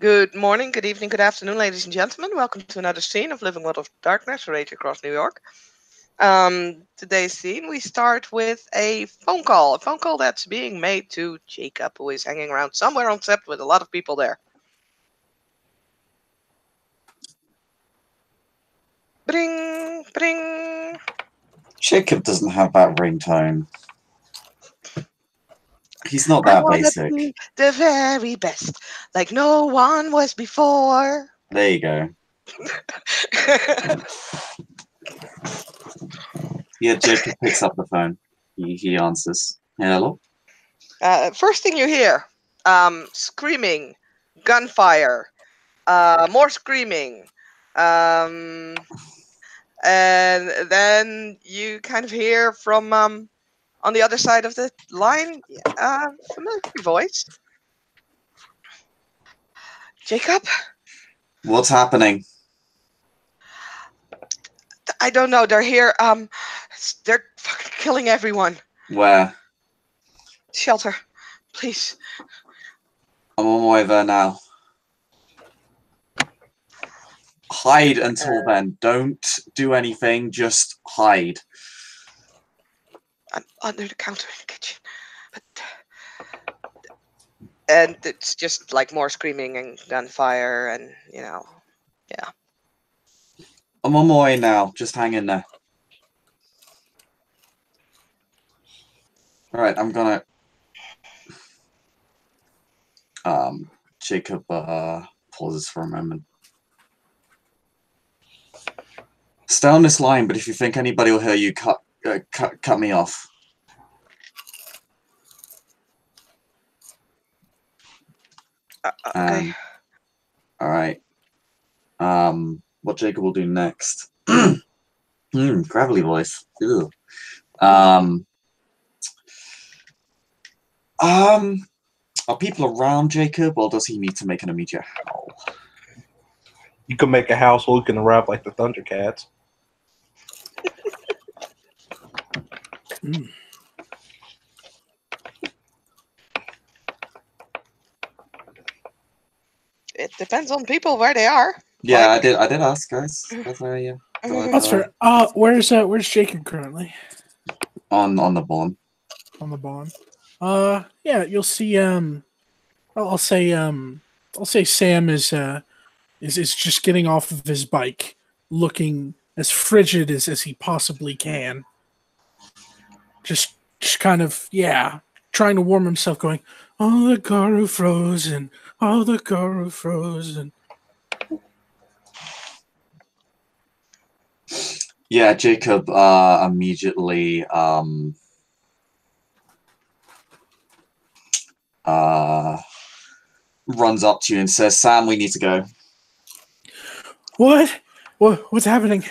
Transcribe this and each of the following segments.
Good morning, good evening, good afternoon, ladies and gentlemen. Welcome to another scene of Living World of Darkness, Rage Across New York. Today's scene, we start with a phone call that's being made to Jacob, who is hanging around somewhere on set with a lot of people there. Bring, bring. Jacob doesn't have that ringtone. He's not I that want to basic. be the very best, like no one was before. There you go. Yeah, Jacob picks up the phone. He answers. Hello? First thing you hear, screaming, gunfire, more screaming, um, and then you kind of hear from on the other side of the line, familiar voice. Jacob, What's happening? I don't know. They're here. They're fucking killing everyone. Where? Shelter, please. I'm on my way there now. Hide until then. Don't do anything. Just hide. I'm under the counter in the kitchen, and it's just like more screaming and gunfire, and yeah. I'm on my way now. Just hang in there. Alright, I'm gonna... Jacob, pauses for a moment. Stay on this line, but if you think anybody will hear you, cut me off. Okay. Alright. What Jacob will do next. Gravelly voice. Ew. Are people around Jacob, or does he need to make an immediate howl? You can make a house so it can arrive like the Thundercats. It depends on people where they are. Yeah, Like- I did ask, guys. That's yeah. That's fair. Where's Jacob currently? On the bond. On the bond. Yeah, you'll see. I'll say Sam is just getting off of his bike, looking as frigid as he possibly can. Just kind of trying to warm himself, going, "Oh, the Garu frozen. Oh, the Garu frozen." Yeah, Jacob immediately runs up to you and says, "Sam, we need to go." What? What's happening?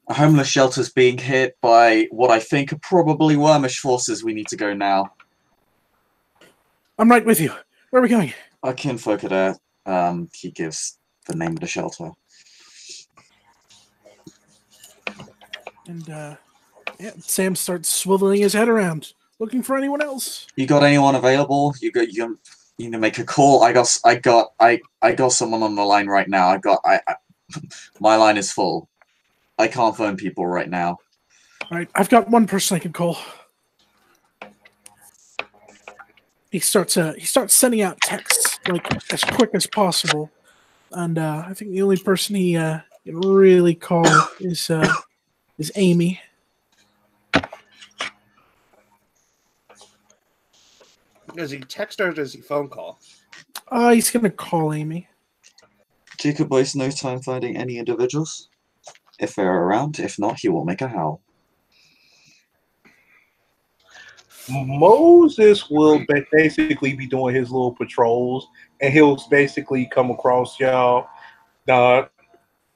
A homeless shelter's being hit by what I think are probably Wormish forces. We need to go now. I'm right with you. Where are we going? I kinfolk are there. He gives the name of the shelter. And Sam starts swiveling his head around, looking for anyone else. You got anyone available? You need to make a call. I got someone on the line right now. My line is full. I can't phone people right now. All right, I've got one person I can call. He starts sending out texts like as quick as possible, and I think the only person he can really call is Amy. Does he text or does he phone call? He's gonna call Amy. Jacob wastes no time finding any individuals. If they're around, if not, he will make a howl. Moses will basically be doing his little patrols, and he'll basically come across y'all.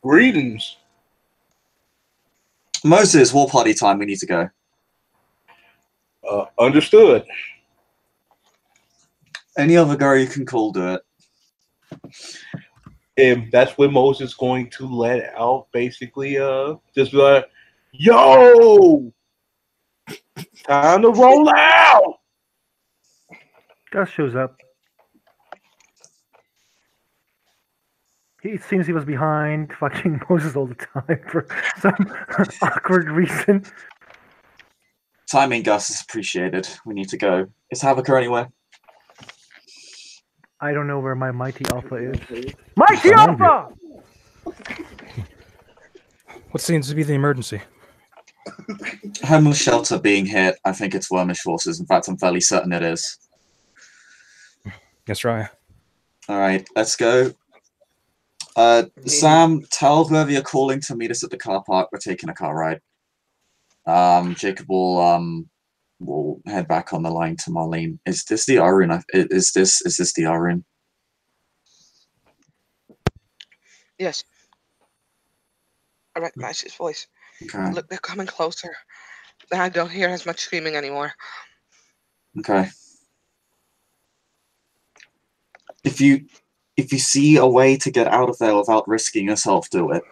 Greetings. Moses, war party time. We need to go. Understood. Any other guy you can call, do it. And that's when Moses is going to let out, basically, just be like, "Yo, time to roll out." Gus shows up. It seems he was behind fucking Moses all the time for some awkward reason. Timing, Gus, is appreciated. We need to go. Is Havoc anywhere? I don't know where my Mighty Alpha is. Mighty Alpha! What seems to be the emergency? Homeless shelter being hit. I think it's Wormish forces. In fact, I'm fairly certain it is. Yes, right. All right, let's go. Sam, tell whoever you're calling to meet us at the car park. We're taking a car ride. Jacob will head back on the line to Marlene. Is this the Arun? Is this the Arun? Yes. I recognize his voice. Okay. Look, they're coming closer. I don't hear as much screaming anymore. Okay. If you see a way to get out of there without risking yourself, do it.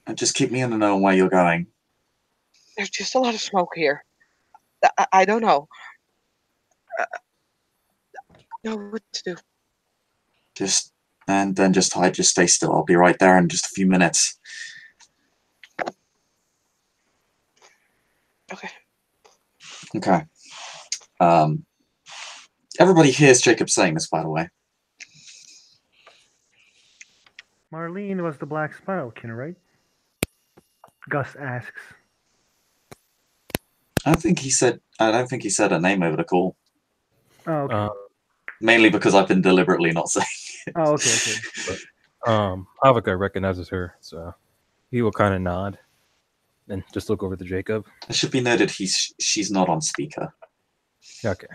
And just keep me in the know on where you're going. There's just a lot of smoke here. I don't know. I don't know what to do. Just hide. Just stay still. I'll be right there in just a few minutes. Okay. Okay. Everybody hears Jacob saying this, by the way. Marlene was the Black Spiral Killer, right? Gus asks. I don't think he said her name over the call. Oh, okay. Mainly because I've been deliberately not saying it. Oh, okay. Havika recognizes her, so he will kind of nod and just look over to Jacob. It should be noted she's not on speaker. Okay.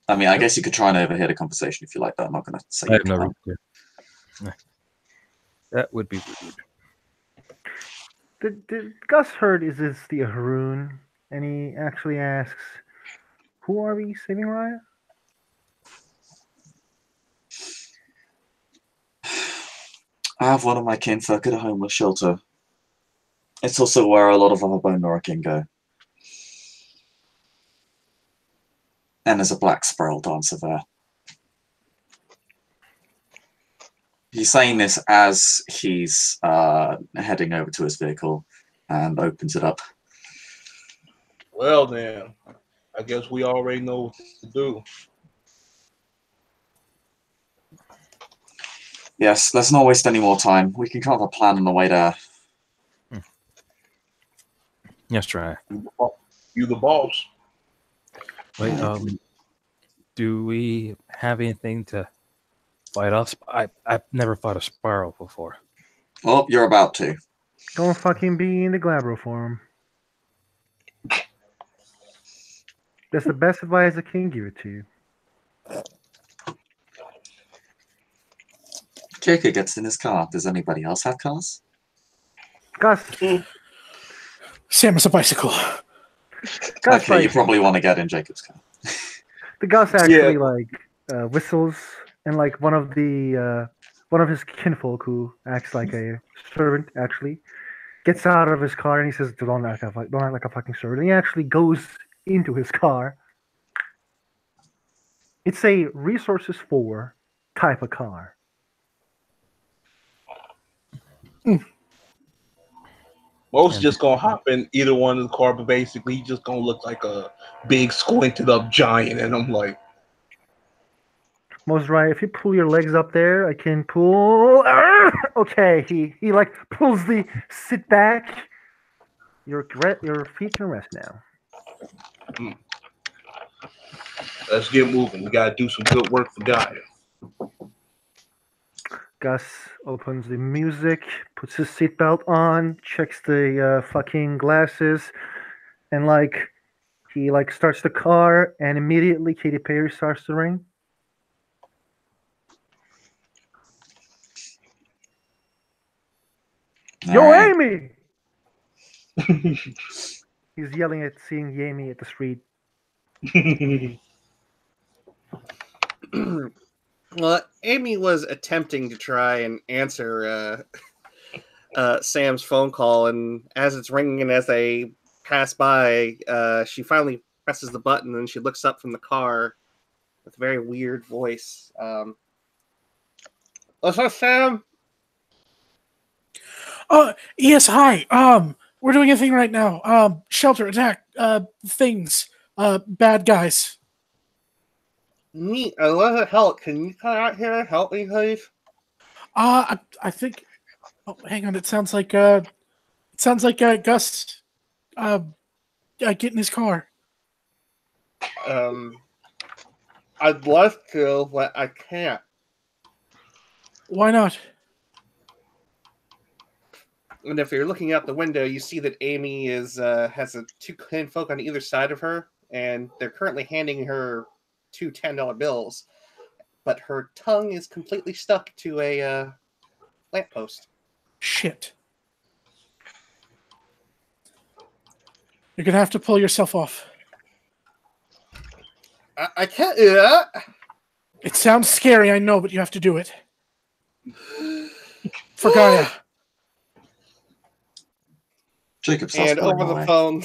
I mean, I guess you could try and overhear the conversation if you like that. I'm not going to say I have no can't. reason to. That would be rude. Did Gus heard is this the Haroon? And he actually asks, who are we saving, Raya? I have one of my kinfolk at a homeless shelter. It's also where a lot of our bone Nora-kin go. And there's a black spiral dancer there. He's saying this as he's heading over to his vehicle and opens it up. Well then, I guess we already know what to do. Yes, let's not waste any more time. We can come up a plan on the way there. Yes, try. You the boss. Wait, do we have anything to fight off? I've never fought a spiral before. Well, you're about to. Don't fucking be in the Glabro form. That's the best advice I can give it to you. Jacob gets in his car. Does anybody else have cars? Gus. Sam has a bicycle. Gus Okay, you probably want to get in Jacob's car. The Gus actually whistles, and like one of his kinfolk who acts like a servant actually gets out of his car and he says, "Don't act like a fucking servant." And he actually goes into his car. It's a resources 4 type of car. Most just gonna hop in either one of the car, but basically he's just gonna look like a big squinted up giant, and I'm like, Most right. If you pull your legs up there, I can pull. Okay, he like pulls the sit back. Your feet can rest now. let's get moving. We gotta do some good work for Gaia. Gus opens the music, puts his seatbelt on, checks the fucking glasses, and he starts the car, and immediately Katy Perry starts to ring. Yo, right. Amy! He's yelling at seeing Amy at the street. Well, Amy was attempting to try and answer Sam's phone call, and as it's ringing and as they pass by, she finally presses the button, and she looks up from the car with a very weird voice. What's up, Sam? Yes, hi. We're doing a thing right now. Shelter attack. Things. Bad guys. Neat. I love it. Help. Can you come out here and help me, please? I think. Oh, hang on. It sounds like Gus. Get in his car. I'd love to, but I can't. Why not? And if you're looking out the window, you see that Amy is has two clan folk on either side of her, and they're currently handing her two $10 bills, but her tongue is completely stuck to a lamppost. Shit. You're gonna have to pull yourself off. I can't do that. It sounds scary, I know, but you have to do it. For Gaia. Jacob, And over the away. phone,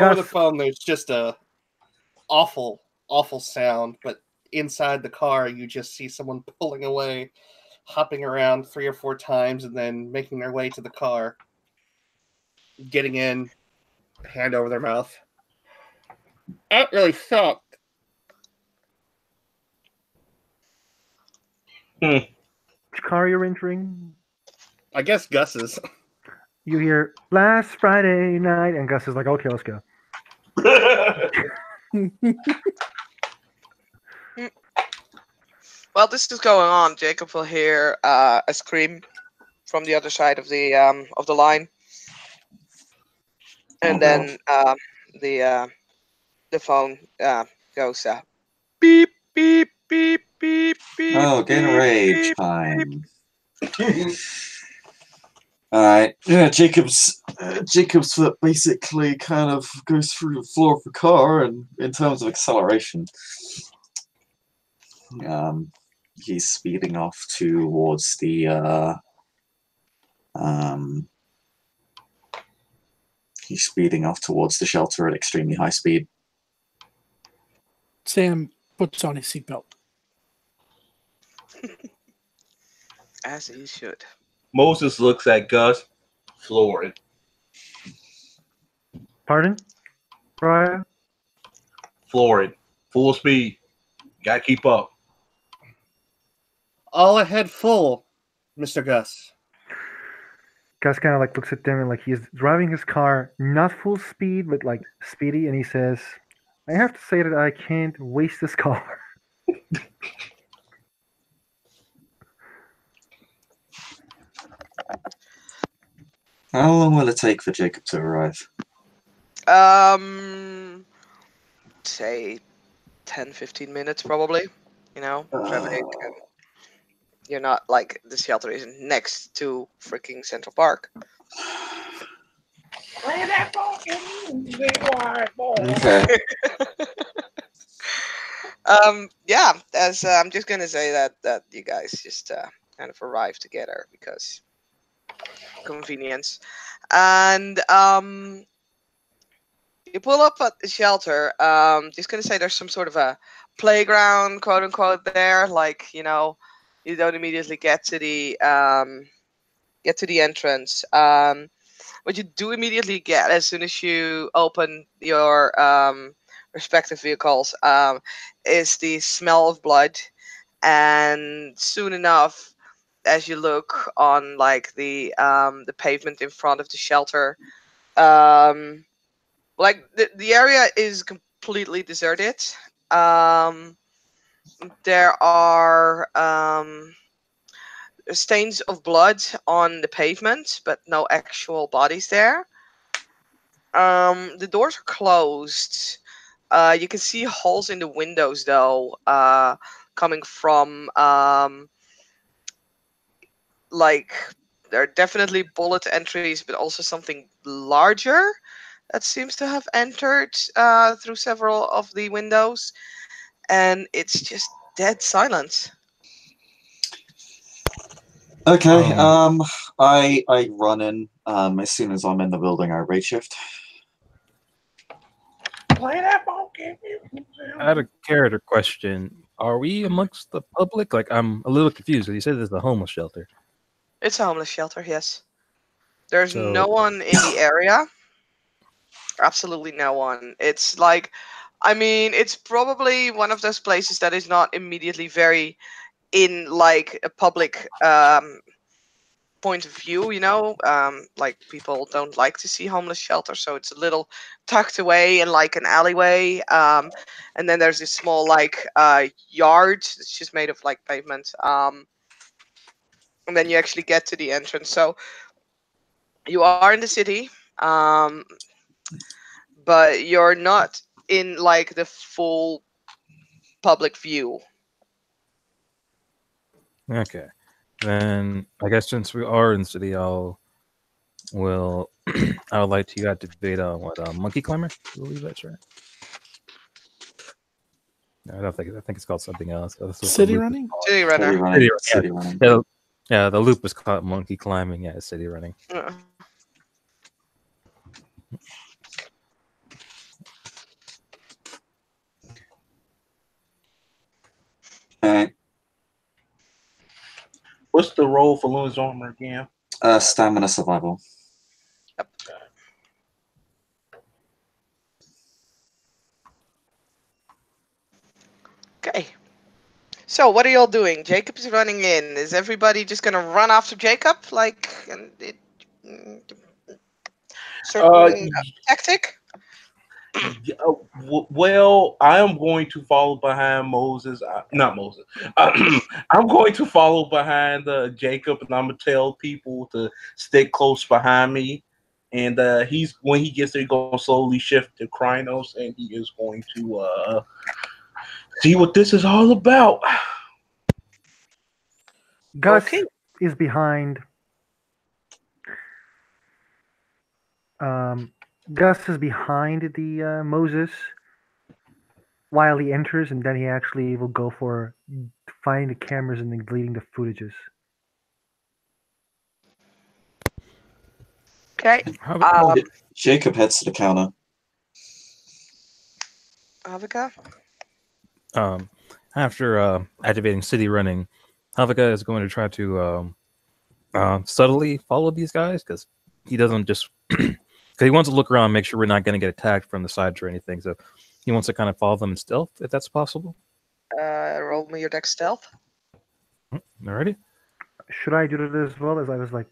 over the phone, there's just a awful sound. But inside the car, you just see someone pulling away, hopping around 3 or 4 times, and then making their way to the car, getting in, hand over their mouth. That really sucked. Which car you're entering? I guess Gus's. You hear last Friday night, and Gus is like, "Okay, let's go." While this is going on, Jacob will hear a scream from the other side of the line, and then the phone goes beep beep beep beep beep. Oh, gain beep, rage beep, time. Alright, yeah, Jacob's foot basically kind of goes through the floor of the car, and in terms of acceleration, he's speeding off towards the shelter at extremely high speed. Sam puts on his seatbelt. As he should. Moses looks at Gus, floored. Pardon? Brian? Floored. Full speed. Gotta keep up. All ahead full, Mr. Gus. Gus kind of like looks at them and like he's driving his car, not full speed, but like speedy, and he says, "I have to say that I can't waste this car." How long will it take for Jacob to arrive? Say 10-15 minutes probably. You know, traffic. And you're not like the shelter isn't next to freaking Central Park. Okay. Yeah, as I'm just gonna say that you guys just kind of arrived together because convenience, and you pull up at the shelter. Just gonna say there's some sort of a playground, quote unquote, there. Like, you know, you don't immediately get to the entrance. What you do immediately get as soon as you open your respective vehicles is the smell of blood, and soon enough, as you look on like the pavement in front of the shelter, like the area is completely deserted. There are stains of blood on the pavement, but no actual bodies there. The doors are closed. You can see holes in the windows, though, coming from like there are definitely bullet entries, but also something larger that seems to have entered through several of the windows, and it's just dead silence. Okay, I run in as soon as I'm in the building. I rage shift. I had a character question. Are we amongst the public? Like, I'm a little confused. You said there's a homeless shelter. It's a homeless shelter, yes. There's So- no one in the area. Absolutely no one. It's like, I mean, it's probably one of those places that is not immediately very in like a public point of view, you know. Like people don't like to see homeless shelters, so it's a little tucked away in like an alleyway. And then there's this small like yard. It's just made of like pavement. And then you actually get to the entrance. So you are in the city, but you're not in like the full public view. Okay. Then I guess since we are in the city, I would like to activate monkey climber. I believe that's right. No, I think it's called something else. That's what the City loop is running? called. City runner. City running. City City running. running. Yeah, the loop is called monkey climbing. Yeah, city running. Uh, Alright. What's the role for Luna's armor again? Stamina survival. Okay. So what are y'all doing? Jacob is running in. Is everybody just gonna run after Jacob like certain tactic? Well, I am going to follow behind Moses. Not Moses. I'm going to follow behind Jacob, and I'm gonna tell people to stick close behind me. And when he gets there, he's gonna slowly shift to Krynos, and he is going to see what this is all about. Gus Okay. is behind. Gus is behind the Moses while he enters, and then he actually will go for finding the cameras and then deleting the footages. Okay. How about- Jacob heads to the counter. Havika? After activating city running, Havika is going to try to subtly follow these guys because he doesn't just because he wants to look around, and make sure we're not going to get attacked from the sides or anything. So he wants to kind of follow them in stealth, if that's possible. Roll me your dex stealth. Alrighty. Should I do that as well, as I was like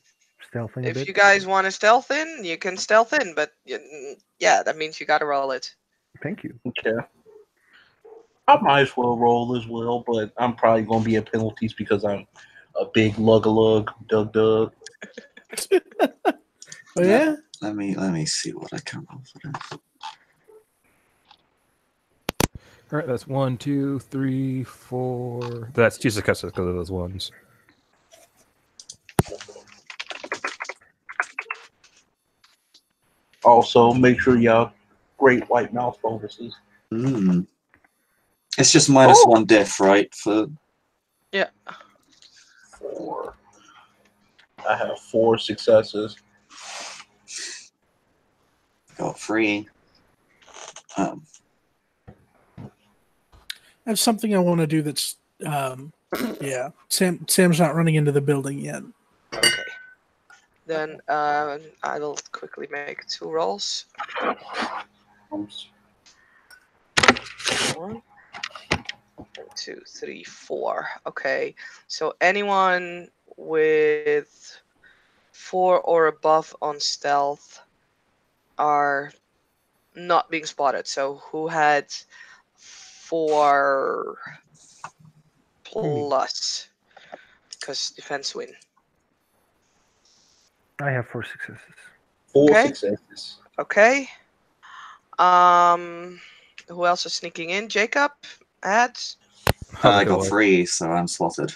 stealthing a If bit? you guys want to stealth in, you can stealth in, but yeah, that means you gotta roll it. Thank you. Okay. I might as well roll as well, but I'm probably gonna be at penalties because I'm a big lug-a-lug, Doug. Oh yeah. Let me see what I can roll for this. All right, that's 1, 2, 3, 4. That's two successes because of those ones. Also, make sure y'all great white mouth bonuses. It's just -1 diff, right? For Yeah. 4. I have 4 successes. got 3. I have something I want to do that's yeah. Sam's not running into the building yet. Okay. Then I will quickly make 2 rolls. 1, 2, 3, 4. Okay. So anyone with 4 or above on stealth are not being spotted. So who had 4 plus? Because defense win. I have 4 successes. 4 Okay. successes. Okay. Who else is sneaking in? Jacob? Ads? I got 3, so I'm spotted.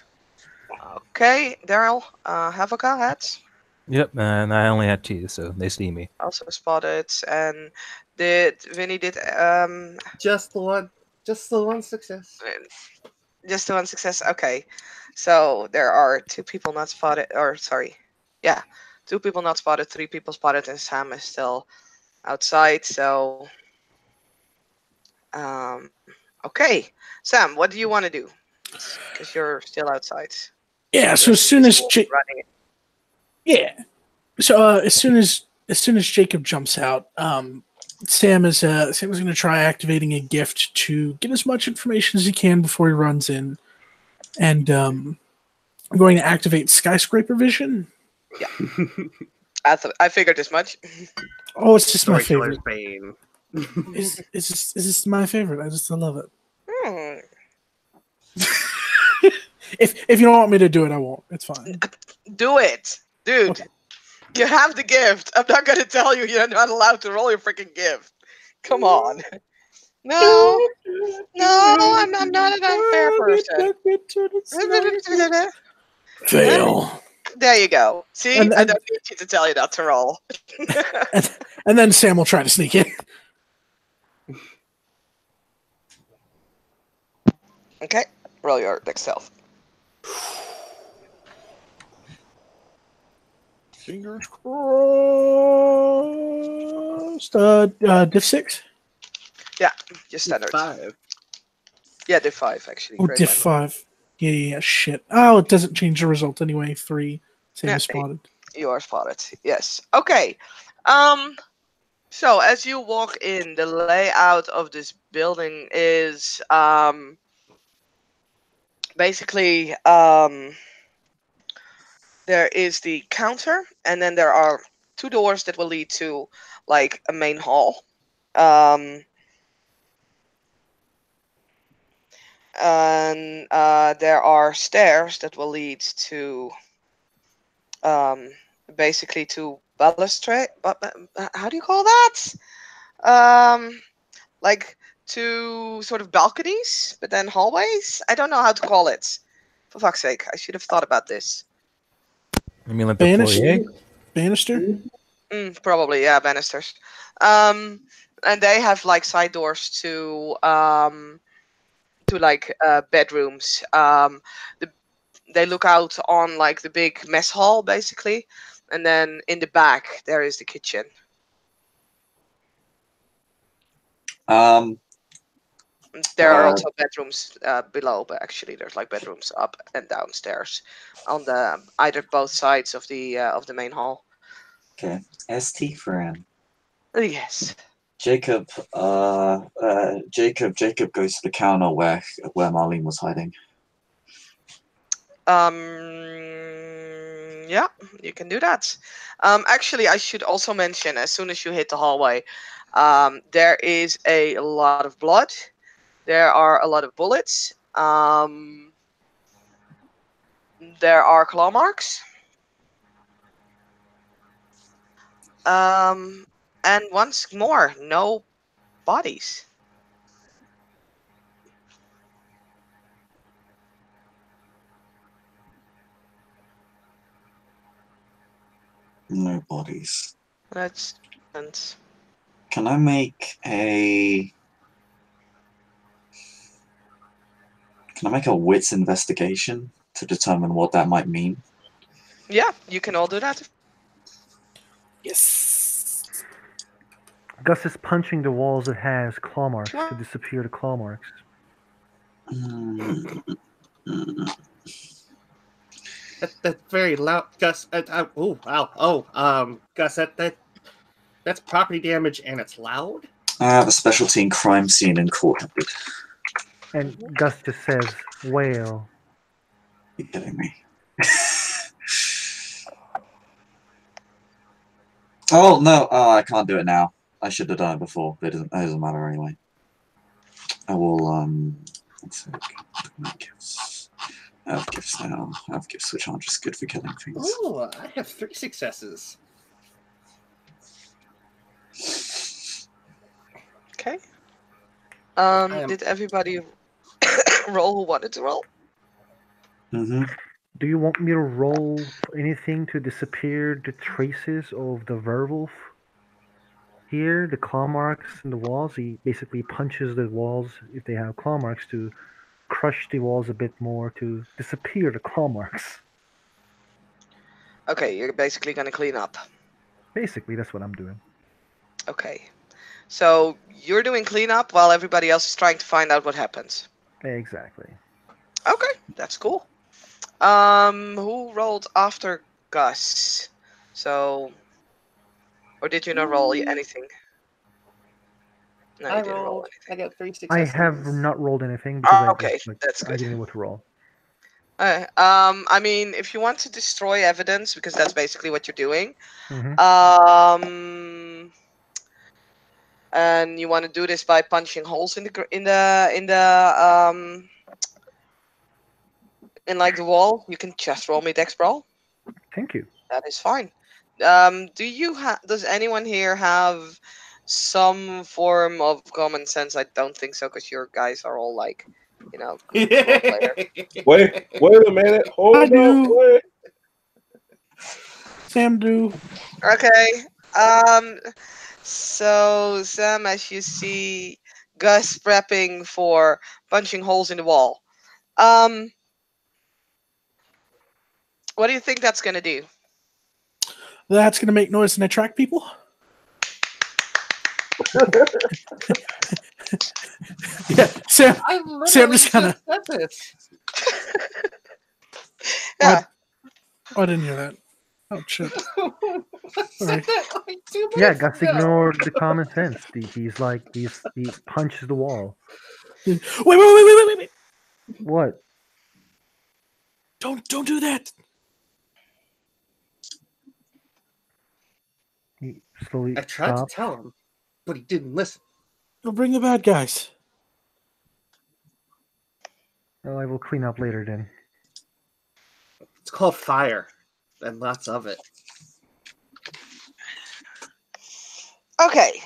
Okay. Daryl? Havaka? Ads? Yep, and I only had 2, so they see me. Also spotted. And Vinny did Just the one success. just the 1 success? Okay. So there are 2 people not spotted, or sorry. Yeah. 2 people not spotted, 3 people spotted, and Sam is still outside. So Okay, Sam, what do you want to do? Because you're still outside. Yeah. So as soon as Running. yeah. So as soon as Jacob jumps out, Sam is going to try activating a gift to get as much information as he can before he runs in, and I'm going to activate skyscraper vision. Yeah, I figured as much. Oh, it's just my Storyteller's favorite. Bane. It's just my favorite. I love it. Hmm. If you don't want me to do it, I won't. It's fine. Do it, dude. Okay. You have the gift. I'm not gonna tell you you're not allowed to roll your freaking gift. Come on. No, I'm not an unfair person. Fail. There you go. See, And- I don't need you to tell you not to roll. And then Sam will try to sneak in. Okay, roll your dex self. Fingers crossed. Diff 6? Yeah, just standard. 5. Yeah, diff 5 actually. Oh, Great diff memory. 5. Yeah, shit. Oh, it doesn't change the result anyway. 3. Same Yeah, as spotted. You are spotted. Yes. Okay. So as you walk in, the layout of this building is basically there is the counter, and then there are 2 doors that will lead to like a main hall. And there are stairs that will lead to basically to balustrade. How do you call that? Like 2 sort of balconies, but then hallways. I don't know how to call it. For fuck's sake, I should have thought about this. I mean, like the foyer. Banister? Probably, yeah, banisters. And they have like side doors to like bedrooms. They look out on like the big mess hall basically, and then in the back there is the kitchen. There are also bedrooms below, but actually there's like bedrooms up and downstairs on the either both sides of the main hall. Okay. ST friend. Yes. Jacob goes to the counter where Marlene was hiding. Yeah, you can do that. Actually, I should also mention, as soon as you hit the hallway, there is a lot of blood. There are a lot of bullets. There are claw marks. And once more, no bodies. No bodies. That's Can I make a wits investigation to determine what that might mean? yeah, you can all do that. Yes. Gus is punching the walls that has claw marks to disappear the claw marks. That's very loud, Gus. Oh, wow. Oh, Gus, that's property damage and it's loud. I have a specialty in crime scene and court record. And Gus just says, "Whale." You're kidding me. Oh no! Oh, I can't do it now. I should have done it before, but it doesn't matter anyway. I will. Let's see. Gifts. I have gifts now. I have gifts which aren't just good for killing things. Oh, I have 3 successes. Okay. Did everybody roll who wanted to roll? Mm-hmm. Do you want me to roll for anything to disappear the traces of the werewolf? Here, the claw marks in the walls. He basically punches the walls if they have claw marks to crush the walls a bit more to disappear the claw marks. Okay, you're basically gonna clean up. Basically, that's what I'm doing. Okay. So you're doing cleanup while everybody else is trying to find out what happens. Exactly. Okay, that's cool. Who rolled after Gus? So, or did you not roll anything? No, you I didn't roll rolled. I anything. got 3 I successes. have not rolled anything because Okay, that's I good. didn't know what to roll. I mean, if you want to destroy evidence, because that's basically what you're doing, Hmm. and you want to do this by punching holes in the in like the wall, you can just roll me Dex Brawl. Thank you. That is fine. Does anyone here have some form of common sense? I don't think so, because your guys are all like, good role players. Wait a minute. Hold I up. do. Wait. Sam do. Okay. So Sam, as you see Gus prepping for punching holes in the wall, what do you think that's gonna do? That's gonna make noise and attract people. Yeah, Sam. I Sam literally just kinda- just said this. Yeah. Oh, I didn't hear that. Oh shit. I Sorry. said that like 2 Yeah, minutes Gus ago. ignored the common sense. He punches the wall. Wait. What? Don't do that. He slowly I tried to stopped. tell him, but he didn't listen. You'll bring the bad guys. Well, I will clean up later then. It's called fire, and lots of it. Okay.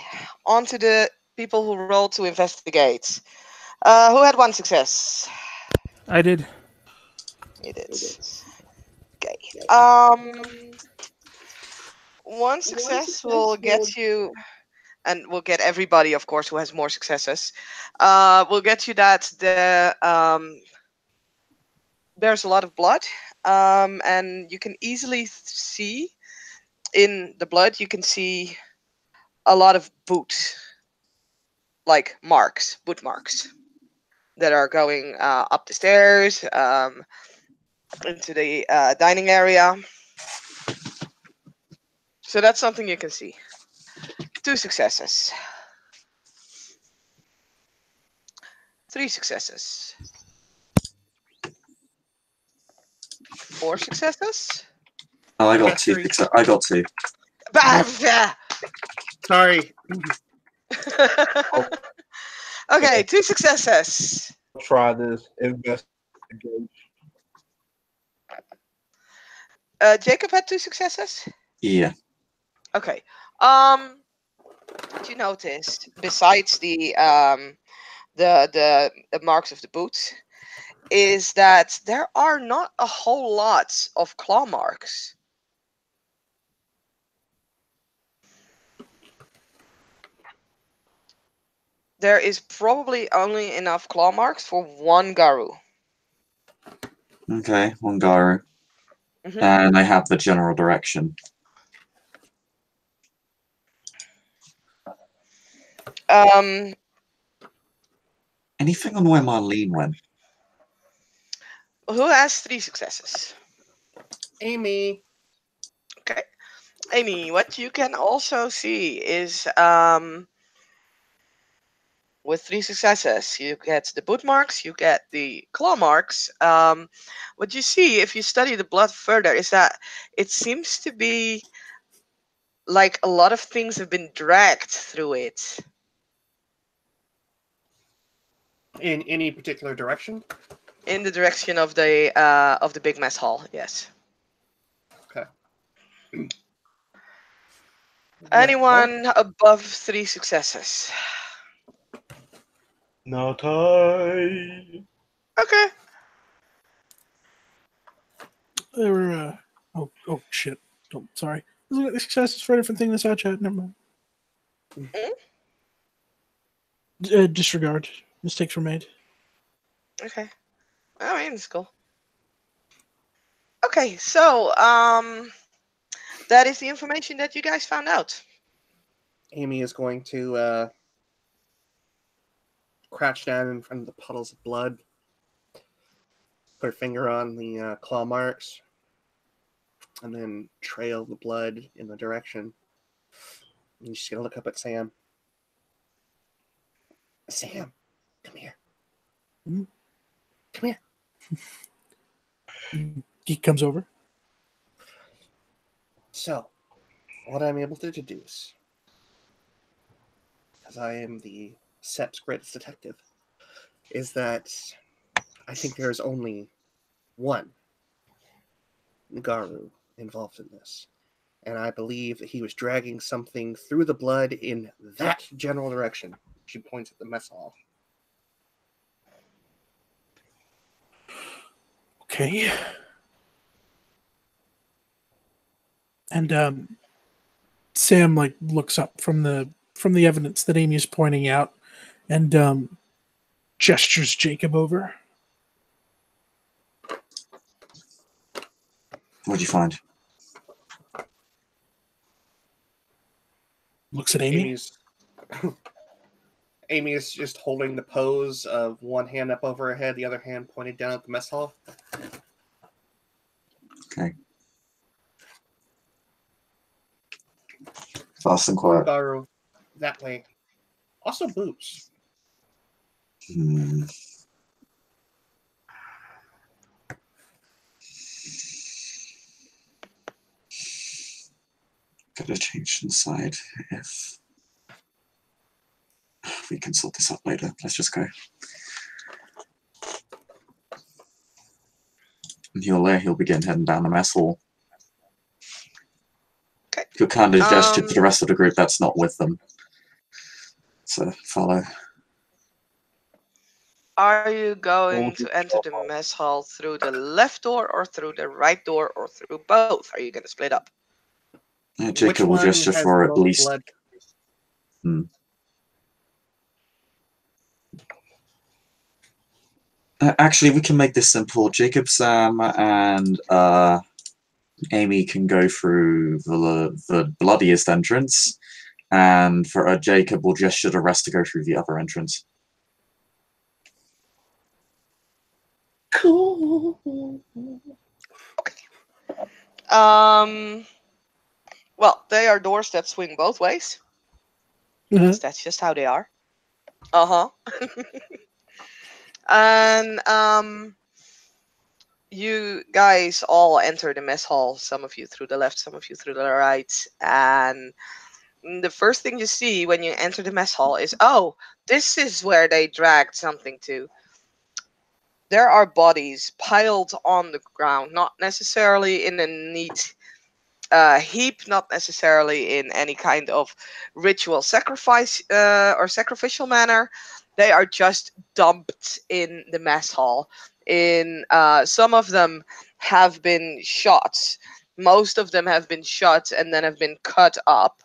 On to the people who rolled to investigate. Who had one success? I did. You did. Okay. One success will get you, and will get everybody, of course, who has more successes. Will get you that there's a lot of blood, and you can easily see in the blood. You can see a lot of boot, like boot marks that are going up the stairs, into the dining area. So that's something you can see. 2 successes. 3 successes. 4 successes. Oh, I got got 2. three. I got 2. Sorry. Okay, 2 successes. Try this investigation. Jacob had 2 successes. Yeah. Okay. What you noticed, besides the marks of the boots, is that there are not a whole lot of claw marks. There is probably only enough claw marks for 1 Garu. Okay, one Garu. Mhm. And I have the general direction. Anything on where Marlene went? Who has 3 successes? Amy. Okay. Amy, what you can also see is with 3 successes, you get the boot marks, you get the claw marks. What you see, if you study the blood further, is that it seems to be like a lot of things have been dragged through it. In any particular direction? In the direction of the big mess hall, yes. Okay. Anyone above 3 successes? No time. Okay. There were. Oh shit. Oh, sorry. Look at the successes for a different thing in the side chat. Never mind. Disregard. Mistakes were made. Okay. I mean, it's cool. Okay, so that is the information that you guys found out. Amy is going to crouch down in front of the puddles of blood, put her finger on the claw marks, and then trail the blood in the direction. And she's going to look up at Sam. Sam, come here. Hmm? Come here. He comes over. So, what I'm able to deduce, because I am the SEP's greatest detective, is that I think there is only one Garu involved in this. And I believe that he was dragging something through the blood in that general direction. She points at the mess hall. Okay. And Sam like looks up from the evidence that Amy is pointing out and gestures Jacob over. What'd you find? Looks at Amy. Amy is just holding the pose of one hand up over her head, the other hand pointed down at the mess hall. Okay. Fast and quiet. Garu, that way. Also boobs. Could have changed inside if we can sort this out later. Let's just go. And he'll begin heading down the mess hall. Okay. He'll kind of gesture to the rest of the group that's not with them. So follow. Are you going to enter the mess hall through the left door or through the right door or through both? Are you going to split up? Jacob will gesture for at least. Actually, we can make this simple. Jacob, Sam, and Amy can go through the bloodiest entrance, and for Jacob, we'll gesture the rest to go through the other entrance. Cool. Okay. Well, they are doors that swing both ways. Mhm. That's just how they are. Uh-huh. And you guys all enter the mess hall, some of you through the left, some of you through the right, and the first thing you see when you enter the mess hall is, oh, this is where they dragged something to. There are bodies piled on the ground, not necessarily in a neat heap, not necessarily in any kind of ritual sacrifice or sacrificial manner. They are just dumped in the mess hall. Some of them have been shot. Most of them have been shot and then have been cut up,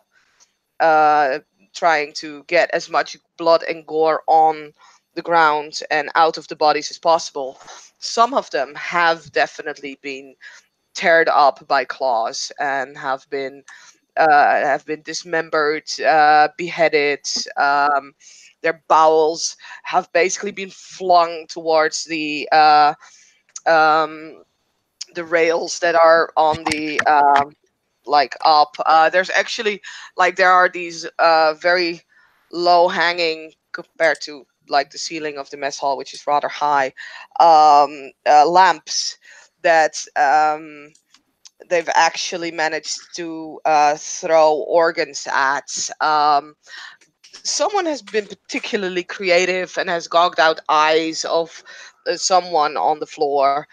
trying to get as much blood and gore on the ground and out of the bodies as possible. Some of them have definitely been teared up by claws and have been dismembered, beheaded. Their bowels have basically been flung towards the rails that are on the like up. There's actually there are these very low hanging compared to like the ceiling of the mess hall, which is rather high, lamps that they've actually managed to throw organs at. Someone has been particularly creative and has gouged out eyes of someone on the floor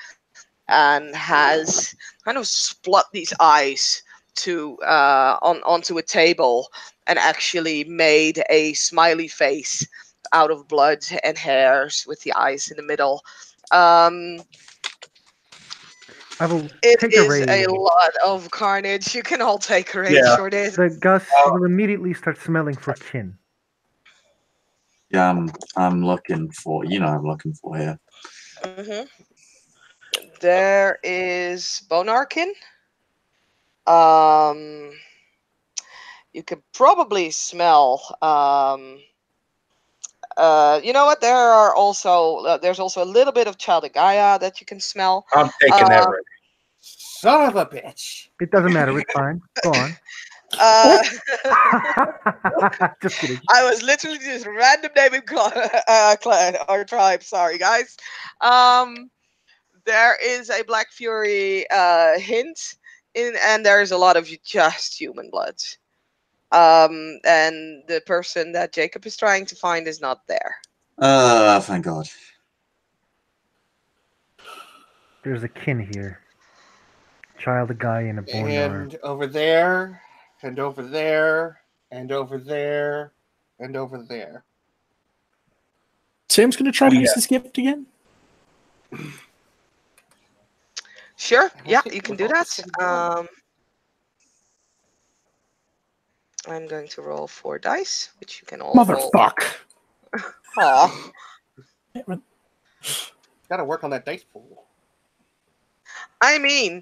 and has kind of split these eyes onto a table and actually made a smiley face out of blood and hairs with the eyes in the middle. I will It take is a a raid. lot of carnage. You can all take a raid, Yeah. sure is. The Gus will immediately start smelling for kin. Yeah, I'm looking for. I'm looking for here. There is Bonarkin. Um, you could probably smell. You know what? There's also a little bit of Chaldegaya that you can smell. I'm taking that right. Son of a bitch. It doesn't matter. It's fine. Go on. Just kidding. I was literally just random naming clan or tribe. Sorry, guys. There is a Black Fury hint and there's a lot of just human blood. And the person that Jacob is trying to find is not there. Thank God. There's a kin here. Child, a guy in a boneyard. And over there, and over there, and over there, and over there. Sam's going to try to use this gift again? Sure. Yeah, you can do that. I'm going to roll 4 dice, which you can all roll. Motherfuck. Aw. Gotta work on that dice pool. I mean,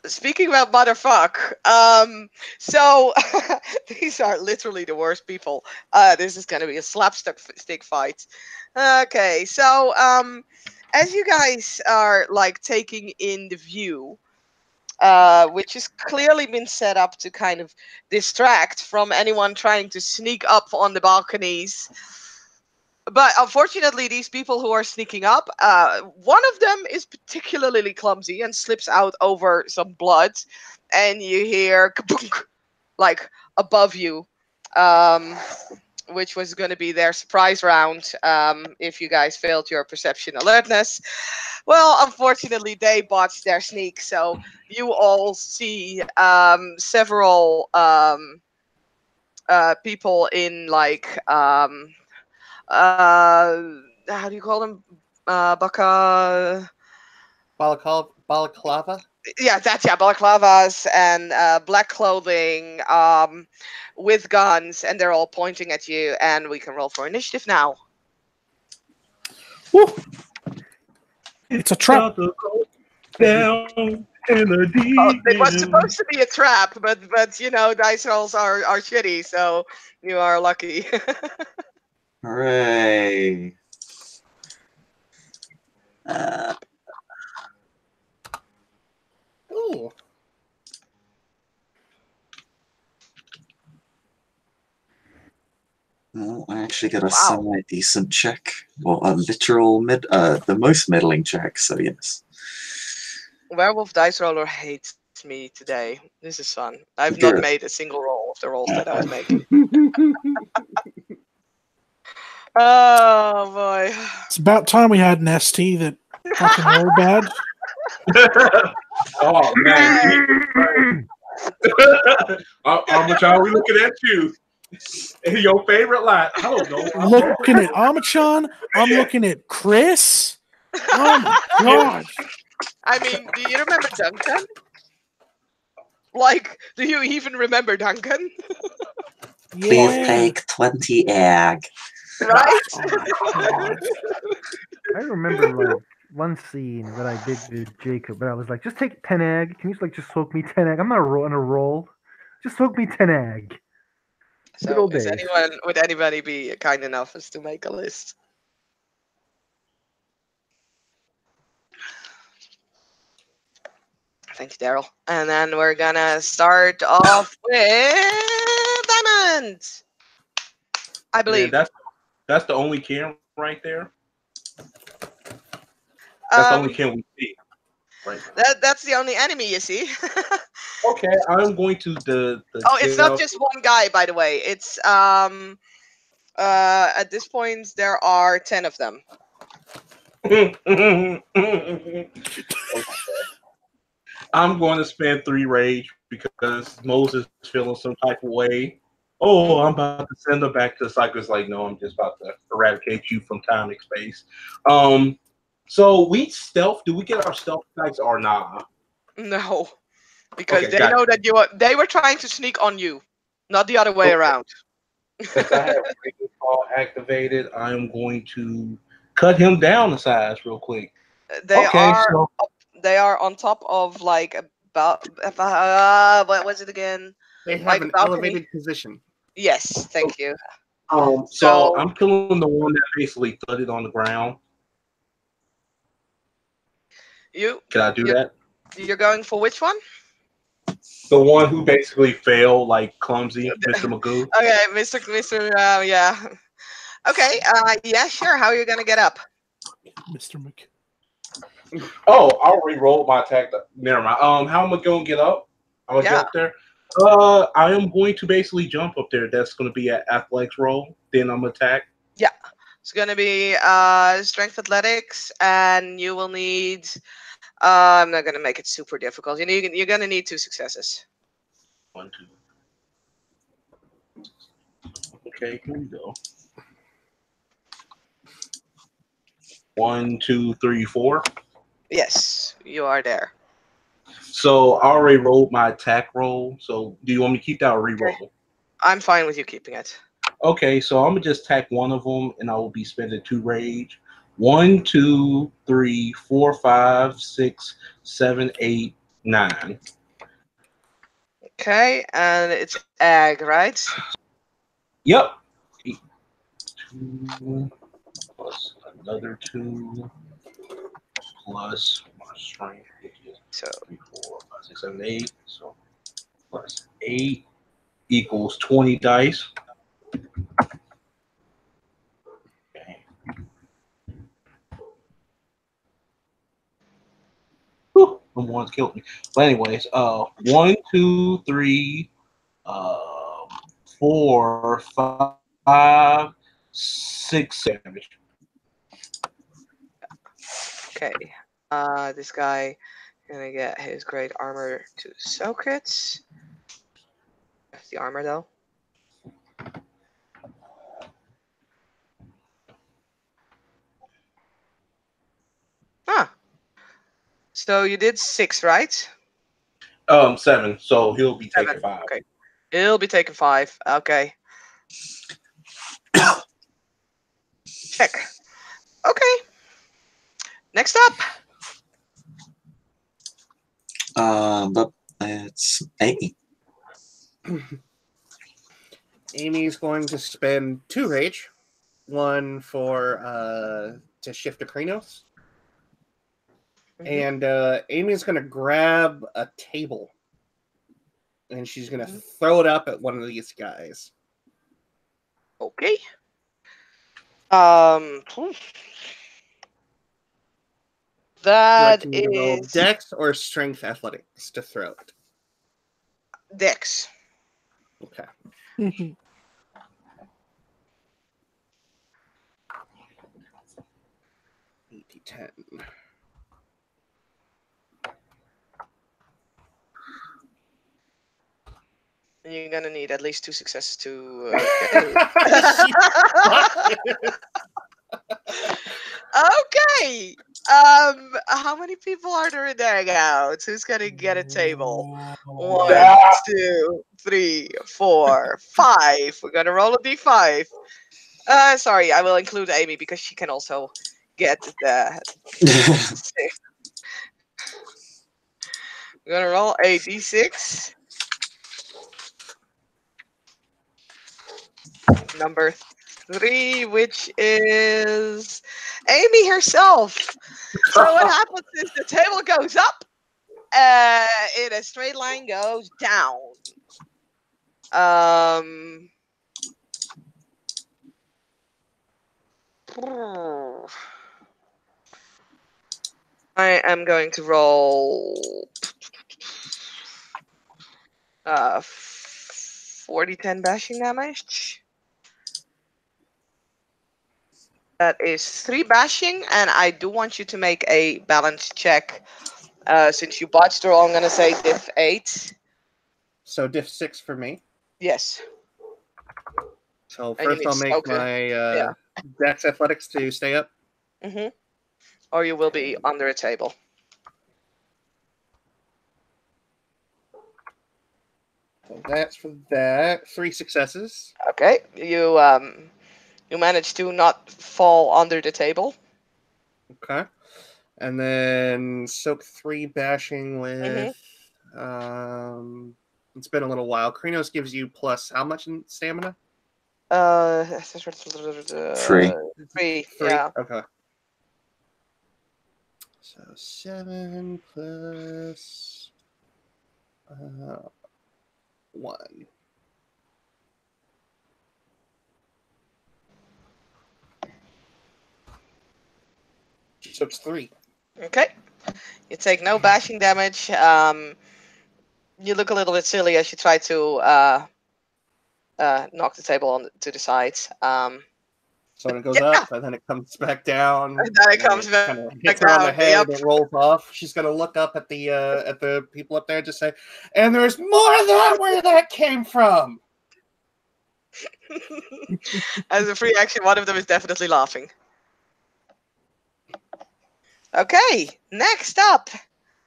speaking about motherfuck, so these are literally the worst people. This is going to be a slapstick fight. Okay, so as you guys are like taking in the view, which has clearly been set up to kind of distract from anyone trying to sneak up on the balconies. But unfortunately, these people who are sneaking up, one of them is particularly clumsy and slips out over some blood. And you hear kabunk, like above you, which was going to be their surprise round if you guys failed your perception alertness. Well, unfortunately, they botched their sneak. So you all see several people in like... how do you call them? Balaclava? Yeah, balaclavas and black clothing with guns, and they're all pointing at you, and we can roll for initiative now. Woo. It's a trap. Down in the deep It was supposed to be a trap, but you know, dice rolls are shitty, so you are lucky. Hooray. Ooh. Well, I actually got a semi-decent check. Well, a literal the most middling check, so yes. Werewolf Dice Roller hates me today. This is fun. I've not made a single roll of the rolls that I was making. Oh boy. It's about time we had an ST that fucking rolled bad. Oh man. How much are we looking at you? Your favorite line. I don't know. Looking at Amachan. I'm looking at Chris. Oh my god. I mean, do you remember Duncan? Like, do you even remember Duncan? Please take 20 egg. Right? Oh, I remember like one scene that I did with Jacob, but I was like, just take 10 egg. Can you like just soak me 10 egg? I'm not on a roll. Just soak me 10 egg. So, would anybody be kind enough as to make a list? Thank you, Daryl. And then we're gonna start off with Diamond. I believe. Yeah, that's the only can right there. That's the only can we see. Right. That's the only enemy you see. Okay, I'm going to the it's not just one guy, by the way. It's at this point there are 10 of them. I'm going to spend 3 rage because Moses is feeling some type of way. Oh, I'm about to send her back to the cycle. It's like, no, I'm just about to eradicate you from time and space. So we stealth. Do we get our stealth attacks or nah? No, because they know that they were trying to sneak on you, not the other way around. Since I have Breaking Call activated, I'm going to cut him down a size real quick. They are on top of like about what was it again? They have like a an balcony. elevated position. Yes, thank you. So So- I'm killing the one that basically thudded on the ground. You Can I do that? you're going for which one? The one who basically fell like clumsy, Mr. Magoo. Okay, Mr. Yeah. Okay. Yeah, sure. How are you gonna get up? Mr. Mc. Oh, I already rolled my attack. Never mind. How am I going to get up? I'm gonna Yeah. get up there. I am going to basically jump up there. That's going to be an athletics roll. Then I'm attack. Yeah. It's gonna be strength athletics, and you will need. I'm not gonna make it super difficult. You're gonna need 2 successes. 1, 2. Okay, here we go. 1, 2, 3, 4. Yes, you are there. So I already rolled my attack roll. So do you want me to keep that or re-roll? I'm fine with you keeping it. Okay, so I'm gonna just attack one of them, and I will be spending 2 rage. 1, 2, 3, 4, 5, 6, 7, 8, 9. Okay, and it's egg, right? Yep. 2 plus another 2 plus my strength, which is So 3, 4, 5, 6, 7, 8. So plus 8 equals 20 dice. Okay. Whew, them ones killed me. But anyways, 1, 2, 3, 4, 5, 6 damage. okay, this guy gonna get his great armor to soak it. That's the armor though. Huh. So you did 6, right? 7. So he'll be taking 7. 5. Okay. He'll be taking 5. Okay. Check. Okay. Next up. But it's Amy. Amy's going to spend 2 rage, one for to shift to Kranos, Mhm. and Amy's going to grab a table, and she's going to throw it up at one of these guys. Okay. Would you like That me to roll is Dex or Strength Athletics to throw it? Dex. Okay. 10. And you're gonna need at least 2 successes to. Okay. How many people are there in there now? Who's gonna get a table? 1, Ah! 2, 3, 4, 5. We're gonna roll a d5. Sorry, I will include Amy because she can also get the. We're gonna roll a d6. Number 3, which is Amy herself. So what happens is the table goes up, in a straight line goes down. I am going to roll 40-10 bashing damage. That is 3 bashing, and I do want you to make a balance check. Since you botched the roll, I'm going to say diff 8. So diff 6 for me. Yes. So And you first need I'll make okay. my Dex Athletics to stay up. Mm-hmm. Or you will be under a table. So that's for that. 3 successes. Okay. You managed to not fall under the table. Okay. And then soak 3 bashing with It's been a little while. Krinos gives you plus how much in stamina? 3. 3. Yeah. Okay. So 7 plus 1. So it's 3. Okay. You take no bashing damage. You look a little bit silly as you try to knock the table to the side. So when it goes Yeah. up, and then it comes back down. And then it comes back kind of hits her on the down. head, Yep. and it rolls off. She's gonna look up at the people up there and just say, "And there's more of that where that came from." As a free action, one of them is definitely laughing. Okay, next up,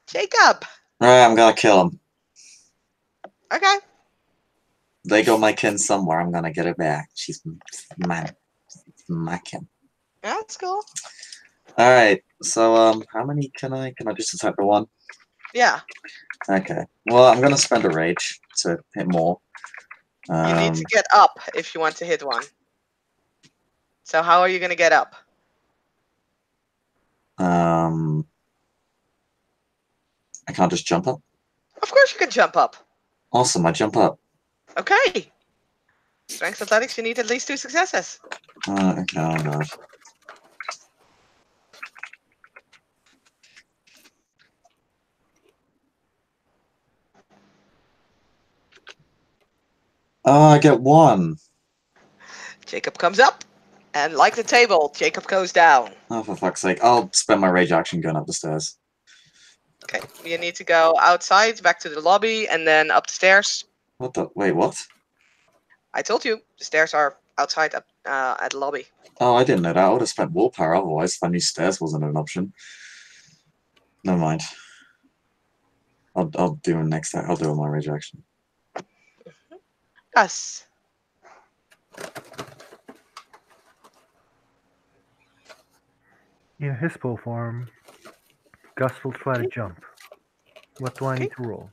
Jacob. Alright, I'm gonna kill him. Okay. They got my kin somewhere. I'm gonna get her back. She's my kin. Yeah, that's cool. Alright, so how many can I just attack the one? Yeah. Okay. Well, I'm gonna spend a rage to hit more. You need to get up if you want to hit one. So how are you gonna get up? I can't just jump up. Of course you can jump up. Awesome, I jump up. Okay. Strength athletics, you need at least 2 successes. Okay, oh god. Oh, I get 1. Jacob comes up, and like the table, Jacob goes down. Oh, for fuck's sake. I'll spend my rage action going up the stairs. Okay, you need to go outside, back to the lobby, and then up the stairs. What the? Wait, what? I told you, the stairs are outside at the lobby. Oh, I didn't know that. I would have spent willpower otherwise if I knew stairs wasn't an option. Never mind. I'll do it next time. I'll do it my rage action. Yes. In Hispo form, Gus will try to jump. What do I need to roll?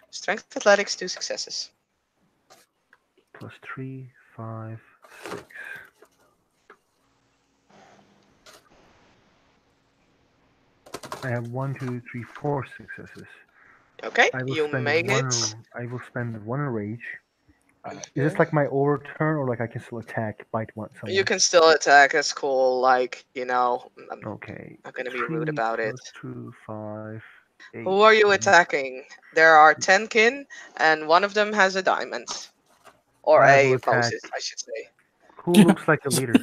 Strength athletics, 2 successes. Plus 3, 5, 6. I have 1, 2, 3, 4 successes. Okay, I will you spend make one. it. I will spend 1 rage. Is this like my overturn, or like I can still attack, bite one someone? You can still attack. That's cool. Like, you know, I'm Okay. not gonna be rude about it. 2, 5, 8. Who are you 10. attacking? There are 10 kin, and one of them has a diamond. Or I will a attack. Moses, I should say. Who looks like the leader?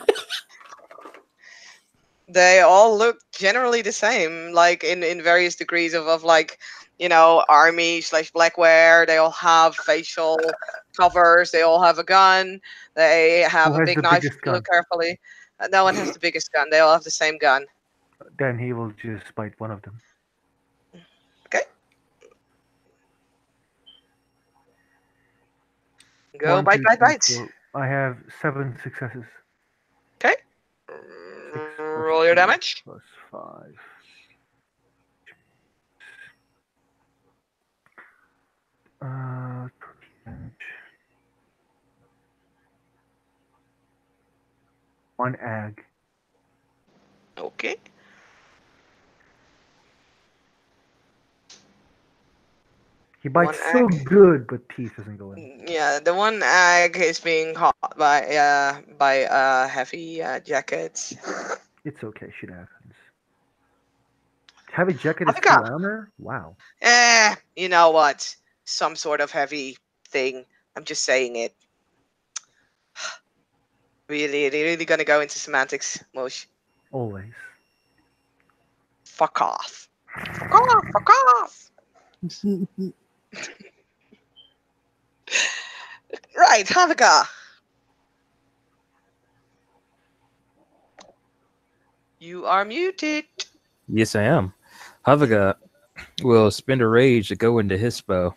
They all look generally the same, like in various degrees of like, you know, army / blackwear. They all have facial covers. They all have a gun. They have Who a has big the knife if biggest you look gun? carefully. No one has the biggest gun. They all have the same gun. Then he will just bite one of them. Okay. Go 1, bite, 2, bite, 3, bite. 4. I have 7 successes. Okay. 6 Roll your plus 2 damage. plus 5. Damage. 1 ag. Okay. He bites One so ag. good, but teeth doesn't go in. Yeah, the one ag is being caught by heavy jackets. It's okay, shit happens. Heavy jacket is Havika. 2 armor? Wow. You know what? Some sort of heavy thing. I'm just saying it. Really gonna go into semantics, Mosh. Always. Fuck off. Fuck off. Fuck off. Right, Havika. You are muted. Yes, I am. Haviga will spend a rage to go into Hispo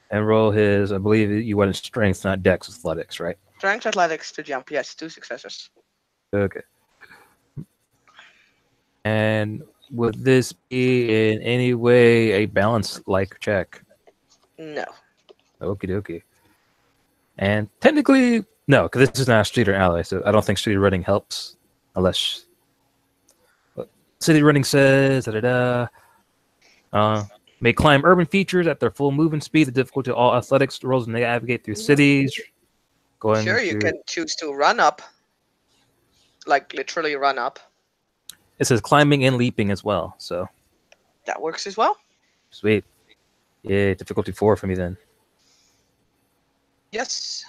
and roll his, I believe you wanted strength, not dex athletics, right? Strength athletics to jump. Yes, 2 successes. Okay. And would this be in any way a balance-like check? No. Okie dokie. And technically, no, because this is not a street or ally, so I don't think street running helps. Unless. But city running says, may climb urban features at their full movement speed, the difficulty of all athletics rolls when they navigate through cities. Going Sure, you can choose to run up. Like, literally run up. It says climbing and leaping as well, so. That works as well. Sweet. Yeah, difficulty 4 for me then. Yes.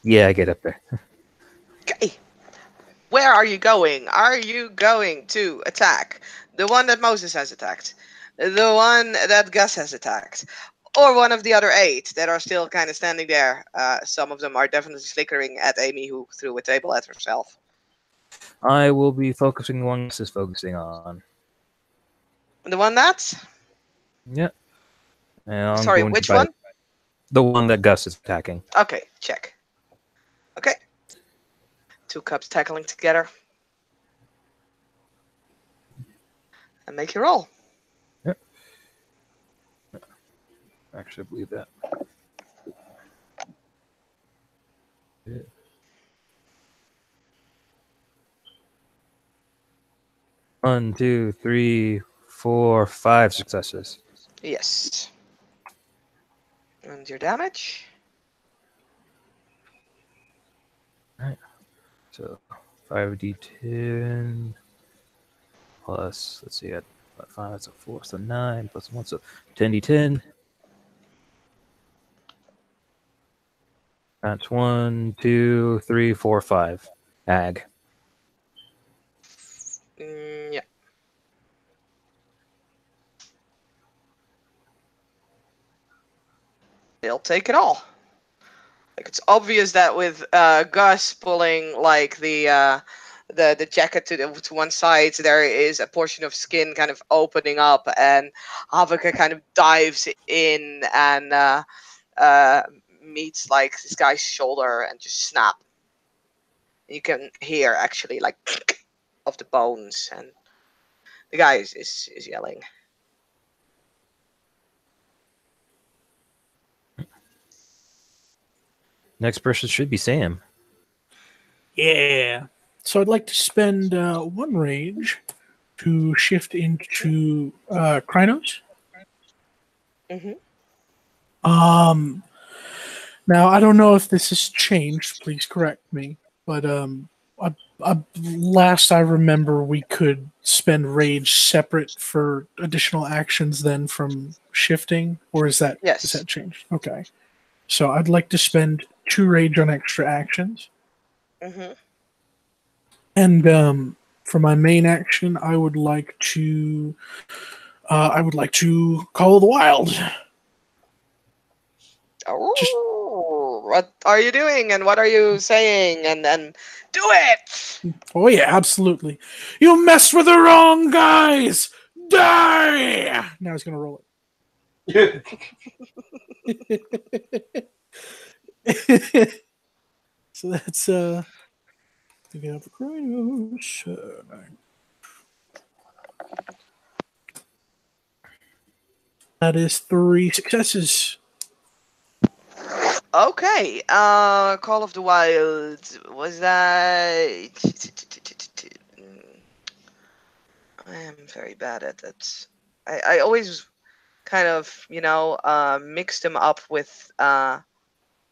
Yeah, I get up there. Okay. Where are you going? Are you going to attack the one that Moses has attacked? The one that Gus has attacked? Or one of the other 8 that are still kind of standing there? Some of them are definitely flickering at Amy, who threw a table at herself. I will be focusing on what Gus is focusing on. The one that's? Yep. And I'm Sorry, going which to one? The one that Gus is attacking. Okay, check. Okay. 2 cups tackling together. And make your roll. Yep. Actually, I believe that. Yeah. One, 2, 3, 4, 5 successes. Yes. And your damage? Alright. So 5d10 plus, let's see, at 5, so 4, so 9 plus 1, so 10d10. That's 1, 2, 3, 4, 5. Ag. Yeah. They'll take it all. Like, it's obvious that with Gus pulling like the jacket to one side, there is a portion of skin kind of opening up, and Havaka kind of dives in and meets like this guy's shoulder and just snap. You can hear actually like of the bones, and the guy is yelling. Next person should be Sam. Yeah. So I'd like to spend 1 rage to shift into Krynos. Now I don't know if this has changed. Please correct me. But last I remember, we could spend rage separate for additional actions than from shifting, or is that Yes. Is that changed? Okay. So I'd like to spend 2 rage on extra actions. And for my main action, I would like to call the wild. Oh, what are you doing, and what are you saying, and do it! Oh yeah, absolutely. You messed with the wrong guys. Die! Now he's gonna roll it. So that's thinking of Krynos. That is 3 successes. Okay, Call of the Wild, was that... I am very bad at it. I always kind of, mix them up with the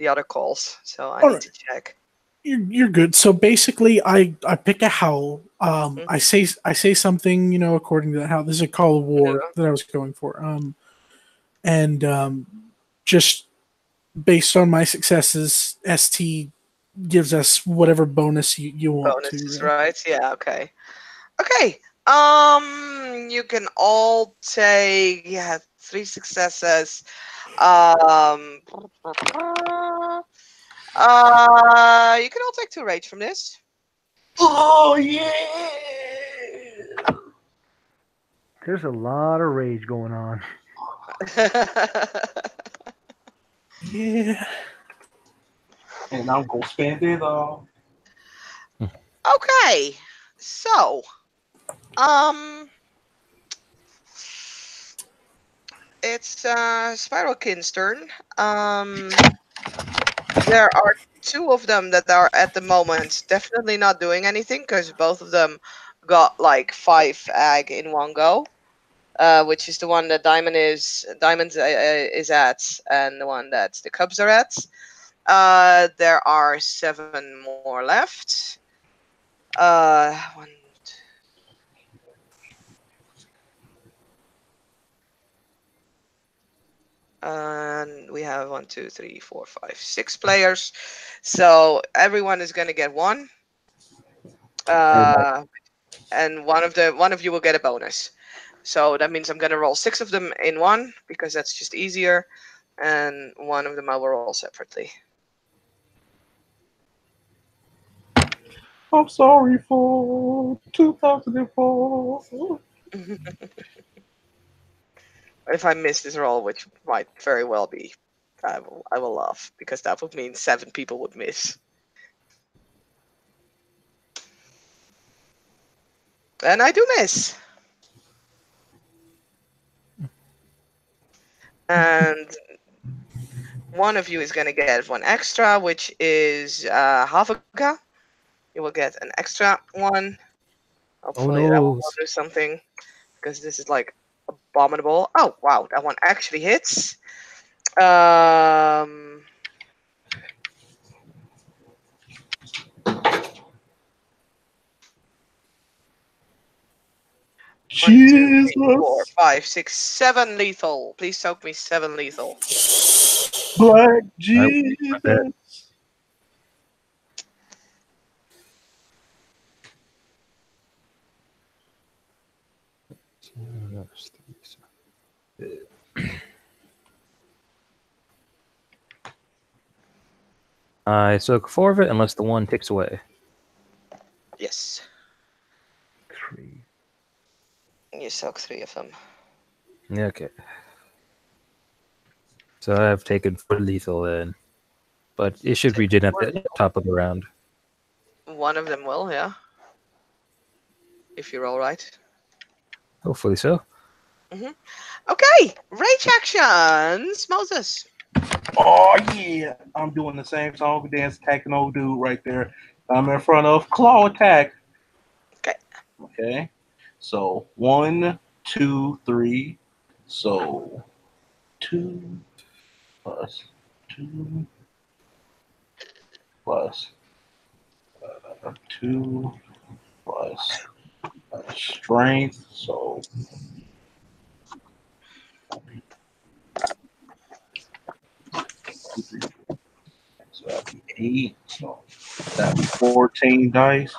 other calls, so I need to check. You're good. So basically, I pick a howl. I say something, according to the howl. This is a call of war that I was going for. And just based on my successes, ST gives us whatever bonus you want. Bonuses, to, right? Yeah. Okay. Okay. You can all take 3 successes. You can all take 2 rage from this. Oh yeah! There's a lot of rage going on. Yeah. And I'm gonna spend it all. Okay, so it's Spiralkin's turn. There are two of them that are at the moment definitely not doing anything because both of them got like 5 ag in one go. Which is the one that Diamond is at, and the one that the Cubs are at. There are 7 more left. One, and we have 1, 2, 3, 4, 5, 6 players. So everyone is gonna get one. And one of you will get a bonus. So that means I'm gonna roll 6 of them in one because that's just easier, and one of them I will roll separately. I'm sorry for 2004. If I miss this roll, which might very well be, I will laugh because that would mean 7 people would miss. And I do miss. And one of you is going to get 1 extra, which is Havaka. You will get an extra 1. Hopefully that will no. do something because this is like abominable. Oh, wow. That one actually hits. One, 2, 3, 4, 5, 6, 7 lethal. Please soak me 7 lethal. Black Jesus. I soak 4 of it unless the one ticks away. Yes. 3. You soak 3 of them. Okay. So I've taken 4 lethal then. But it should regen at the top of the round. One of them will, yeah. If you're all right. Hopefully so. Okay, rage actions, Moses. Oh yeah, I'm doing the same song and dance, attacking old dude right there. I'm in front of claw attack. Okay. Okay. So 1, 2, 3. So 2 plus 2 plus 2 plus strength. So that'd be 8. So that'd be 14 dice.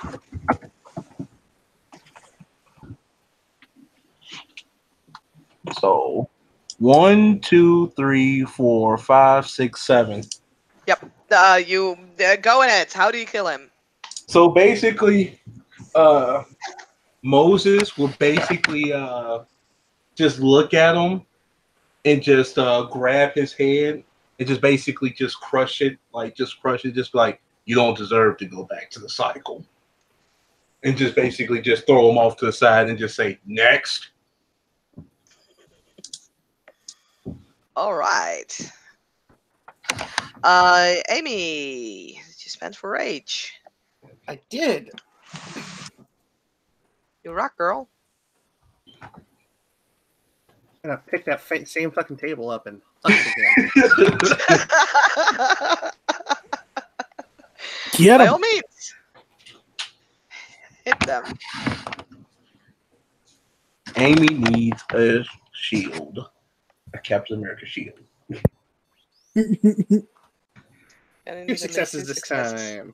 So 1, 2, 3, 4, 5, 6, 7. Yep. You go in it. How do you kill him? So basically, Moses will basically just look at him and just grab his head and just basically just crush it, just like you don't deserve to go back to the cycle, and just basically just throw him off to the side and just say next. All right. Amy, you spent for rage. I did. You rock, girl. I'm gonna pick that same fucking table up and huck it again. Get By him. all means, hit them. Amy needs a shield, a Captain America shield. And 2 successes this time.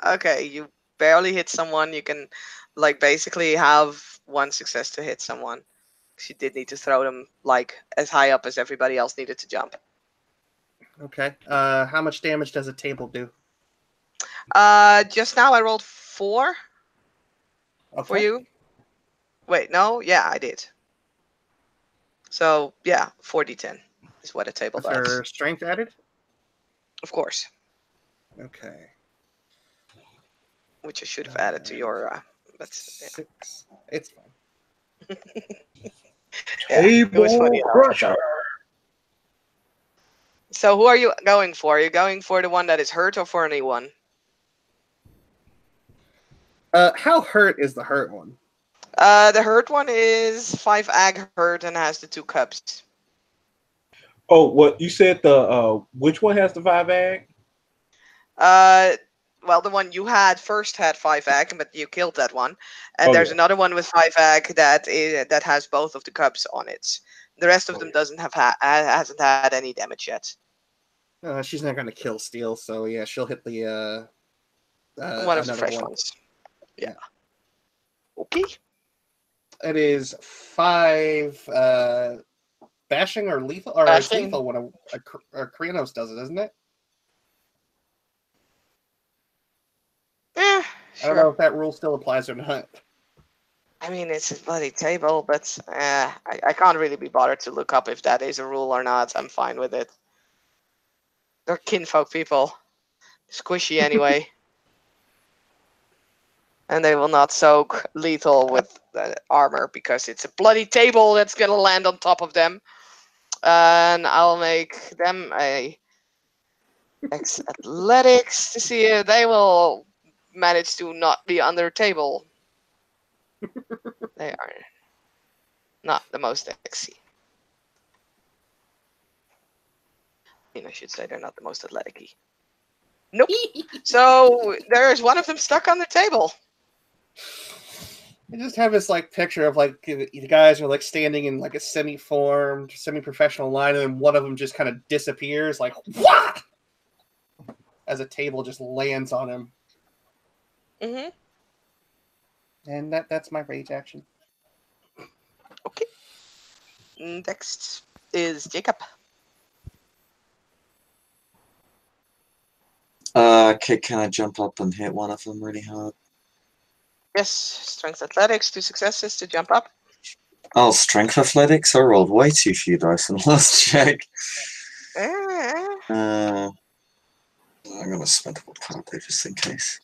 Okay, you barely hit someone. You can, like, basically have 1 success to hit someone. She did need to throw them like as high up as everybody else needed to jump. Okay. How much damage does a table do? Just now I rolled 4 Okay. for you. Wait, no, yeah, I did. So yeah, 4d10 is what a table With her does. strength added? Of course. Okay. which I should have added to your. But yeah. 6. It's fine. Yeah, it was funny Table enough. crusher. So, who are you going for? Are you going for the one that is hurt or for a new one? How hurt is the hurt one? The hurt one is 5 ag hurt and has the 2 cups. Oh, what you said? The which one has the 5 ag? Well, the one you had first had 5 ag, but you killed that one. And Oh, there's yeah. another one with 5 ag that has both of the cups on it. The rest of Oh, them yeah. doesn't have hasn't had any damage yet. She's not going to kill Steel, so yeah, she'll hit the One of the another fresh one. ones. Yeah. Okay. It is 5 bashing or lethal, or it's Bashing. lethal when a Krianos does it, isn't it? Yeah, I don't know sure. if that rule still applies or not. I mean, it's a bloody table, but I can't really be bothered to look up if that is a rule or not. I'm fine with it. They're kinfolk people. Squishy anyway. And they will not soak lethal with armor because it's a bloody table that's gonna land on top of them. And I'll make them a athletics to see if they will manage to not be under table. They are not the most sexy. I mean, I should say they're not the most athletic-y. Nope. So there's one of them stuck on the table. I just have this like picture of like the guys are like standing in like a semi-formed, semi-professional line, and then one of them just kind of disappears, like wah! As a table just lands on him. Mm-hmm. And that's my rage action. Okay. Next is Jacob. Okay, can I jump up and hit one of them really hard? Yes, strength athletics, 2 successes to jump up. Oh, strength athletics? I rolled way too few dice in the last check. I'm gonna spend a card there just in case.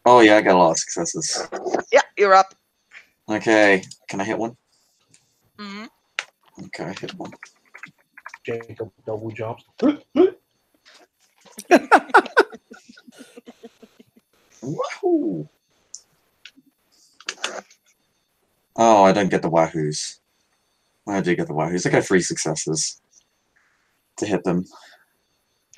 Oh yeah, I got a lot of successes. Yeah, you're up. Okay, can I hit one? Mm-hmm. Okay, I hit one. Jacob double jumps. Wahoo! Oh, I don't get the wahoos. I do get the wahoos. I got 3 successes to hit them.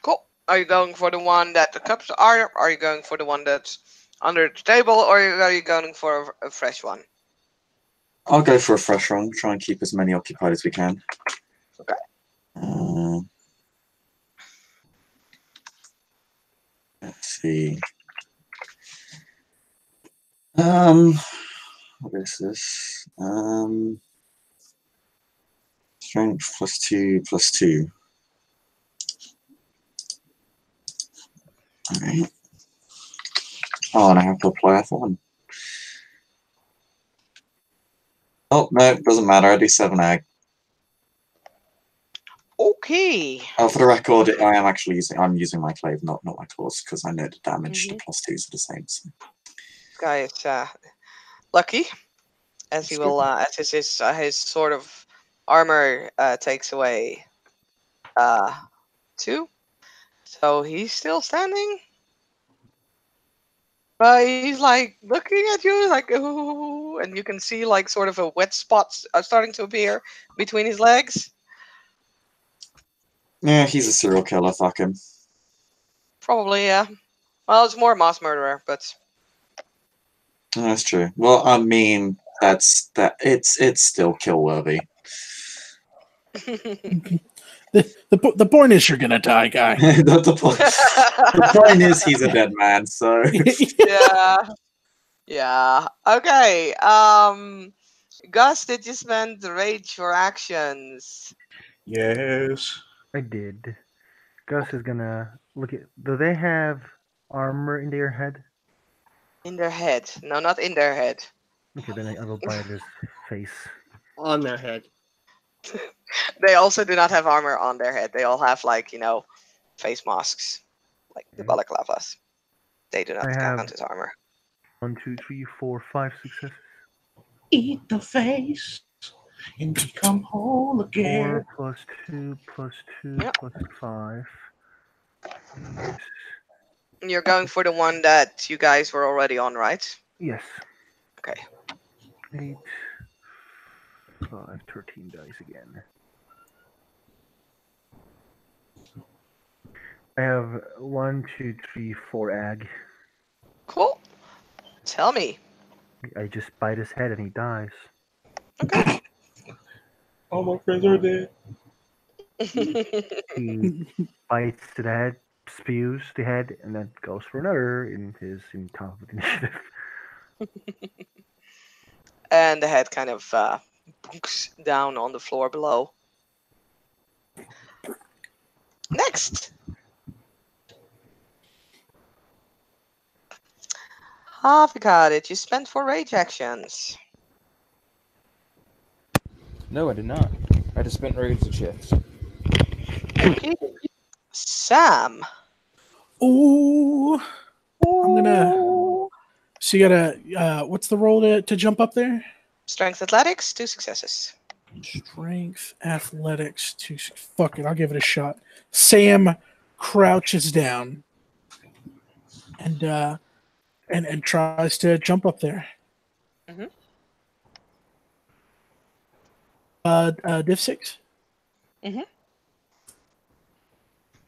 Cool. Are you going for the one that the cups are? Are you going for the one that's under the table, or are you going for a fresh one? I'll go for a fresh one. Try and keep as many occupied as we can. Okay. Let's see. What is this? Strength +2/+2. Alright. Oh, and I have to apply a thorn. Oh, no, it doesn't matter. I do 7 ag. Okay. Oh, for the record, I am actually using my clave, not my claws, because I know the damage the +2s are the same. So. This guy is lucky, as he will, as his sort of armor takes away 2, so he's still standing. But he's like looking at you, like ooh, and you can see like sort of a wet spot starting to appear between his legs. Yeah, he's a serial killer. Fuck him. Probably, yeah. Well, it's more mass murderer, but That's true. Well, I mean, it's still kill worthy. The point is you're gonna die, guy. the point is he's a dead man. So yeah. Okay. Gus, did you spend the rage for actions? Yes. I did. Gus is gonna look at. Do they have armor in their head? In their head? No, not in their head. Okay, then I will bite his face. On their head. They also do not have armor on their head. They all have like face masks, like the balaclavas. They do not I have- count as armor. 1, 2, 3, 4, 5 successes. Eat the face and become whole 4 again. plus 2 plus 2 Yeah. plus 5. You're going for the one that you guys were already on, right? Yes. Okay. 8, 5, 13 dice again. I have 1, 2, 3, 4 ag. Cool. Tell me. I just bite his head and he dies. Okay. All my friends are dead. He bites to the head, spews the head, and then goes for another in top of the initiative. And the head kind of bunks down on the floor below. Next. Havika, did you spend 4 rage actions? No, I did not. I just spent rage and shifts. Okay. Sam. Ooh. I'm gonna. So you gotta. What's the roll to jump up there? Strength athletics, 2 successes. Strength, athletics. Fuck it. I'll give it a shot. Sam crouches down and tries to jump up there. Mhm. Div 6. Mhm.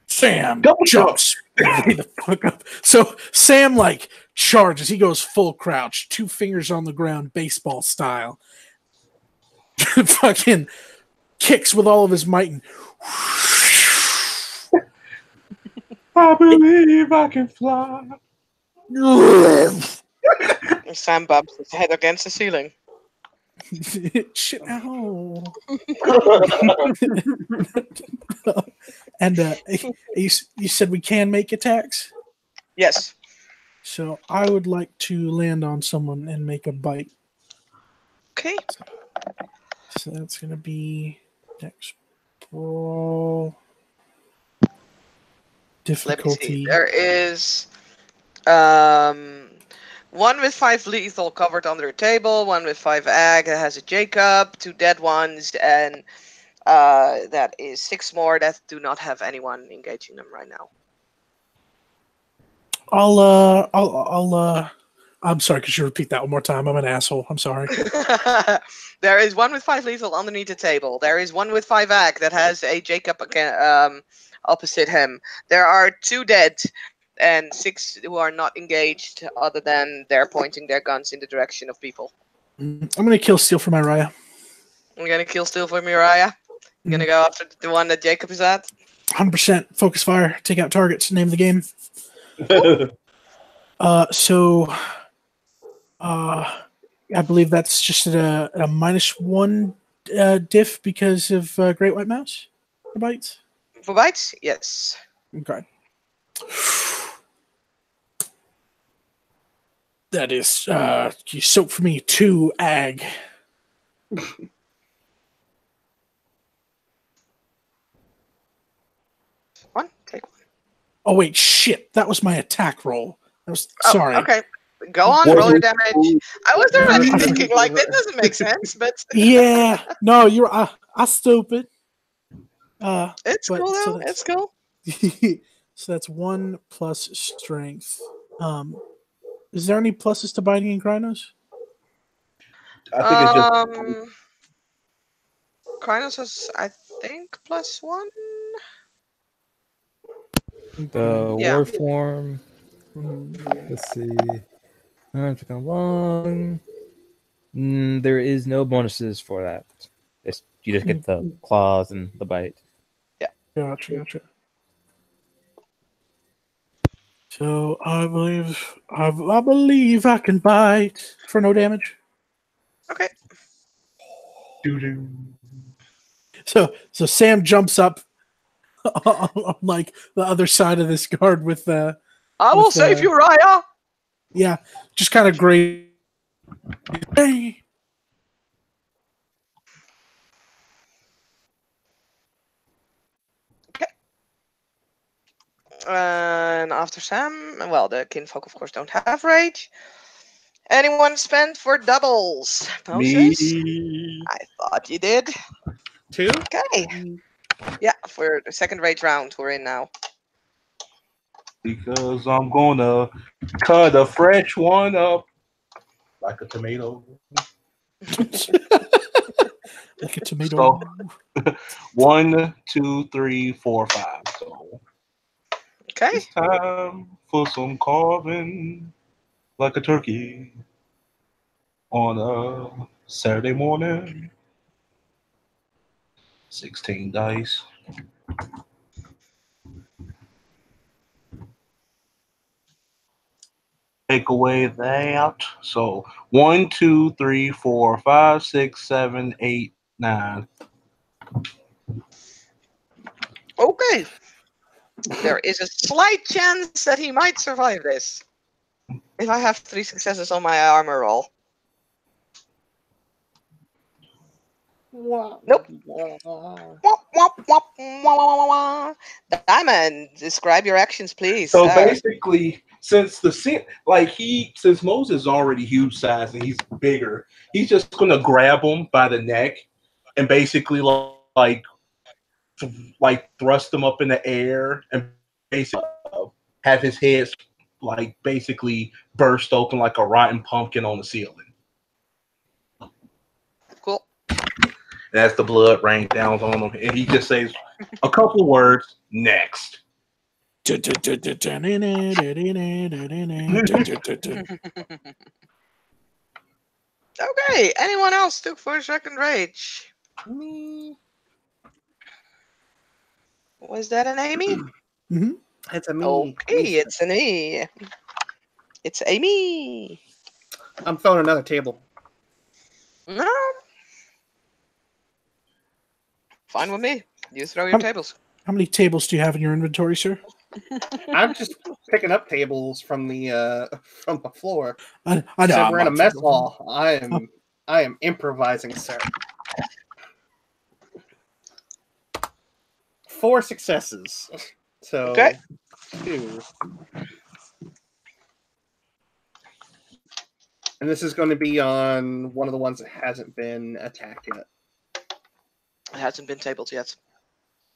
Sam Double jumps way the fuck up. So Sam like charges. He goes full crouch, 2 fingers on the ground, baseball style. Fucking kicks with all of his might and I believe I can fly. Sam bumps his head against the ceiling. Shit, ow. And you said we can make attacks? Yes. So I would like to land on someone and make a bite. Okay. So that's going to be Dex roll. Let me see. Difficulty. There is 1 with 5 lethal covered under a table, 1 with 5 ag that has a Jacob, 2 dead ones, and that is 6 more that do not have anyone engaging them right now. I'm sorry, could you repeat that one more time? I'm an asshole. I'm sorry. There is 1 with 5 lethal underneath the table. There is 1 with 5 ag that has a Jacob opposite him. There are 2 dead and 6 who are not engaged other than they're pointing their guns in the direction of people. I'm going to kill Steel for my Raya. I'm gonna kill Steel for Miraya. I'm gonna go after the one that Jacob is at. 100% focus fire. Take out targets. Name of the game. I believe that's just at a -1 diff because of Great White Mouse for bites. For bites? Yes. Okay. That is you soak for me 2 ag. One? Take 1. Oh wait, shit. That was my attack roll. Sorry. Okay. Go on, roll your damage. I was already thinking, like, that doesn't make sense, but Yeah. No, you're I stupid. it's but- cool so though. that's- It's cool. So that's 1 plus strength. Is there any pluses to biting and Krynos? I think it's just Krynos has, I think, +1. The Yeah. war form. Let's see. I'm checking along. There is no bonuses for that. You just get the claws and the bite. Gotcha. So I believe I can bite for no damage. Okay. doo-doo. So Sam jumps up on like the other side of this guard with I will With, save you, Raya. yeah, just kind of great. Hey. And after Sam, well, the kinfolk, of course, don't have rage. Anyone spend for doubles? Moses? Me. I thought you did. 2? Okay. Yeah, for the second rage round we're in now. Because I'm gonna cut a fresh one up like a tomato. Like a tomato. So 1, 2, 3, 4, 5. So Okay. it's time for some carving like a turkey on a Saturday morning. 16 dice. Take away that. So 1, 2, 3, 4, 5, 6, 7, 8, 9. Okay. There is a slight chance that he might survive this. If I have 3 successes on my armor roll. Nope. Womp, womp, womp, wah, wah, wah, wah. Diamond, describe your actions, please. So sir. basically, since since Moses is already huge size and he's bigger, he's just gonna grab him by the neck and basically like thrust him up in the air and basically have his head like basically burst open like a rotten pumpkin on the ceiling. Cool. And as the blood rains down on him, and he just says a couple words, next. Okay, anyone else took for a second rage? Me. Was that an Amy? It's a me. Okay, Me. it's an E. It's Amy. I'm throwing another table. No. Fine with me. You throw your tables. How many tables do you have in your inventory, sir? I'm just picking up tables from the floor. I know. Said I'm we're in a not mess sure. hall. I am improvising, sir. 4 successes. So Okay. 2. And this is going to be on one of the ones that hasn't been attacked yet. It hasn't been tabled yet.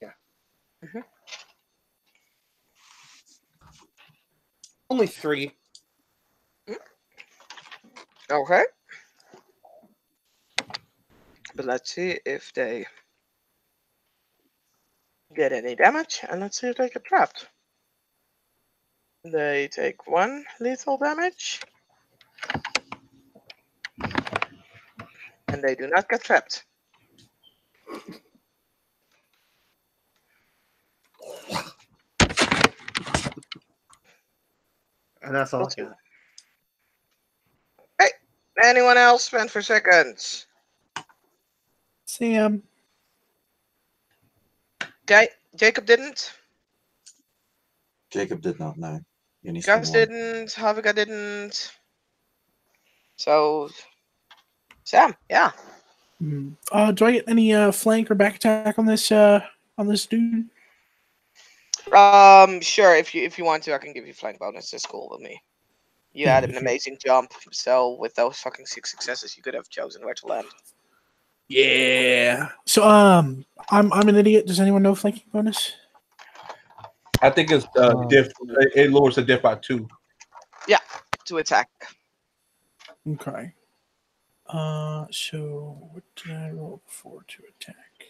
Yeah. Mhm. Only 3. Okay. But let's see if they get any damage, and let's see if they get trapped. They take 1 lethal damage, and they do not get trapped. And that's all I Let's see. got. Hey, anyone else spend for seconds? Sam. Okay, Jacob didn't. Jacob did not know. You only Gus spent one. didn't. Havika didn't. So, Sam, yeah. Do I get any flank or back attack on this dude? Sure. If you want to, I can give you flank bonus. That's cool with me. You Yeah, had an if you- amazing jump, so with those fucking 6 successes, you could have chosen where to land. Yeah. So I'm an idiot. Does anyone know flanking bonus? I think it's it lowers the diff by 2. To attack. Okay. So what did I roll before to attack?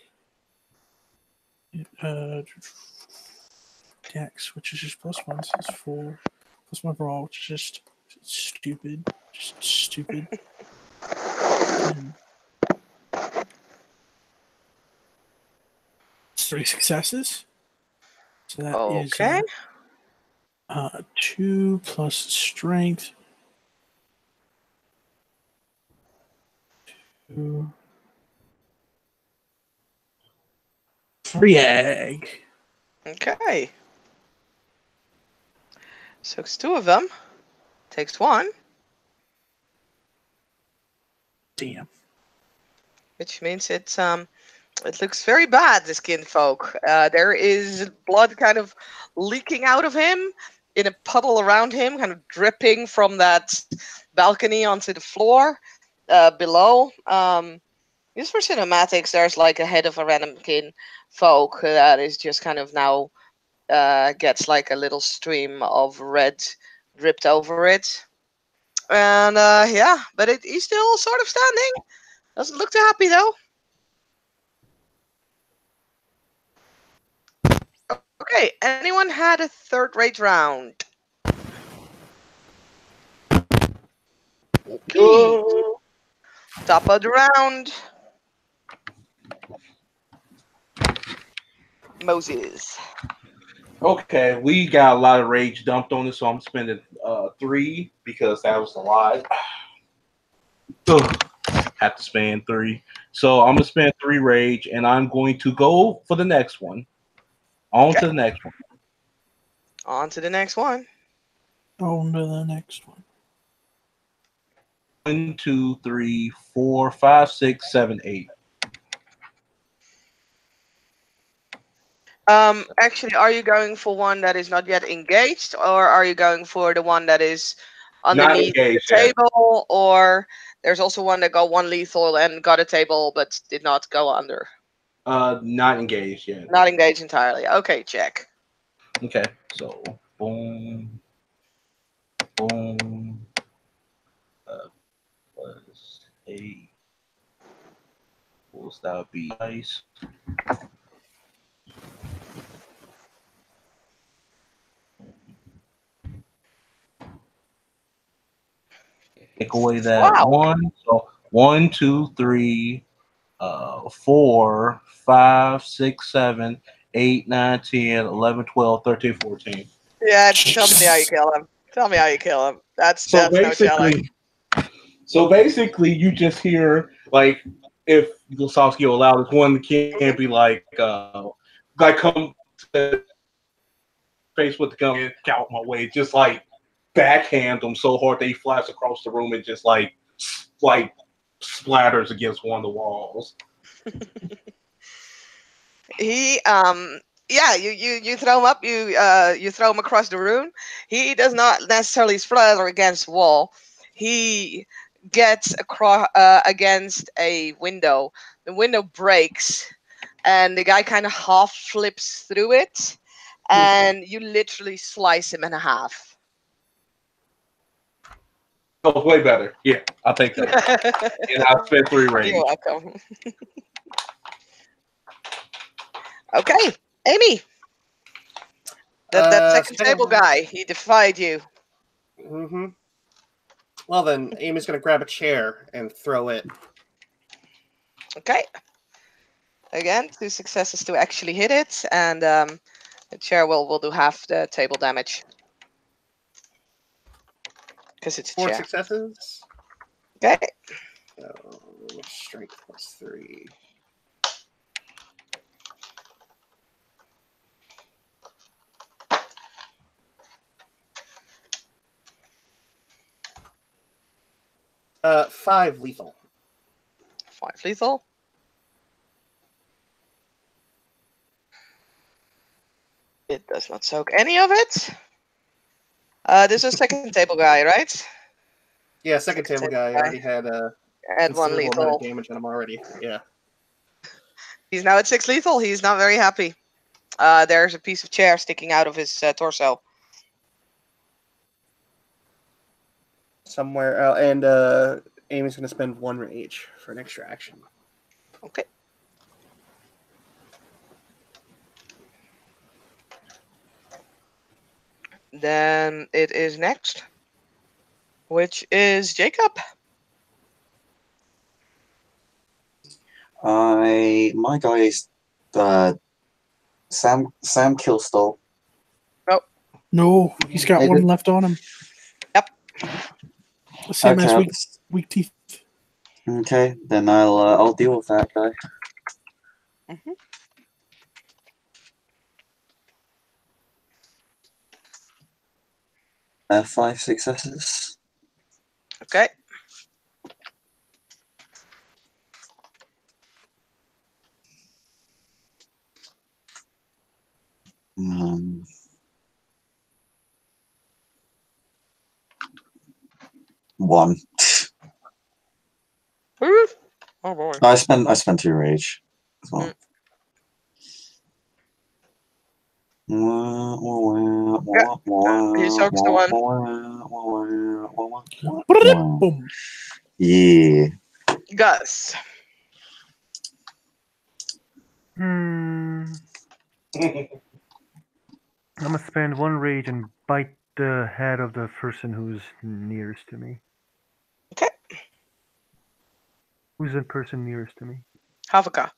Dex, which is just +1, so it's 4. Plus my brawl, which is just stupid. Just stupid. 3 successes. So that is Okay. 2 plus strength. 2. Free egg. Okay. So it's 2 of them. Takes 1, Damn. which means it's It looks very bad, this kinfolk. There is blood kind of leaking out of him in a puddle around him, kind of dripping from that balcony onto the floor below. Just for cinematics, there's like a head of a random kinfolk that is just kind of now gets like a little stream of red dripped over it. And yeah, but he's still sort of standing. Doesn't look too happy though. Okay, anyone had a third rate round? Okay. Top of the round. Moses. Okay, we got a lot of rage dumped on us, so I'm spending 3 because that was a lot. Ugh, have to spend 3. So I'm gonna spend 3 rage, and I'm going to go for the next one. On to the next one. On to the next one. On to the next one. 1, 2, 3, 4, 5, 6, 7, 8. Actually, are you going for one that is not yet engaged, or are you going for the one that is underneath the engaged yet. table, or there's also one that got 1 lethal and got a table but did not go under? Not engaged yet. Not engaged entirely. Okay, check. Okay, so boom, boom, plus 8. Will that be nice? Take away that Wow. 1. So 1, 2, 3, 4, 5, 6, 7, 8, 9, 10, 11, 12, 13, 14. Yeah, tell me how you kill him. Tell me how you kill him. That's So no challenge. basically, you just hear like if Gosowski will allow this one can't be like come to face with the gun and out my way, just like backhand him so hard that he flies across the room and just like splatters against one of the walls. He yeah, you throw him up, you throw him across the room. He does not necessarily splatter against the wall. He gets across against a window. The window breaks, and the guy kind of half flips through it, and you literally slice him in half. Oh, way better. Yeah, I'll take that. And I spent 3 rage. You're welcome. Okay, Amy. That second table guy, he defied you. Mm-hmm. Well, then Amy's gonna grab a chair and throw it. Okay. Again, 2 successes to actually hit it, and the chair will do half the table damage. Because it's a 4 chair. successes. Okay. So, strength plus 3. Five lethal. 5 lethal. It does not soak any of it. This is second table guy, right? Yeah, second table guy already had Add 1 considerable amount lethal. of damage on him already. Yeah. He's now at 6 lethal. He's not very happy. There's a piece of chair sticking out of his torso. Somewhere, and Amy's gonna spend 1 rage for an extra action. Okay. Then it is next, which is Jacob. My guy is Sam Killstall. No, he's got one left on him. Yep. Sam has Okay, weak teeth. okay, then I'll deal with that guy. Mhm. 5 successes. Okay. Um, one. Ooh. Oh boy. I spent 2 rage as well. He soaks the one. Boom. Yeah. Gus. I'm gonna spend 1 rage and bite the head of the person who's nearest to me. Okay. Who's the person nearest to me? Havaka.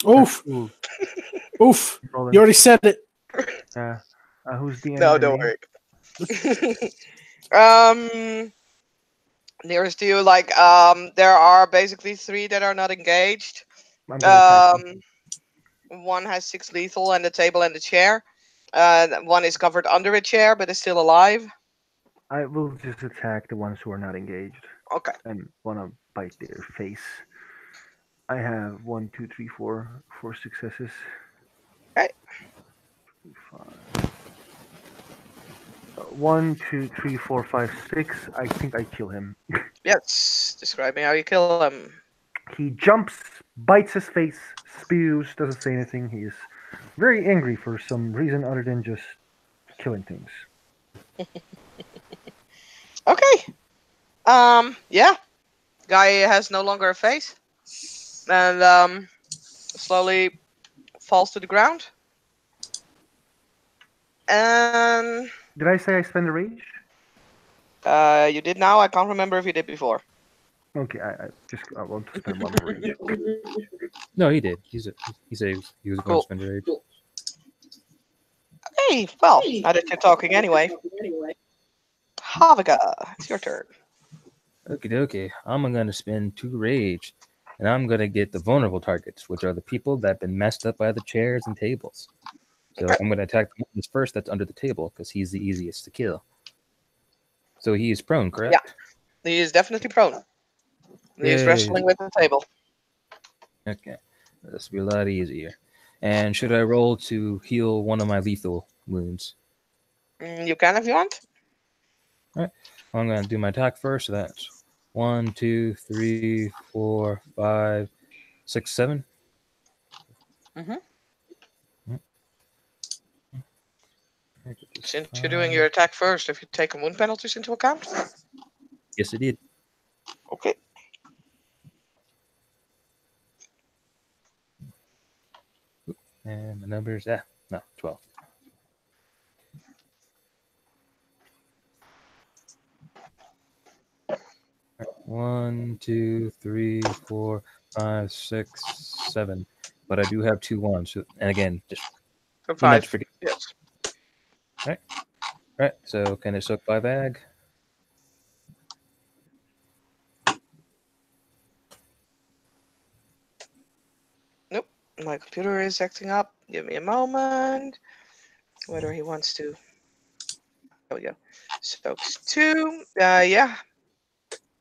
Oof. Ooh, Oof. rolling. You already said it. Who's the No, enemy? don't worry. Nearest to you, like there are basically 3 that are not engaged. I'm gonna attack him. One has 6 lethal and the table and the chair. One is covered under a chair but is still alive. I will just attack the ones who are not engaged Okay. and wanna bite their face. I have 1, 2, 3, 4 successes. Okay. 5. 1, 2, 3, 4, 5, 6. I think I kill him. Yes. Describe me how you kill him. He jumps, bites his face, spews, doesn't say anything. He is very angry for some reason other than just killing things. Okay. Yeah. Guy has no longer a face. And slowly falls to the ground. And Did I say I spend a rage? you did now. I can't remember if you did before. Okay, I want to spend 1 more rage. No, he did. He said he was going Cool. to spend a rage. Hey, well, now that you're talking anyway. Havaka, it's your turn. Okay. I'm gonna spend 2 rage, and I'm gonna get the vulnerable targets, which are the people that have been messed up by the chairs and tables. So Okay. I'm gonna attack the one first that's under the table because he's the easiest to kill. So he is prone, correct? Yeah. He is definitely prone. He is Yay. wrestling with the table. Okay, this will be a lot easier. And should I roll to heal one of my lethal wounds? You can if you want. I'm gonna do my attack first. So that's 1, 2, 3, 4, 5, 6, 7. Since you're doing your attack first, have you taken wound penalties into account? Yes, it did. Okay. And the numbers, 12. One, 2, 3, 4, 5, 6, 7. But I do have 2 ones. And again, just For not 5. to forget. Yes. Right. So can I soak 5 ag? Nope. My computer is acting up. Give me a moment. Whether he wants to. There we go. Soaks 2. Yeah.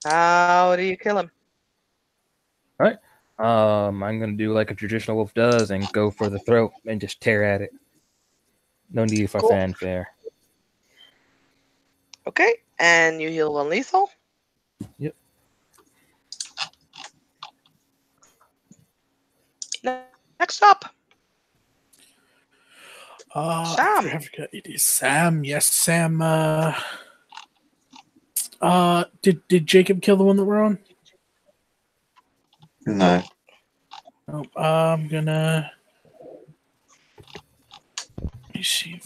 How do you kill him? I'm gonna do like a traditional wolf does and go for the throat and just tear at it. No need for Cool. fanfare. Okay. And you heal 1 lethal. Yep. Next up. Sam. It is Sam. Yes, Sam. Did Jacob kill the one that we're on? No. Oh, I'm gonna. Let me see.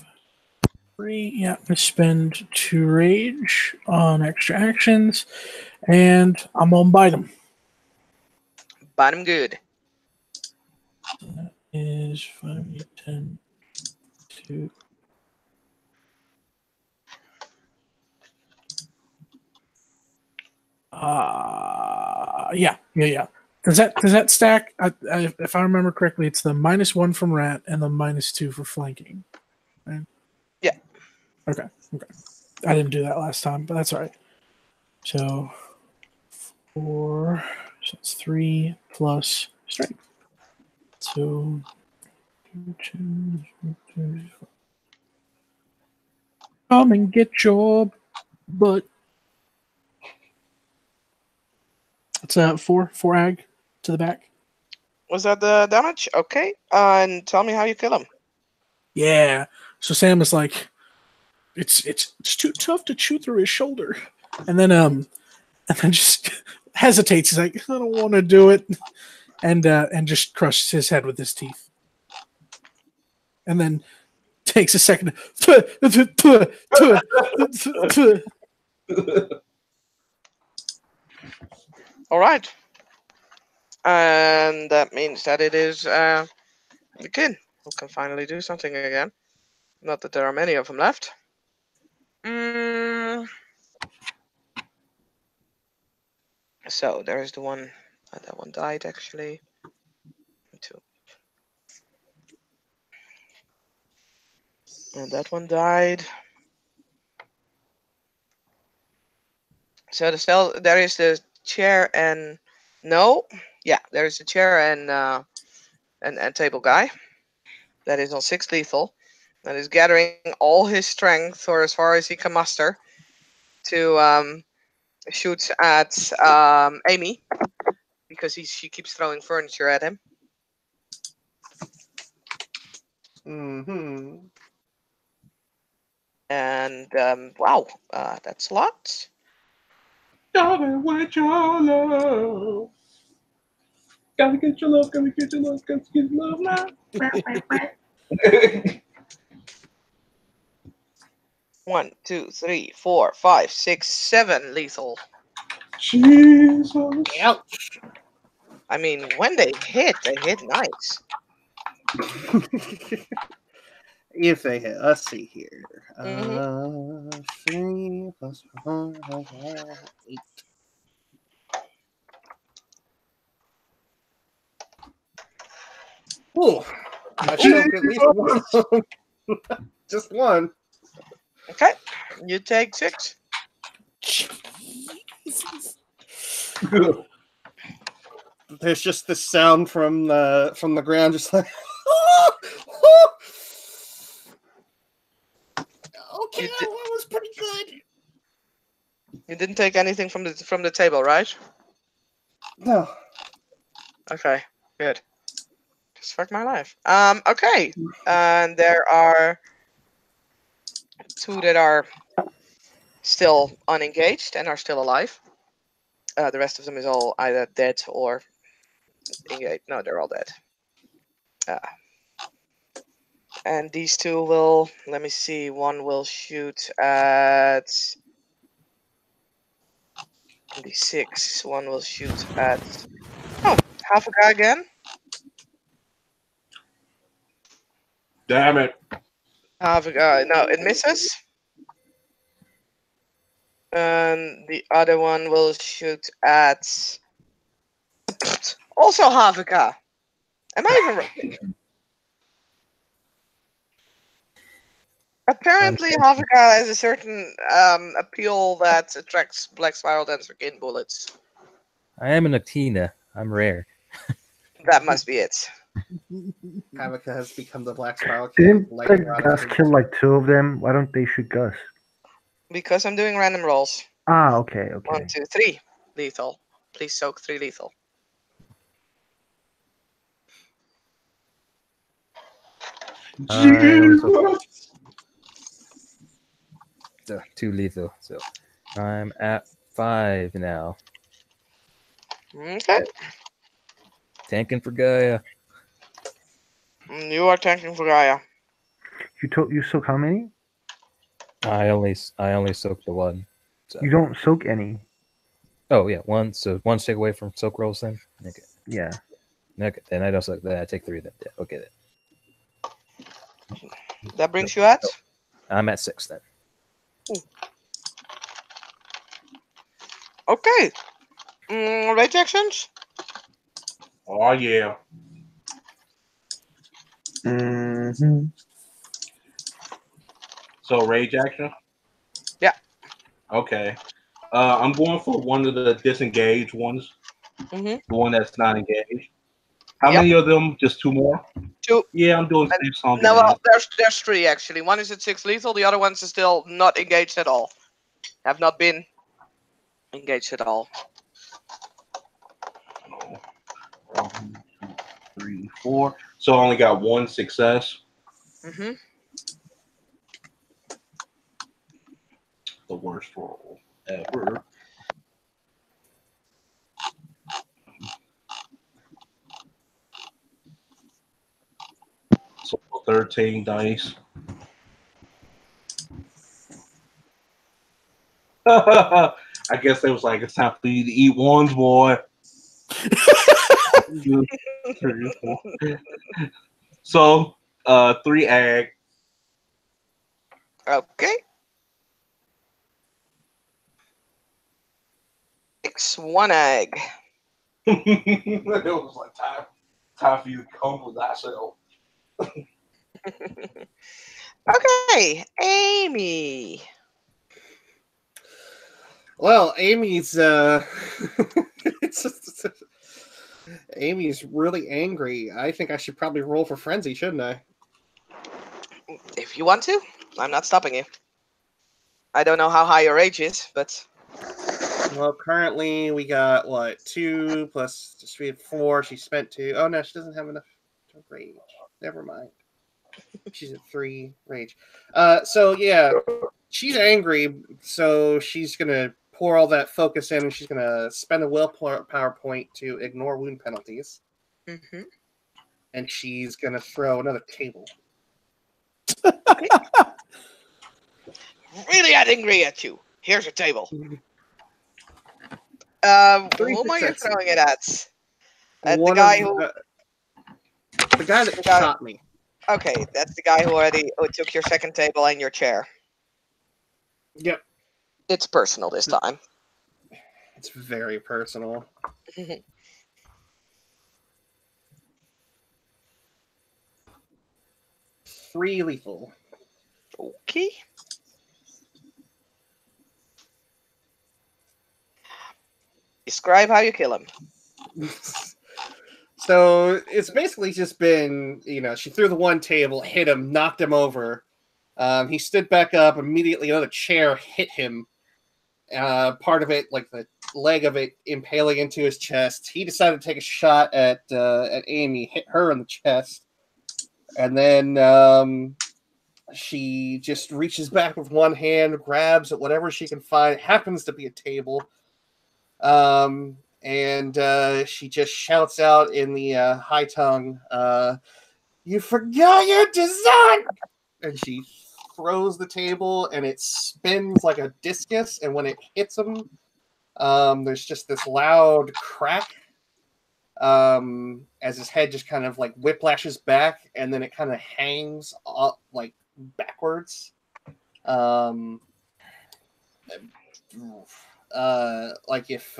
3. Yeah, I'm gonna spend 2 rage on extra actions, and I'm gonna bite him. Bite him good. That is 5, 8, 10, 2. Yeah. Does that stack? If I remember correctly, it's the -1 from rat and the -2 for flanking. Right? Yeah. Okay. I didn't do that last time, but that's all right. So 4. So it's 3 plus strength. So Come and get your butt. It's four ag to the back. Was that the damage? Okay. And tell me how you kill him. Yeah. So Sam is like, it's too tough to chew through his shoulder, and then just hesitates. He's like, I don't want to do it, and just crushes his head with his teeth, and then takes a second. All right. And that means that it is the kid who can finally do something again. Not that there are many of them left. So there's the one. That one died actually. Two. And that one died. So there is the chair and there is the chair and table guy that is on 6 lethal, that is gathering all his strength, or as far as he can muster, to shoot at Amy, because she keeps throwing furniture at him. Mm-hmm. And wow, that's a lot. Gotta get your love. Gotta get your love, gotta get your love, gotta get your love now. 1, 2, 3, 4, 5, 6, 7 lethal. Jesus. Ouch. I mean, when they hit nice. If they hit, let's see here. Mhm. 3 plus 4, 8. Ooh, I choked at least one. Just one. Okay, you take 6. There's just the sound from the ground, just like. Okay, that was pretty good. You didn't take anything from the table, right? No. Okay, good. Just fuck my life. Okay, and there are 2 that are still unengaged and are still alive. The rest of them is all either dead or engaged. No, they're all dead. And these 2 will, let me see, one will shoot at D6, one will shoot at, half a guy again. Damn it. Half a guy, no, it misses. And the other one will shoot at also half a guy. Am I even right? Apparently, Havika has a certain appeal that attracts black spiral dancer in bullets. I am an Athena. I'm rare. That must be it. Havika has become the black spiral Didn't king. Gus kill like 2 of them? Why don't they shoot Gus? Because I'm doing random rolls. Ah, okay. 1, 2, 3 lethal. Please soak 3 lethal. So 2 lethal. So I'm at 5 now. Okay. Tanking for Gaia. You are tanking for Gaia. You soak how many? I only soak the 1. So. You don't soak any. Oh yeah, 1. So 1 take away from soak rolls then. Okay. Yeah. Okay, then I don't soak that. I take 3 then. Yeah, okay then. That brings you at? I'm at 6 then. Okay. Rage actions? Oh yeah. Mm-hmm. So rage action? Yeah. Okay. I'm going for one of the disengaged ones. Mm-hmm. The one that's not engaged. How Yep. many of them? Just 2 more? 2. Yeah, I'm doing safe, so I'll do No, well, that. there's 3 actually. One is at 6 lethal. The other ones are still not engaged at all. Have not been engaged at all. 1, 2, 3, 4. So I only got 1 success. Mm-hmm. The worst roll ever. So 13 dice. I guess it was like, it's time for you to eat ones, boy. So, 3 ag. Okay. 6, 1 egg. It was like time for you to come with thyself. Okay, Amy. Well, Amy's Amy's really angry. I think I should probably roll for frenzy, shouldn't I? If you want to, I'm not stopping you. I don't know how high your rage is, but Well, currently we got what 2 plus we had 4. She spent 2. Oh no, she doesn't have enough to rage. Never mind. She's at 3 rage. So yeah, she's angry. So she's gonna pour all that focus in, and she's gonna spend a willpower point to ignore wound penalties, mm-hmm. and she's gonna throw another table. Really angry at you. Here's your table. 3 Whom are you successes. throwing it at? At the One guy of who. the guy that shot me. Okay, that's the guy who already took your second table and your chair. Yep, It's personal this time. it's very personal. 3 lethal. Okay. Describe how you kill him. So it's basically just been, she threw the one table, hit him, knocked him over. He stood back up. Immediately, another chair hit him. Part of it, like the leg of it, impaling into his chest. He decided to take a shot at Amy, hit her in the chest, and then she just reaches back with one hand, grabs at whatever she can find. It happens to be a table. And she just shouts out in the high tongue, "You forgot your design!" And she throws the table, and it spins like a discus. And when it hits him, there's just this loud crack as his head just kind of like whiplashes back, and then it kind of hangs up like backwards. Like if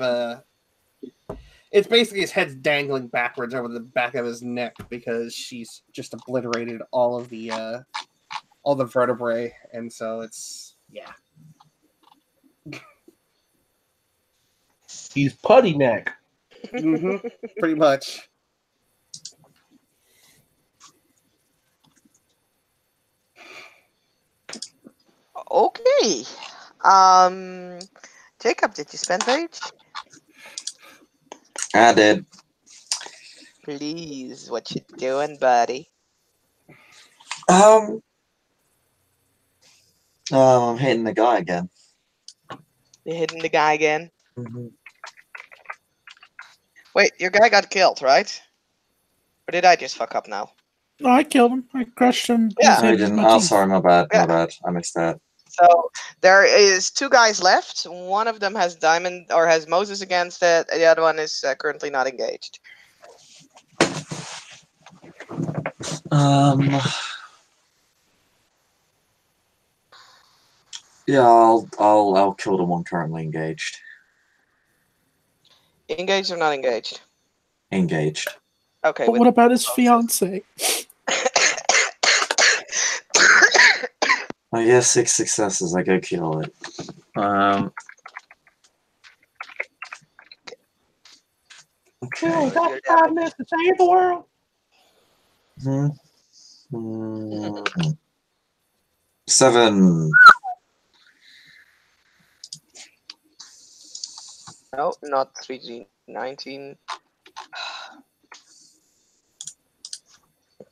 it's basically his head's dangling backwards over the back of his neck because she's just obliterated all the vertebrae, and so it's He's putty neck. pretty much. Okay. Jacob, did you spend rage? I did. Please, what you doing, buddy? I'm hitting the guy again. You hitting the guy again? Mm-hmm. Wait, your guy got killed, right? Or did I just fuck up now? No, I killed him. I crushed him. Yeah. I didn't. Oh, sorry, my bad. My bad. I missed that. So there is 2 guys left. One of them has Diamond or has Moses against it. The other one is currently not engaged. Yeah, I'll kill the one currently engaged. Engaged or not engaged? Engaged. Okay. But what about his fiance? I guess 6 successes. I go kill it. We only Okay. got Your 5 damage. minutes to save the world. Hmm. 7. No, not 3G19.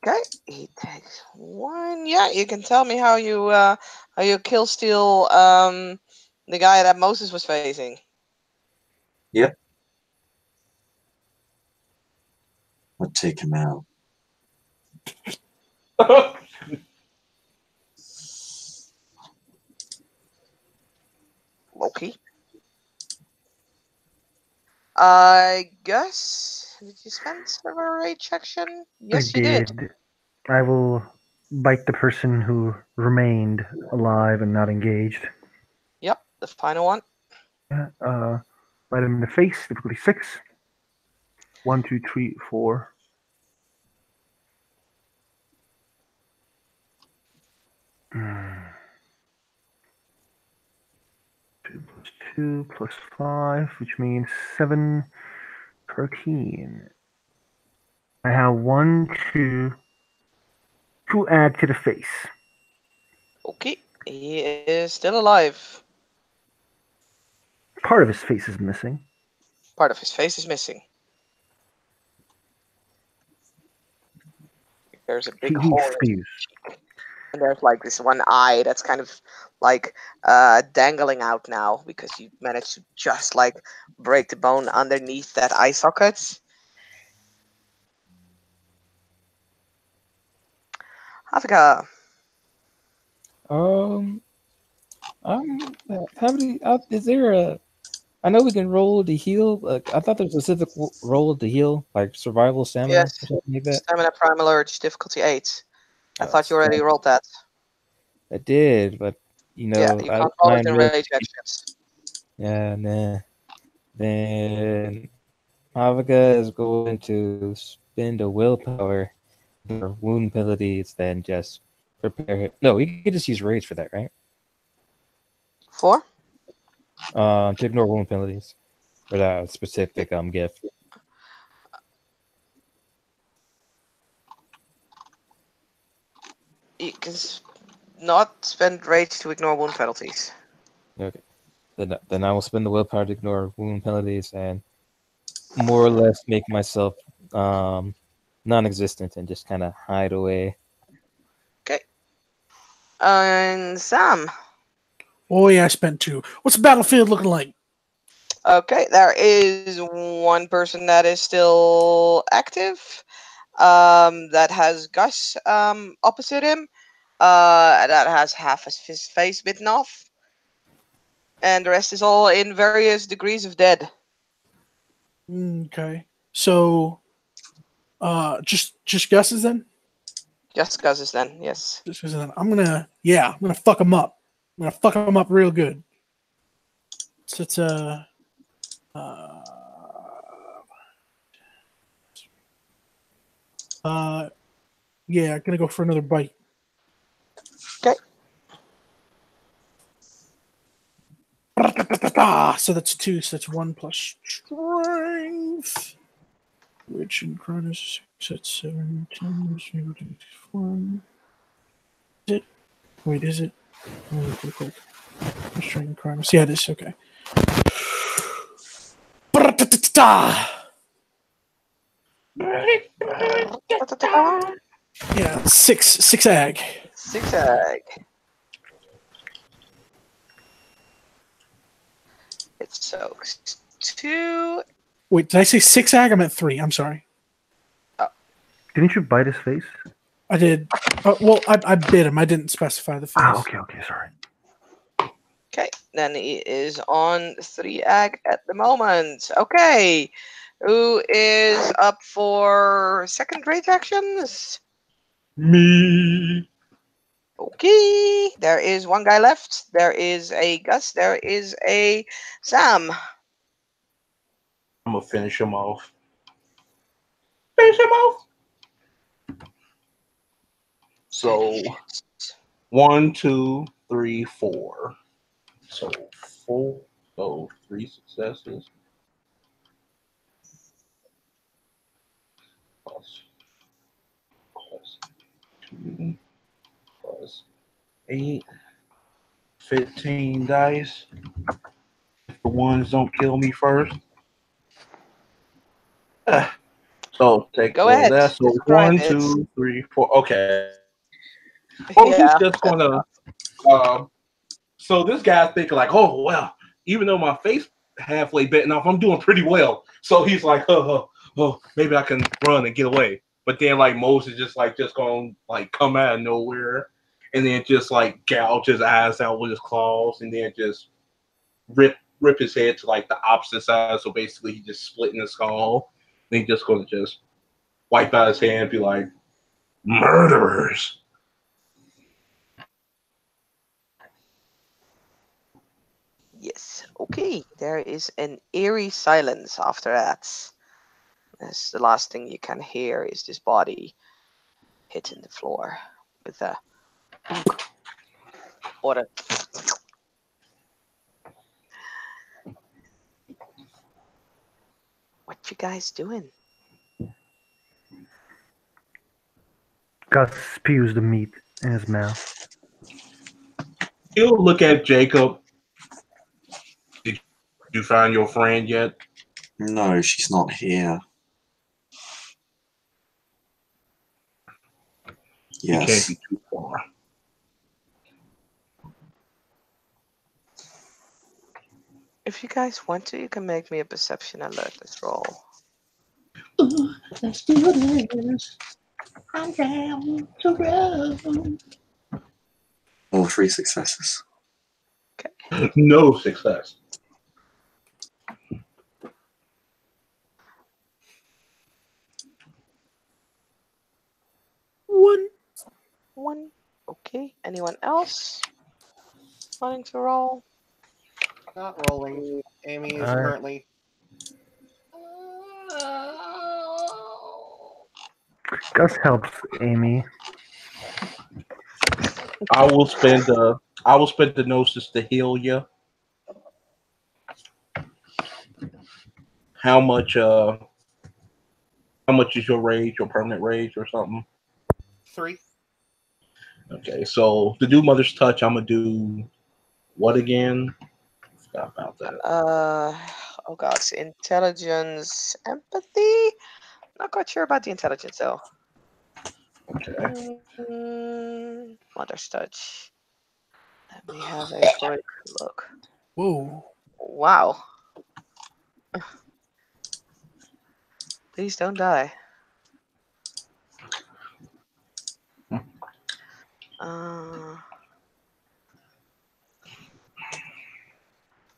Okay, he takes 1. Yeah, you can tell me how you kill steal the guy that Moses was facing. Yep. I'll take him out. Okay. I guess. Did you spend several rage action? Yes, you did. I will bite the person who remained alive and not engaged. Yep, the final one. Bite him in the face, difficulty 6. 1, 2, 3, 4. Hmm. 2 plus 2 plus 5, which means 7, 13. I have 1, 2 to add to the face. Okay, he is still alive. Part of his face is missing. Part of his face is missing. There's a big He hole in his spews. cheek. And there's like this one eye that's kind of like dangling out now because you managed to just like break the bone underneath that eye socket. Havika. How many? Is there a? I know we can roll to heal. I thought there's a specific roll to heal, like survival stamina Yes. or something like that. Stamina Primal Urge, difficulty 8. I Oh, thought you already rolled that. I did, but you Yeah, know, you I can't don't roll it mind in really. rage actions. Yeah, nah. Then Havika is going to spend a willpower or wound penalties, then just prepare it. No, you could just use rage for that, right? 4? To ignore wound penalties for that specific gift. You can not spend rage to ignore wound penalties. Okay. Then I will spend the willpower to ignore wound penalties and more or less make myself non-existent and just kind of hide away. Okay. And Sam. Oh yeah, I spent 2. What's the battlefield looking like? Okay, there is one person that is still active. That has Gus opposite him. That has half of his face bitten off. And the rest is all in various degrees of dead. Okay. So just Gus's then? Just Gus's then, yes. Just Gus's then. I'm gonna fuck him up. I'm gonna fuck him up real good. So it's yeah, gonna go for another bite. Okay. So that's 2. So that's 1 plus strength. Which in Cronus that's 7, 10, 1. Is it? Wait, is it? Real quick. Strength Cronus. Yeah, it is. Okay. Yeah, 6 ag. 6 ag. It soaks 2. Wait, did I say 6 ag? I meant 3. I'm sorry. Didn't you bite his face? I did. Well, I bit him. I didn't specify the face. Okay, sorry. Okay, then he is on 3 ag at the moment. Okay, who is up for second rage actions? Me. Okay, there is one guy left. There is a Gus. There is a Sam. I'm gonna finish him off. Finish him off. So 1, 2, 3, 4. So 4. So 3 successes. plus 2 plus 8. 15 dice. If the ones don't kill me first. So take Go away ahead. that. So Describe one, it. 2, 3, 4. Okay. Well, he's Yeah. just gonna. So this guy's thinking like, oh well, even though my face halfway bitten off, I'm doing pretty well. So he's like, maybe I can run and get away. But then like Moses just gonna like come out of nowhere, and then just like gouge his eyes out with his claws, and then just rip his head to like the opposite side. So basically, he just splitting his skull. And he's just gonna just wipe out his hand and be like, murderers. Yes. Okay. There is an eerie silence after that. As the last thing you can hear is this body hitting the floor with a or a. What you guys doing? Gus spews the meat in his mouth. He'll look at Jacob. Did you find your friend yet? No, she's not here. You can't Yes. be too far. If you guys want to, you can make me a perception alertness roll. Let's do this. I'm down to roll. All 3 successes. No success. One. Okay. Anyone else wanting to roll? Not rolling. Amy is All right. currently. Gus helps Amy. I will spend the gnosis to heal you. How much is your rage or permanent rage or something? 3. Okay, so to do Mother's Touch, I'm gonna do what again? Forgot about that. Oh god, intelligence, empathy. Not quite sure about the intelligence though. Okay. Mother's touch. Let me have a quick look. Whoa. Wow. Please don't die.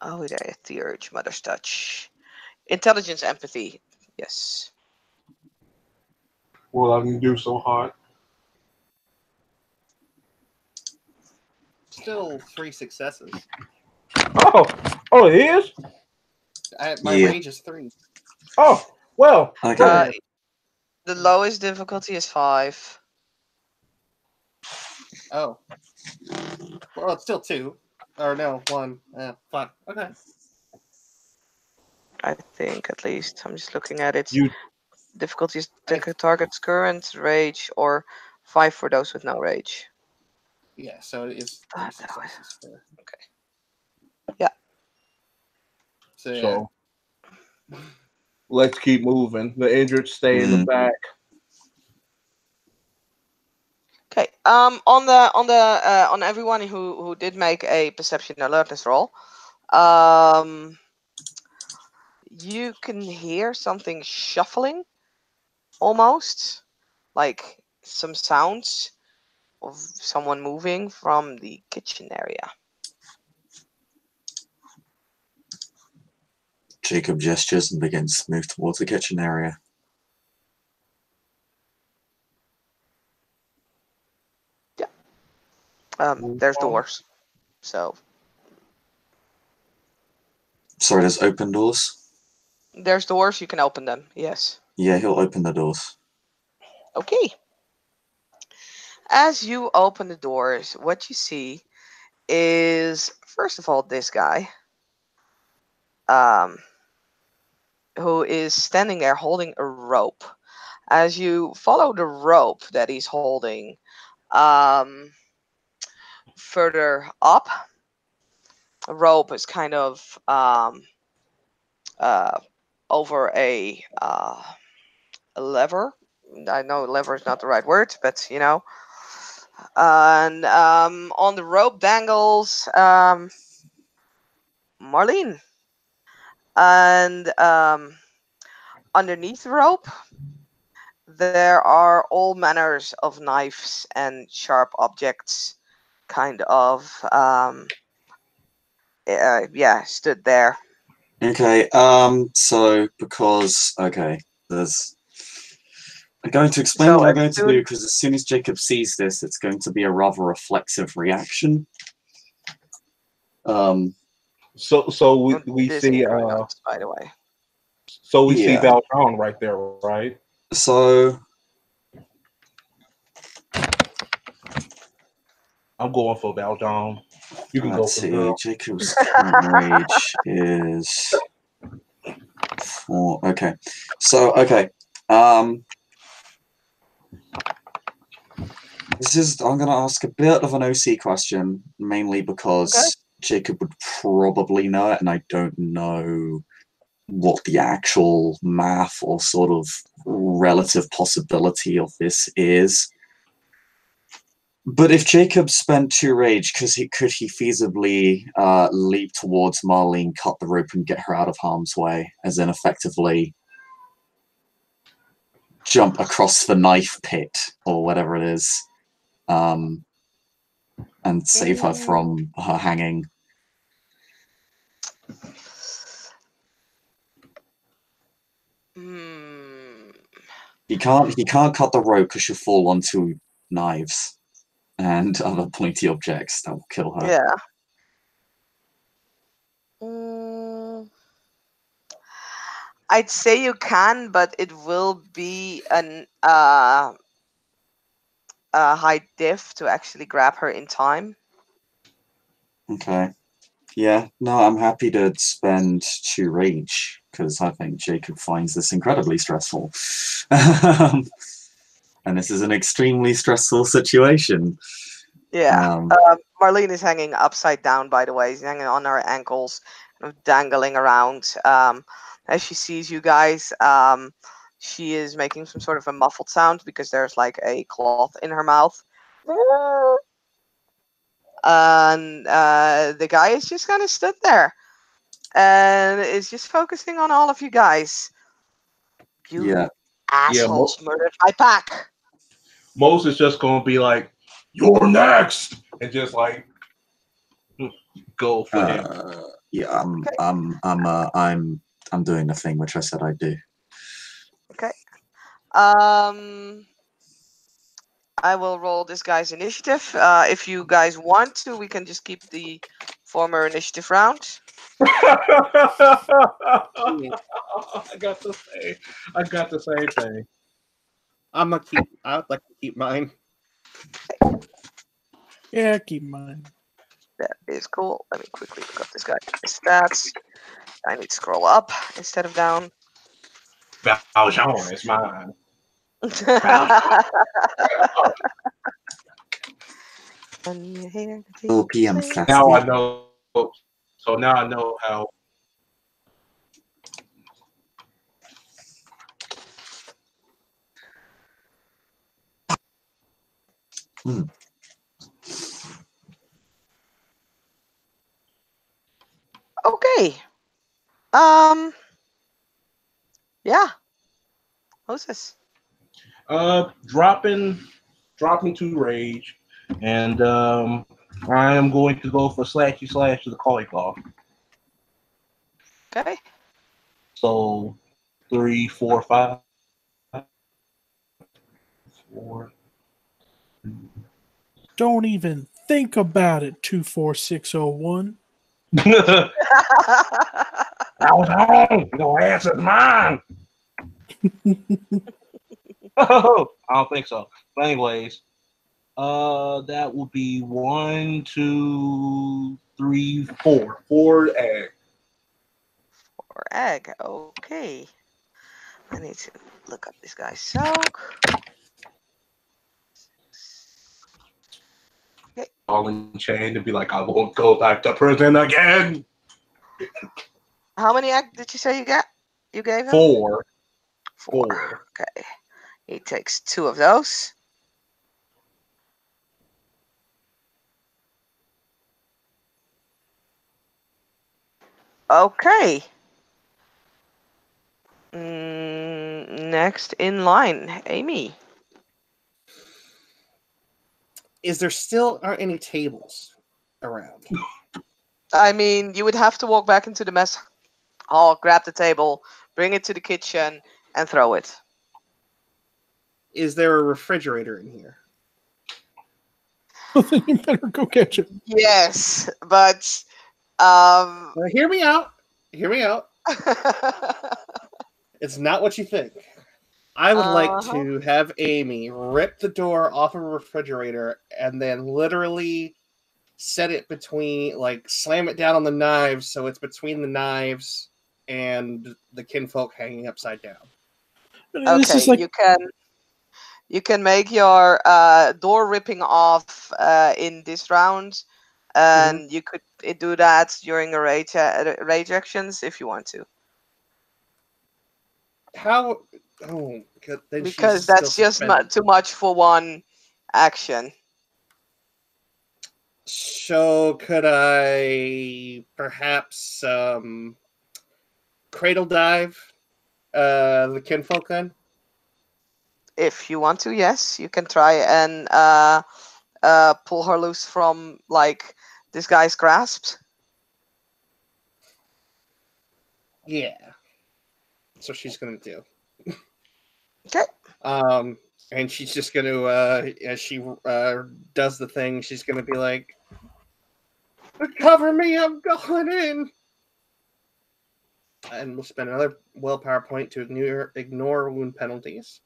Oh, there, the urge, mother's touch. Intelligence, empathy. Yes. Well, I can do so hot. Still 3 successes. Oh, it is. My Yeah. rage is 3. Oh, well. Okay. The lowest difficulty is 5. Oh. Well, it's still 2. Or no, 1. Fine. Okay. I think, at least. I'm just looking at it. You Difficulty is the target's current rage, or 5 for those with no rage. Yeah, so it is 3 successes. Okay. Yeah. So, yeah. So let's keep moving. The injured stay in the back. Okay. On everyone who did make a perception alertness roll, you can hear something shuffling, almost like some sounds of someone moving from the kitchen area. Jacob gestures and begins to move towards the kitchen area. There's doors, so Sorry, there's open doors? there's doors. You can open them. Yes. Yeah, he'll open the doors. Okay. As you open the doors, what you see is, first of all, this guy, who is standing there holding a rope. As you follow the rope that he's holding further up, the rope is kind of over a lever. I know lever is not the right word, but you know. And on the rope dangles Marlene. And underneath the rope, there are all manners of knives and sharp objects, kind of, stood there. Okay. So because there's. I'm going to explain So what I'm as going to soon- do because as soon as Jacob sees this, it's going to be a rather reflexive reaction. So we This see is going on, by the way. so we see Yeah. Valjean right there, right? So I'm going for Valjean. You can go let's for see. girl. Jacob's current rage is 4. Okay. So I'm going to ask a bit of an OC question, mainly because Jacob would probably know it, and I don't know what the actual math or sort of relative possibility of this is. But if Jacob spent 2 rage, could he feasibly leap towards Marlene, cut the rope, and get her out of harm's way, as in effectively jump across the knife pit or whatever it is, and save her from her hanging? He can't cut the rope because she'll fall onto knives and other pointy objects that will kill her. Yeah. I'd say you can, but it will be an high diff to actually grab her in time. Okay. Yeah, no, I'm happy to spend 2 rage because I think Jacob finds this incredibly stressful. And this is an extremely stressful situation. Yeah. Marlene is hanging upside down, by the way. She's hanging on her ankles, kind of dangling around. As she sees you guys, she is making some sort of a muffled sound because there's like a cloth in her mouth. And the guy is just kind of stood there and is just focusing on all of you guys. You assholes murdered my pack. Moses just gonna be like, "You're next," and just like go for him. Yeah, I'm doing the thing which I said I'd do. Okay. I will roll this guy's initiative. If you guys want to, we can just keep the former initiative round. I got the same thing. I'd like to keep mine. Yeah, keep mine. That is cool. Let me quickly look up this guy's stats. I need to scroll up instead of down. Valjean is mine. 4 p.m. Now I know. So now I know how. Okay. Yeah. Who's this? Dropping 2 rage, and I am going to go for slashy slash to the cauliflower. Okay. So 3, 4, 5. 4. Don't even think about it, 24601. Valjean, your ass is mine. Oh, I don't think so. But anyways, that will be 1, 2, 3, 4. 4 egg. 4 egg. Okay. I need to look up this guy's soak. All in chain to be like, I won't go back to prison again. How many did you say you got? You gave him? 4. 4. Okay. He takes 2 of those. Okay. Next in line, Amy. Is there still aren't any tables around? I mean, you would have to walk back into the mess hall, grab the table, bring it to the kitchen, and throw it. Is there a refrigerator in here? Well, then you better go catch it. Yes, but Well, hear me out. Hear me out. It's not what you think. I would like to have Amy rip the door off of a refrigerator and then literally set it between, like, slam it down on the knives so it's between the knives and the kinfolk hanging upside down. This is okay, like you can make your door ripping off in this round, and you could do that during a rage actions if you want to. How? Oh, then Because she's that's still just suspended. too much for one action. So could I perhaps cradle dive the kinfolk then? If you want to, yes, you can try and pull her loose from like this guy's grasp. Yeah. That's what she's gonna do. Okay. And she's just gonna as she does the thing, she's gonna be like, "Cover me! I'm going in." And we'll spend another willpower point to ignore wound penalties.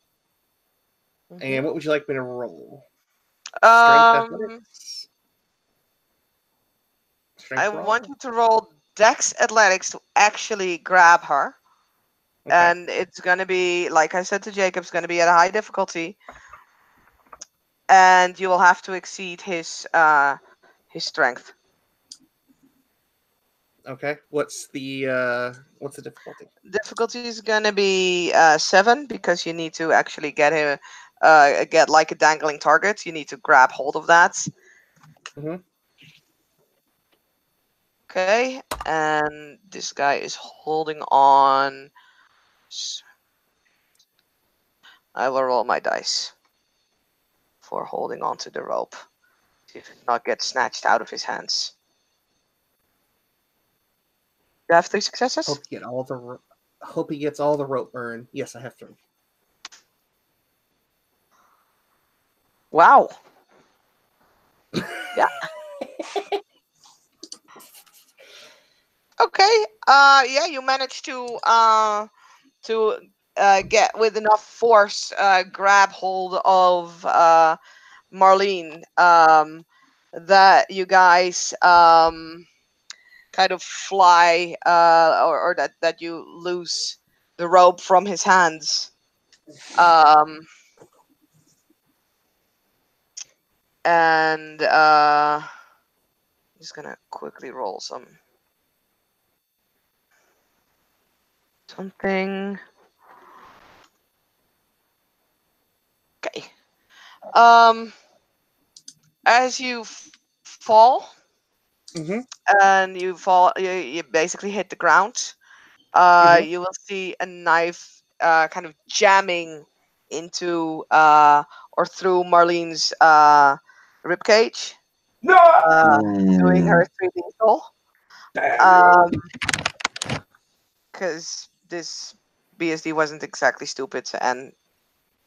And what would you like me to roll? Strength, athletics. I want you to roll Dex Athletics to actually grab her. Okay. And it's going to be, like I said to Jacob, it's going to be at a high difficulty. And you will have to exceed his strength. Okay. What's the difficulty? Difficulty is going to be 7 because you need to actually get him, get like a dangling target. You need to grab hold of that. Okay, and this guy is holding on. I will roll my dice for holding on to the rope. See if it not get snatched out of his hands. You have 3 successes? Hope he gets all the rope burn. Yes, I have 3. Wow. Yeah. Okay. Yeah, you managed to get with enough force, grab hold of Marlene, that you guys kind of fly, or that you lose the rope from his hands. And I'm just gonna quickly roll something. Okay. As you fall, and you fall, you basically hit the ground. You will see a knife kind of jamming into or through Marlene's ribcage, doing her 3 lethal. Because this BSD wasn't exactly stupid and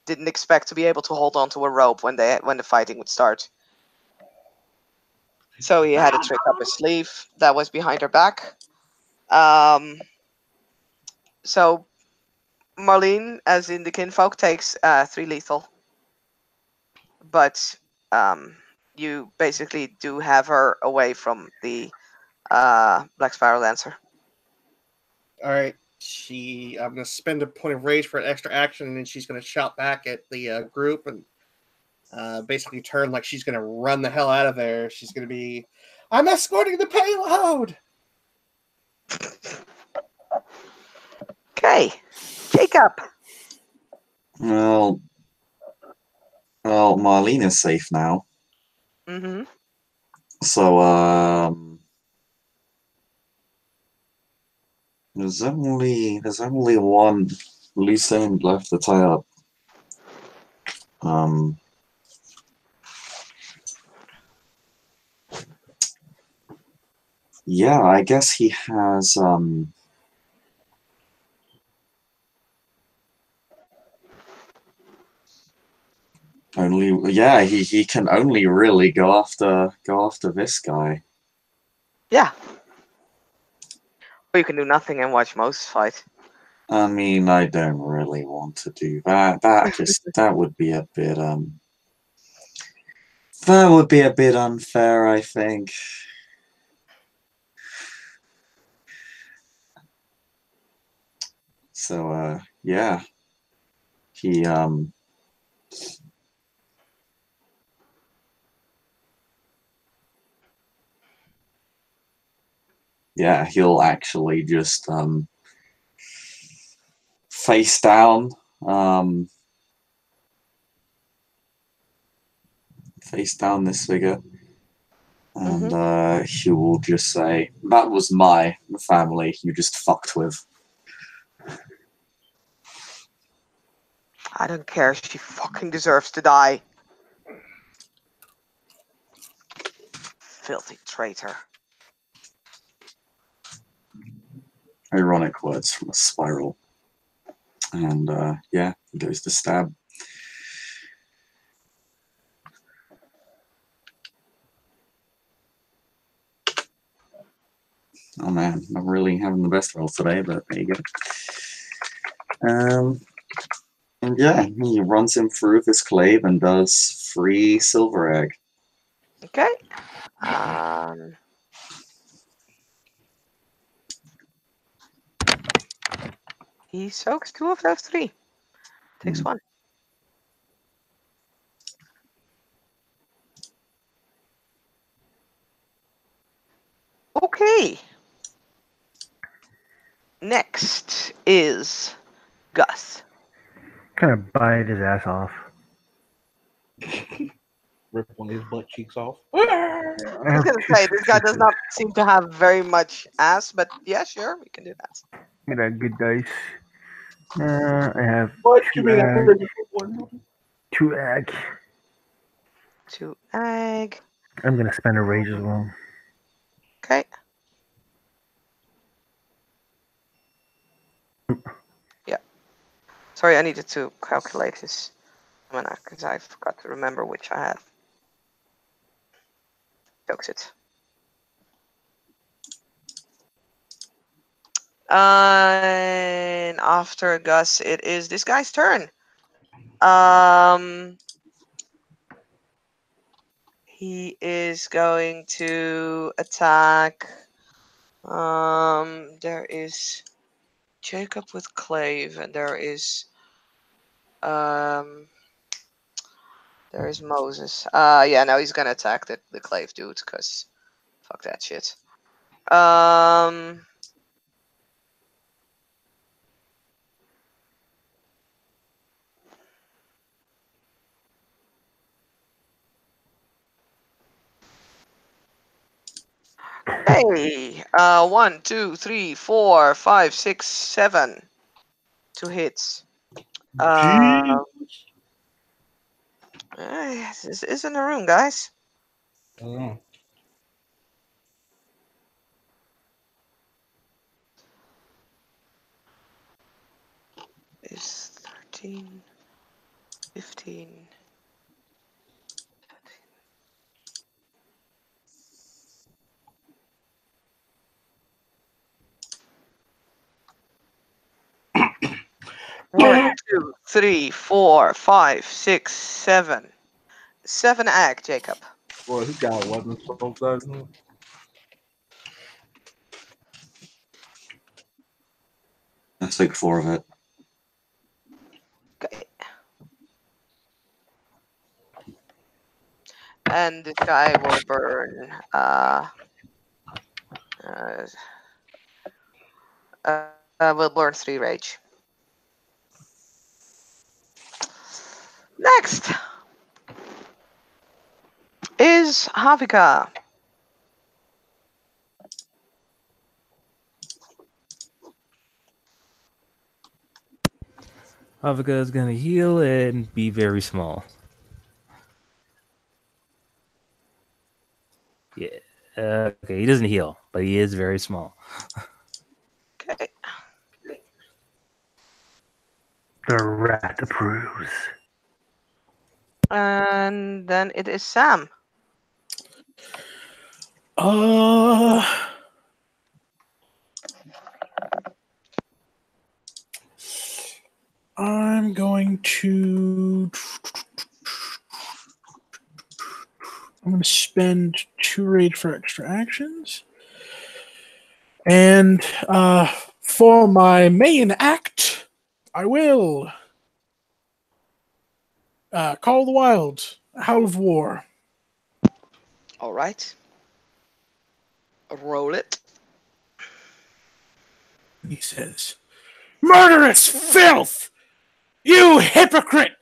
didn't expect to be able to hold on to a rope when the fighting would start. So he had a trick up his sleeve that was behind her back. So Marlene, as in the kinfolk, takes 3 lethal. But you basically do have her away from the Black Spiral Dancer. All right. I'm going to spend a point of rage for an extra action, and then she's going to shout back at the group and basically turn like she's going to run the hell out of there. She's going to be, I'm escorting the payload! Okay. Jacob. Well, Marlene is safe now. Mm-hmm. So, there's only one loose end left to tie up. Yeah, I guess he has he can only really go after this guy. Yeah. Or you can do nothing and watch Moses fight. I mean, I don't really want to do that. That would be a bit unfair, I think. So yeah. He yeah, he'll actually just face down this figure, and he will just say, "That was my family you just fucked with." I don't care. She fucking deserves to die. Filthy traitor. Ironic words from a spiral. And yeah, he goes to stab. Oh man, I'm really having the best roll today, but there you go. And yeah, he runs him through this clave and does 3 silver egg. Okay. He soaks 2 of those 3. Takes 1. Okay. Next is Gus. Kind of bite his ass off. Rip one of his butt cheeks off. I was gonna say this guy does not seem to have very much ass, but yeah, sure, we can do that. Get a good dice. I have What you mean? two egg. 2 egg. I'm gonna spend a rage as well. Okay. Yeah. Sorry, I needed to calculate his mana because I forgot to remember which I had. Soaks it. And after Gus, it is this guy's turn. He is going to attack. There is Jacob with Clave, and there is Moses. Yeah, no, he's gonna attack the Clave dude because fuck that shit. Hey, 1, 2, 3, 4, 5, 6, 7. 2 hits. This is in the room, guys. Is 13, 15. One, 2, 3, 4, 5, 6, 7. 7 egg, Jacob. Boy, he got weapon so good. Let's take 4 of it. Okay. And this guy will burn will burn 3 rage. Next is Havika. Havika is gonna heal and be very small. Yeah. Okay, he doesn't heal, but he is very small. Okay. The rat approves. And then it is Sam. I'm going to. I'm going to spend 2 rage for extra actions. And for my main act, I will Call the Wild, Howl of War. All right. Roll it. He says, "Murderous filth! You hypocrite!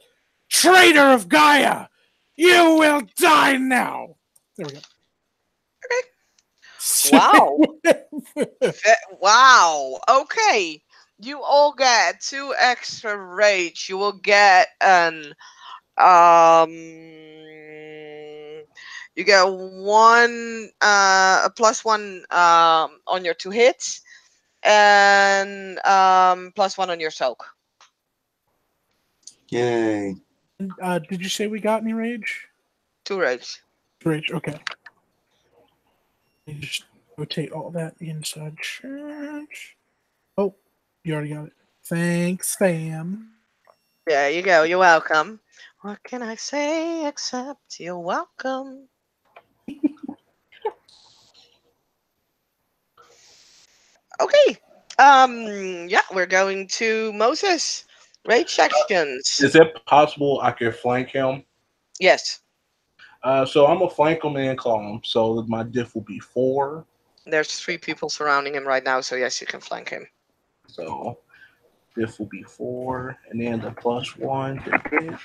Traitor of Gaia! You will die now!" There we go. Wow. Wow. Okay. You all get 2 extra rage. You will get an you get 1 a +1 on your 2 hits and +1 on your soak. Yay. Did you say we got any rage? 2 rage. Rage, okay. Let me just rotate all that inside church. Oh, you already got it. Thanks, Sam. There you go. You're welcome. What can I say except you're welcome? Okay. Yeah, we're going to Moses. Rage sections. Is it possible I could flank him? Yes. So I'm gonna flank him and claw him. So my diff will be 4. There's 3 people surrounding him right now, so yes, you can flank him. So diff will be 4, and then the +1 to hit.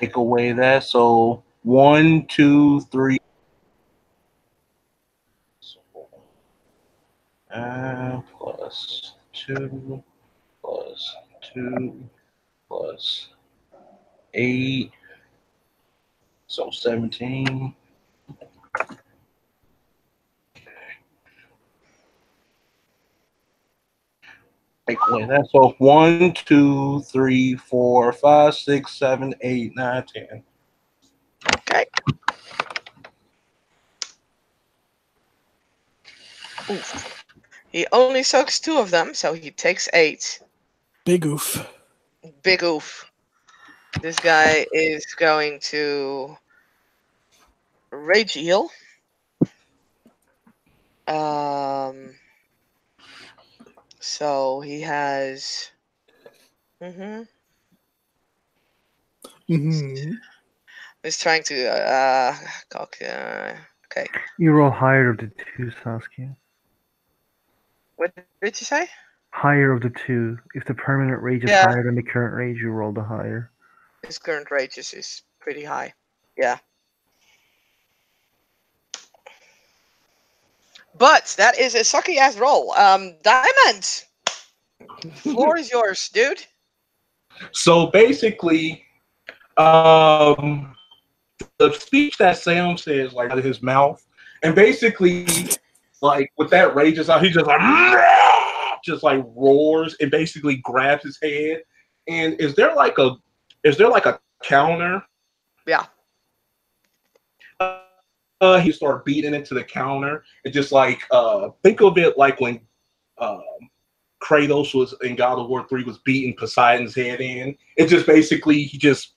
Take away that. So 1, 2, 3. +2, +2, +8. So 17. Take away that. So 1, 2, 3, 4, 5, 6, 7, 8, 9, 10. Okay. Oof. He only soaks 2 of them, so he takes 8. Big oof. Big oof. This guy is going to rage heal. So he has. He's trying to okay. You roll higher of the 2, Saskia. What did you say? Higher of the 2. If the permanent rage is higher than the current rage, you roll the higher. His current rage is pretty high. Yeah. But that is a sucky ass roll. Diamond! Floor is yours, dude. So basically, the speech that Sam says, like out of his mouth, and basically, like with that rage is out, he just like roars and basically grabs his head. And is there like a counter? Yeah. He start beating into the counter and just like think of it like when Kratos was in God of War 3 was beating Poseidon's head in. It just basically he just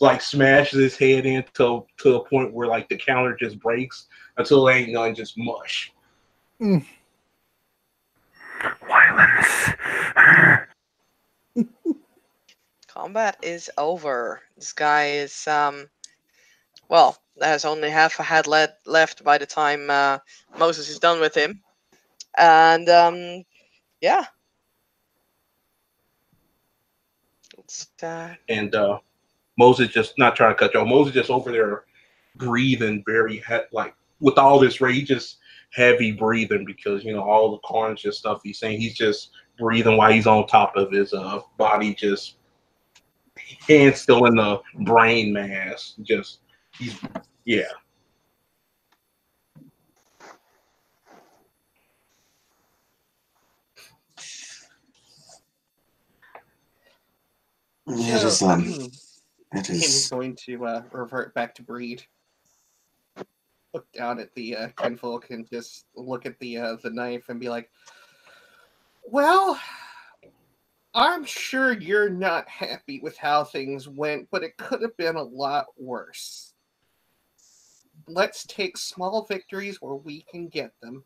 like smashes his head in to a point where like the counter just breaks until it ain't none, just mush. Combat is over. This guy is well, there's only half a head left by the time Moses is done with him, and yeah. It's, And Moses just not trying to cut you off. Moses just over there breathing very like with all this rage, just heavy breathing because all the carnage and stuff he's saying. He's just breathing while he's on top of his body, just hands still in the brain mass. Just yeah. It is it He's is going to revert back to Breed. Look down at the kinfolk and just look at the knife and be like, "Well, I'm sure you're not happy with how things went, but it could have been a lot worse. Let's take small victories where we can get them."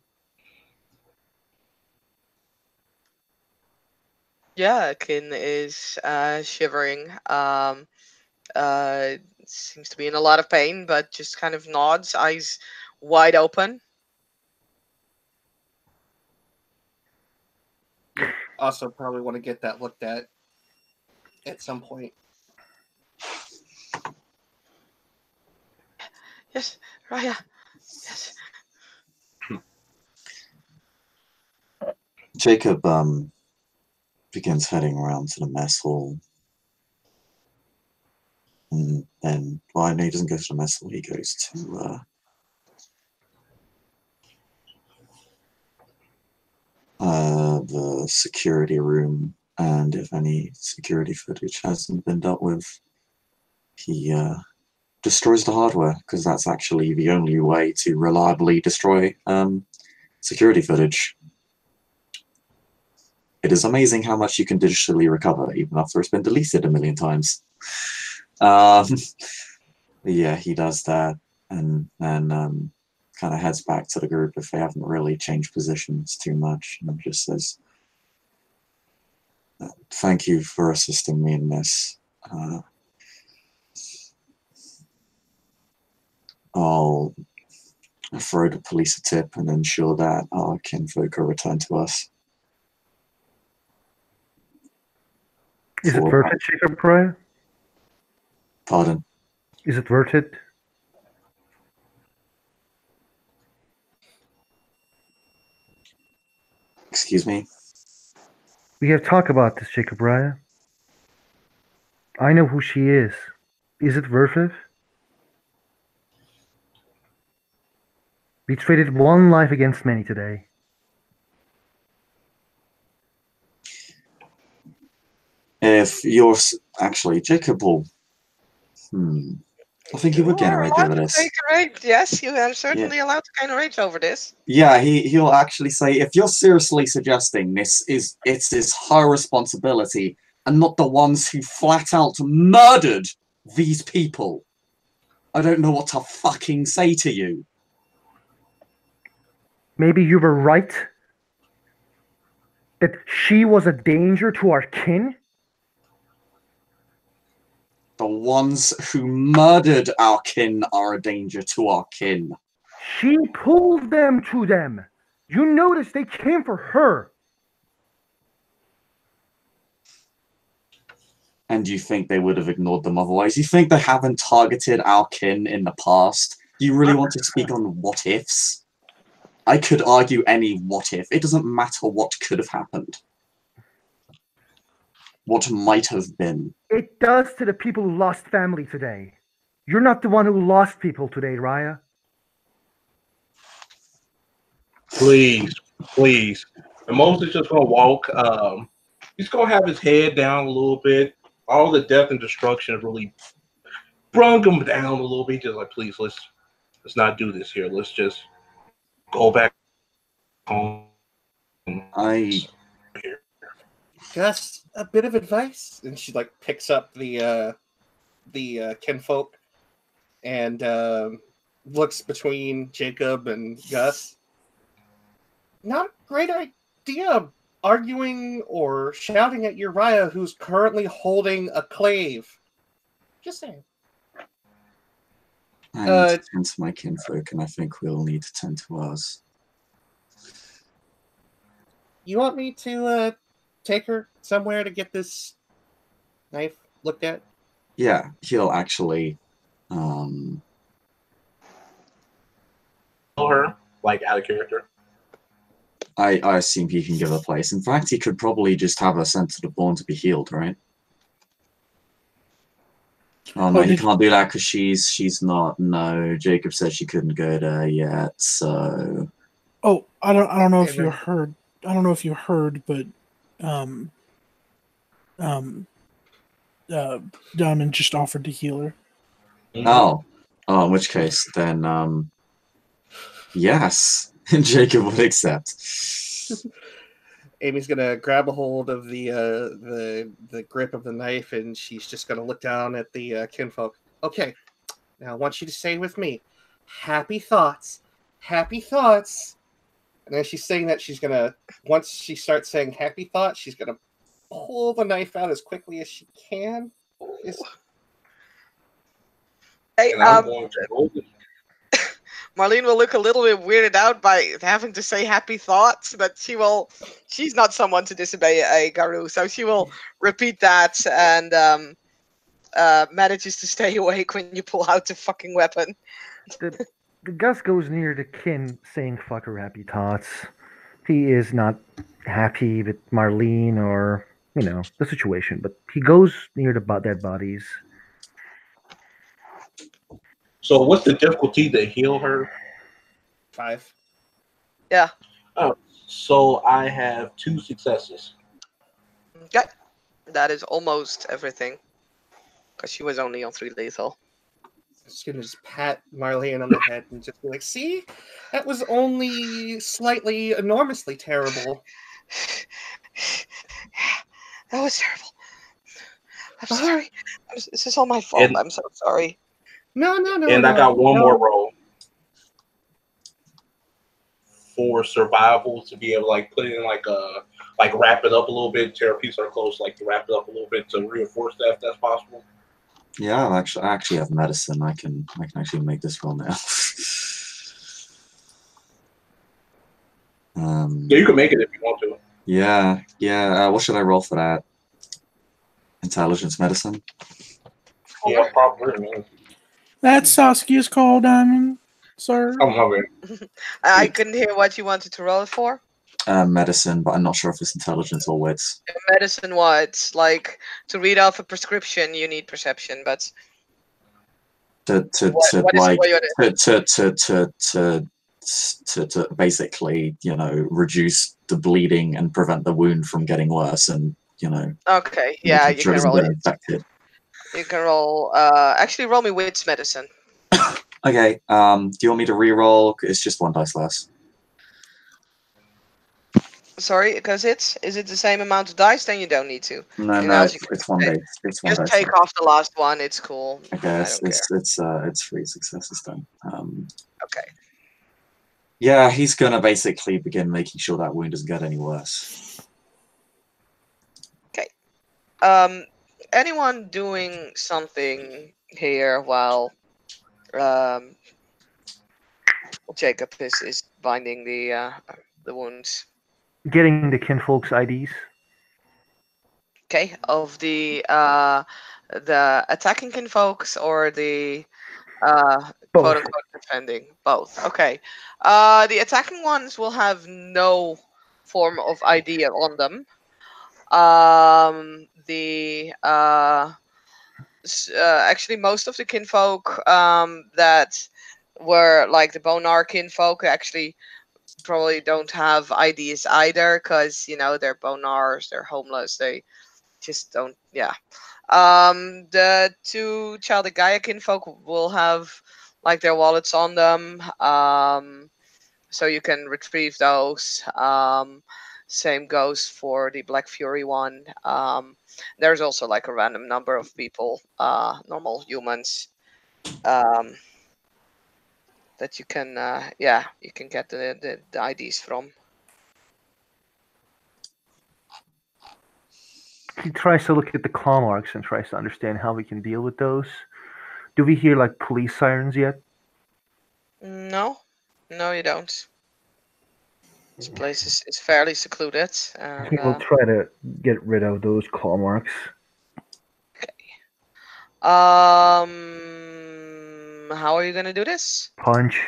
yeah, Kin is shivering. Seems to be in a lot of pain, but just kind of nods, eyes wide open. Also, probably want to get that looked at some point. Yes, Raya. Yes. Jacob begins heading around to the mess hall. And then, well, I know he doesn't go to the mess hall, he goes to the security room, and if any security footage hasn't been dealt with, he destroys the hardware, because that's actually the only way to reliably destroy security footage. It is amazing how much you can digitally recover, even after it's been deleted a million times. Yeah, he does that, and then kind of heads back to the group if they haven't really changed positions too much, and just says, "Thank you for assisting me in this. I'll throw the police a tip and ensure that our kinfolk are returned to us." Is it worth it, Jacob Pryor? Pardon? Is it worth it? Excuse me? We have talked about this, Jacob Pryor. I know who she is. Is it worth it? We traded one life against many today. If you're actually, Jacob will. I think he would gain a rage over this. Take a rage. Yes, you are certainly allowed to gain a rage over this. Yeah, he'll actually say, if you're seriously suggesting it's her responsibility and not the ones who flat out murdered these people, I don't know what to fucking say to you. Maybe you were right. That she was a danger to our kin? The ones who murdered our kin are a danger to our kin. She pulled them to them. You noticed they came for her. And you think they would have ignored them otherwise? You think they haven't targeted our kin in the past? Do you really want to speak on what ifs? I could argue any what if. It doesn't matter what could have happened. What might have been. It does to the people who lost family today. You're not the one who lost people today, Raya. Please. And Moses just gonna walk. He's gonna have his head down a little bit. All the death and destruction really brung him down a little bit. Just like, please, let's not do this here. Let's just go back home. Just a bit of advice, and she like picks up the kinfolk and looks between Jacob and Gus. Not a great idea arguing or shouting at Uriah, who's currently holding a clave. Just saying. I need to tend to my kinfolk, and I think we'll need to tend to ours. You want me to take her somewhere to get this knife looked at? Yeah, he'll actually Tell her, like, out of character. I assume he can give a place. In fact, he could probably just have her sent to the Bourne to be healed, right? Oh no, he can't do that because she's not. No, Jacob said she couldn't go there yet. So. Oh, I don't know if you heard. I don't know if you heard, but Diamond just offered to heal her. Oh, in which case, then, yes, Jacob would accept. Amy's gonna grab a hold of the grip of the knife, and she's just gonna look down at the kinfolk. Okay, now I want you to say with me, happy thoughts, happy thoughts. And as she's saying that, she's gonna, once she starts saying happy thoughts, she's gonna pull the knife out as quickly as she can. Hey, And I'm going to roll it. Marlene will look a little bit weirded out by having to say happy thoughts, but she's not someone to disobey a Garou, so she will repeat that and manages to stay awake when you pull out the fucking weapon. The Gus goes near the kin saying fuck her happy thoughts. He is not happy with Marlene or, the situation, but he goes near the dead bodies. So what's the difficulty to heal her? 5. Yeah. Oh, so I have 2 successes. Okay. That is almost everything. Because she was only on 3 lethal. I'm just gonna pat Marlene on the head and just be like, see? That was only slightly enormously terrible. That was terrible. I'm sorry. This is all my fault. I'm so sorry. No. And I got one more roll for survival to be able to like put it in like wrap it up a little bit, tear a piece of our clothes, like to wrap it up a little bit to reinforce that if that's possible. Yeah, I actually have medicine. I can actually make this roll now. Yeah, you can make it if you want to. Yeah. What should I roll for that? Intelligence medicine. Yeah, probably. That's Saskia's call, Diamond, sir. Oh, my bad. I couldn't hear what you wanted to roll it for. Medicine, but I'm not sure if it's intelligence or wits. Medicine, what? Like, to read off a prescription, you need perception, but to basically, reduce the bleeding and prevent the wound from getting worse, and okay, yeah, you can roll it. Infected. You can roll. Actually, roll me wits medicine. Okay. Do you want me to re-roll? It's just 1 dice less. Sorry, because is it the same amount of dice? Then you don't need to. No, it's 1 dice. It's 1 just dice. Take off the last one. It's cool. Okay, it's 3 successes then. Okay. Yeah, he's gonna basically begin making sure that wound doesn't get any worse. Okay. Anyone doing something here while Jacob is binding the wounds? Getting the kinfolk's IDs. Okay, of the attacking kinfolks or the quote unquote defending? Both. Okay. The attacking ones will have no form of ID on them. Actually most of the kinfolk that were like the Bonar kinfolk actually probably don't have IDs either, because they're Bonars, they're homeless, they just don't. The 2 Childic Gaia kinfolk will have like their wallets on them, so you can retrieve those. Same goes for the Black Fury one. There's also like a random number of people, normal humans, that you can you can get the IDs from. he tries to look at the claw marks and tries to understand how we can deal with those. Do we hear like police sirens yet? No, no, you don't. This place is fairly secluded, and He will try to get rid of those claw marks. how are you gonna do this? Punch.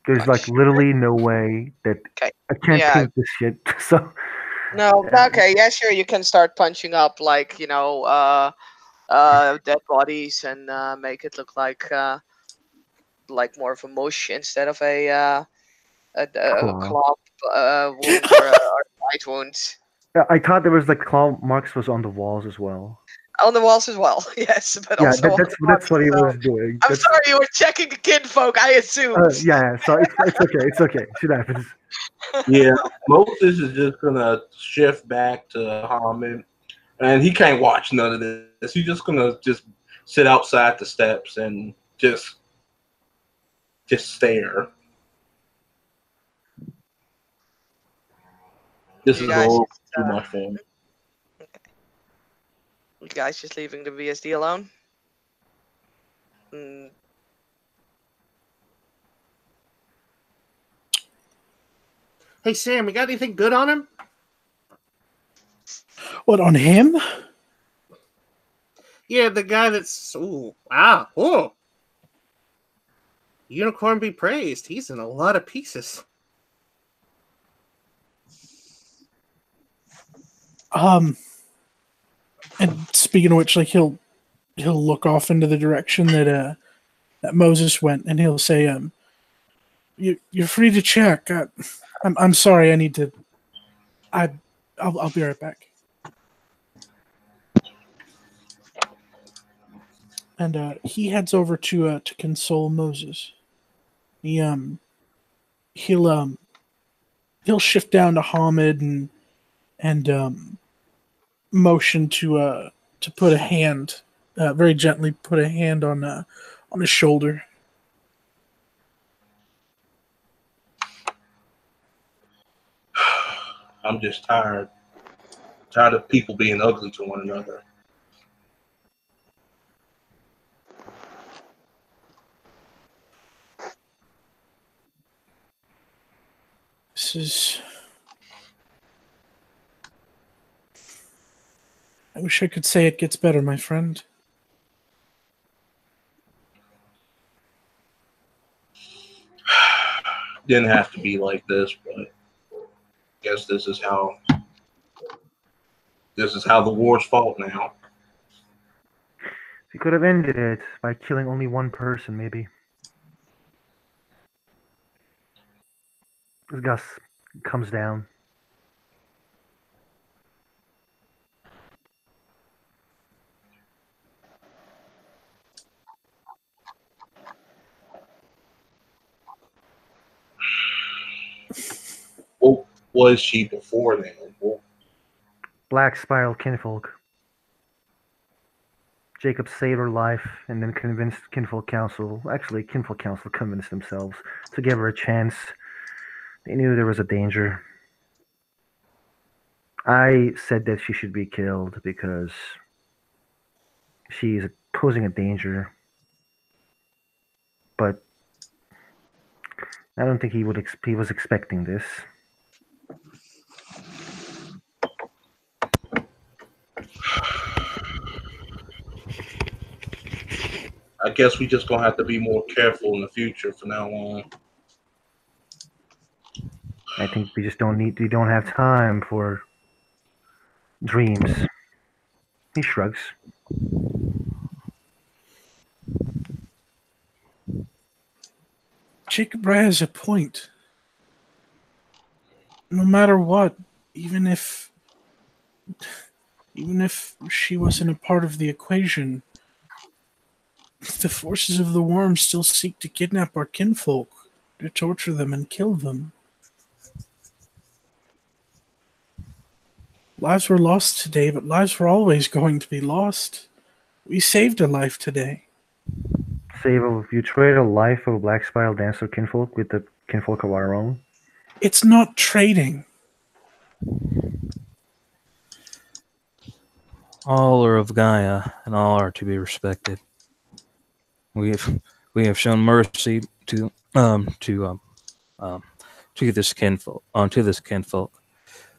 There's like Punch. literally no way that Okay. I can't Yeah. paint this shit. So No, okay, yeah, sure. You can start punching up like dead bodies and make it look like more of a mush instead of a Claw. claw wound or a bite wound. I thought there was like claw marks was on the walls as well. On the walls as well, yes, but Yeah, also on that's the that's what he walls, was so- doing. I'm sorry, you were checking the kinfolk, I assumed. Yeah. So it's okay. It's okay. Shit happens. Yeah, Moses is just gonna shift back to Harmon, and he can't watch none of this. He's just gonna just sit outside the steps and just stare. This You is a guys little just, too much for him. You guys just leaving the VSD alone? Mm, Hey Sam, we got anything good on him? What, on him? Yeah, the guy that's oh. Unicorn be praised. He's in a lot of pieces. And speaking of which, like he'll look off into the direction that Moses went, and he'll say, you're free to check. I'm sorry, I need to. I'll be right back." And he heads over to console Moses. He'll shift down to Hamid and motion to put a hand, very gently put a hand on his shoulder. I'm just tired. Tired of people being ugly to one another. This is. I wish I could say it gets better, my friend. Didn't have to be like this, but I guess this is how the war's fought now. He could have ended it by killing only one person, maybe. Gus comes down. What was she before then? Black Spiral Kinfolk. Jacob saved her life and then convinced Kinfolk Council. Actually, Kinfolk Council convinced themselves to give her a chance. They knew there was a danger. I said that she should be killed because she's posing a danger. But I don't think he was expecting this. I guess we just gonna have to be more careful in the future from now on. I think we don't have time for dreams. He shrugs. Jacob Ray has a point. No matter what, even if she wasn't a part of the equation, the forces of the worm still seek to kidnap our kinfolk, to torture them and kill them. Lives were lost today, but lives were always going to be lost. We saved a life today. You trade a life of a Black Spiral Dancer Kinfolk with the Kinfolk of our own? It's not trading. All are of Gaia, and all are to be respected. We have shown mercy to this kinfolk.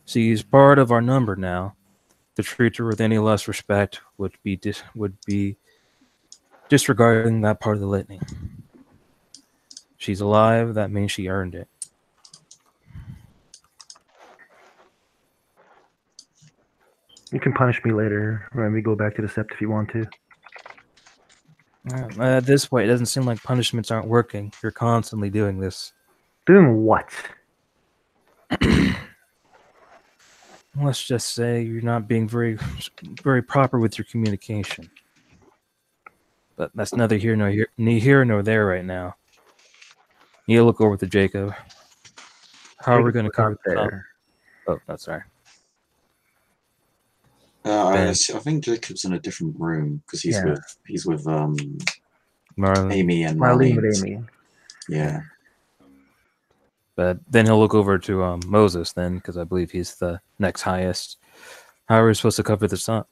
She is part of our number now. To treat her with any less respect would be disregarding that part of the litany. She's alive. That means she earned it. You can punish me later when we go back to the sept if you want to. At this point, it doesn't seem like punishments aren't working. You're constantly doing this. Doing what? Let's just say you're not being very proper with your communication. But that's neither here nor there right now. You look over to Jacob. How are we going to cover there? Oh, that's right. I think Jacob's in a different room because he's with Marlene. Amy and Marlene Marlene. with Amy. Yeah. But then he'll look over to Moses then, because I believe he's the next highest. How are we supposed to cover this up?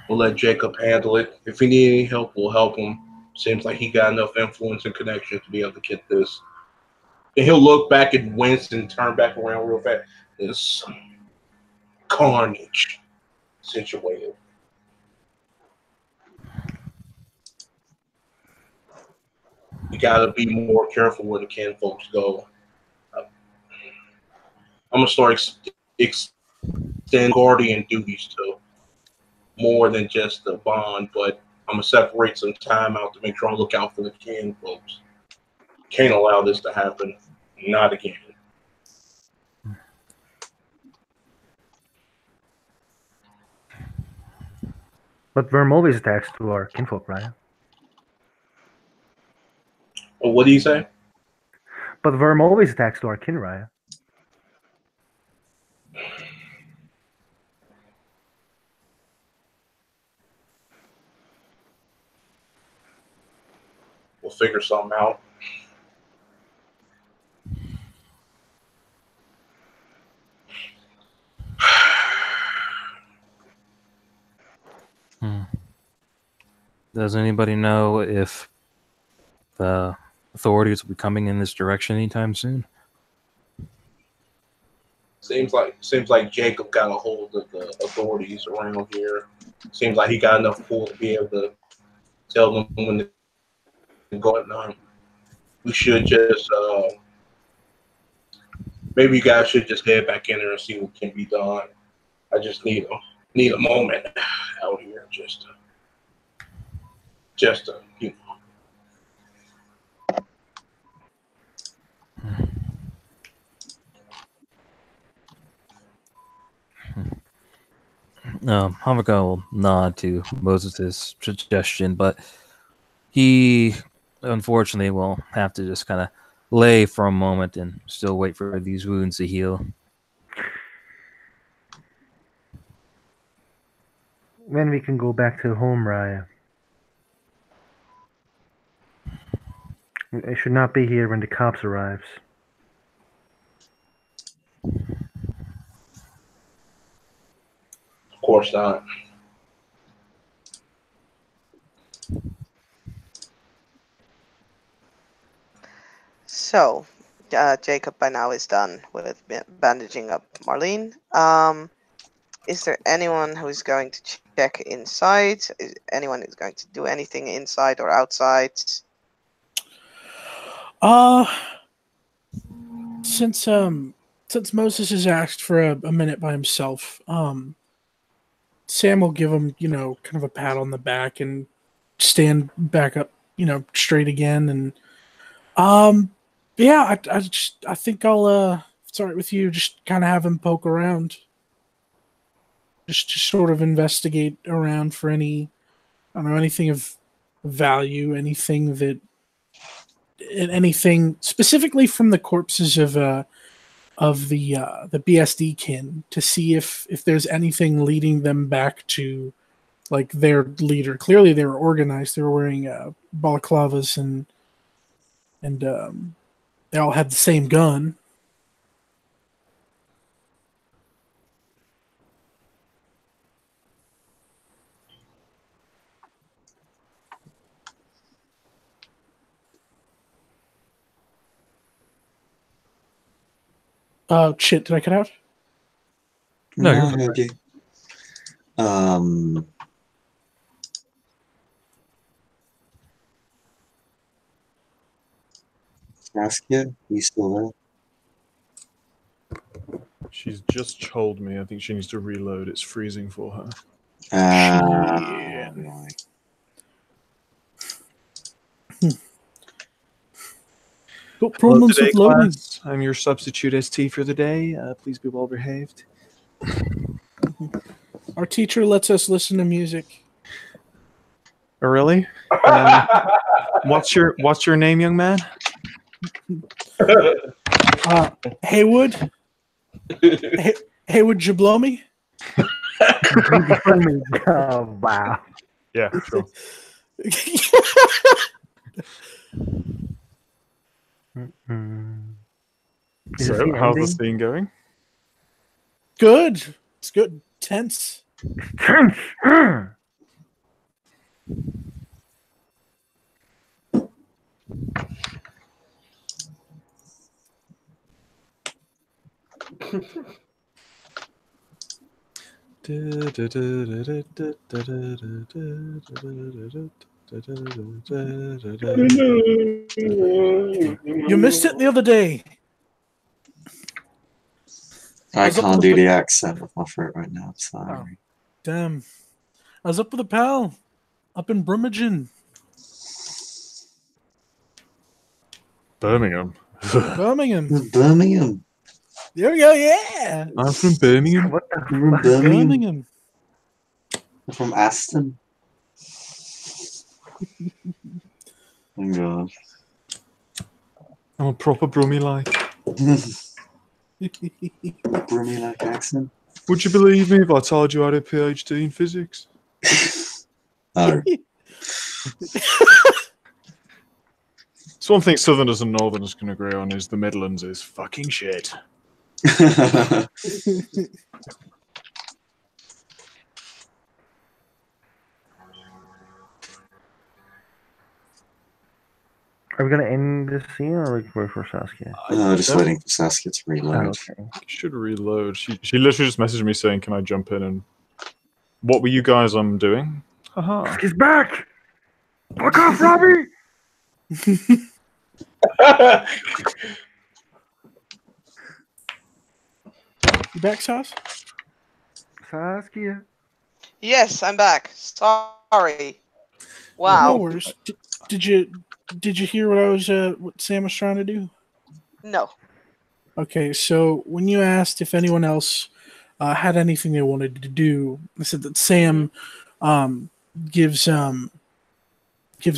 We'll let Jacob handle it. If he need any help, we'll help him. Seems like he got enough influence and connection to be able to get this. And he'll look back and wince and turn back around real fast. This carnage situated. You gotta be more careful where the kin folks go. I'm gonna start extend guardian duties to more than just the bond, but I'm gonna separate some time out to make sure I look out for the kin folks. Can't allow this to happen. Not again. But Verm always attacks to our kinfolk, right? Well, what do you say? But Verm always attacks to our kin, Raya. We'll figure something out. Does anybody know if the authorities will be coming in this direction anytime soon? Seems like Jacob got a hold of the authorities around here. Seems like he got enough pull to be able to tell them when to go at night. We should just maybe you guys should just head back in there and see what can be done. I just need a moment out here just to you know. Hamako will nod to Moses' suggestion, but he unfortunately will have to just kind of lay for a moment and still wait for these wounds to heal. When we can go back to home, Raya. I should not be here when the cops arrives. Of course not. So, Jacob by now is done with bandaging up Marlene. Is there anyone who's going to check inside? Is anyone who's going to do anything inside or outside? Since Moses has asked for a minute by himself, Sam will give him, kind of a pat on the back and stand back up, straight again. And yeah, I think I'll if it's all right with you, just kind of have him poke around. Just sort of investigate around for anything of value, anything specifically from the corpses of the BSD kin, to see if there's anything leading them back to like their leader. Clearly they were organized. They were wearing balaclavas and they all had the same gun. Oh shit! Did I cut out? No, you're I heard you. Saskia, you still She's just told me. I think she needs to reload. It's freezing for her. there? Shit. Right. Got problems Today, with loading. class, I'm your substitute ST for the day. Please be well behaved. Our teacher lets us listen to music. Oh, really? What's your name, young man? Haywood. Haywood Jablomi. Oh, wow. Yeah, sure. Mm. Is the So, scene how's the ending? scene going? Good. It's good. Tense. Tense. You missed it the other day. I was up can't with do the- the accent with my throat right now. I'm sorry. Damn. I was up with a pal. Up in Brummagem. Birmingham. Birmingham. Birmingham. There we go. Yeah. I'm from Birmingham. What the From fuck? Birmingham. Birmingham. From Aston. Oh god. I'm a proper Brummy like. Brummy like accent. Would you believe me if I told you I had a PhD in physics? Oh. So one thing Southerners and Northerners can agree on is the Midlands is fucking shit. Are we gonna end this scene or are we wait for Saskia? No, just don't- waiting for Saskia to Oh, reload. okay. Should reload. She literally just messaged me saying, "Can I jump in?" And what were you guys doing? Haha. Saskia's back! Fuck off, Robbie! You back, Sauce? Saskia. Yes, I'm back. Sorry. No Wow. worries. Did you hear what I was what Sam was trying to do? No. Okay, so when you asked if anyone else had anything they wanted to do, I said that Sam gives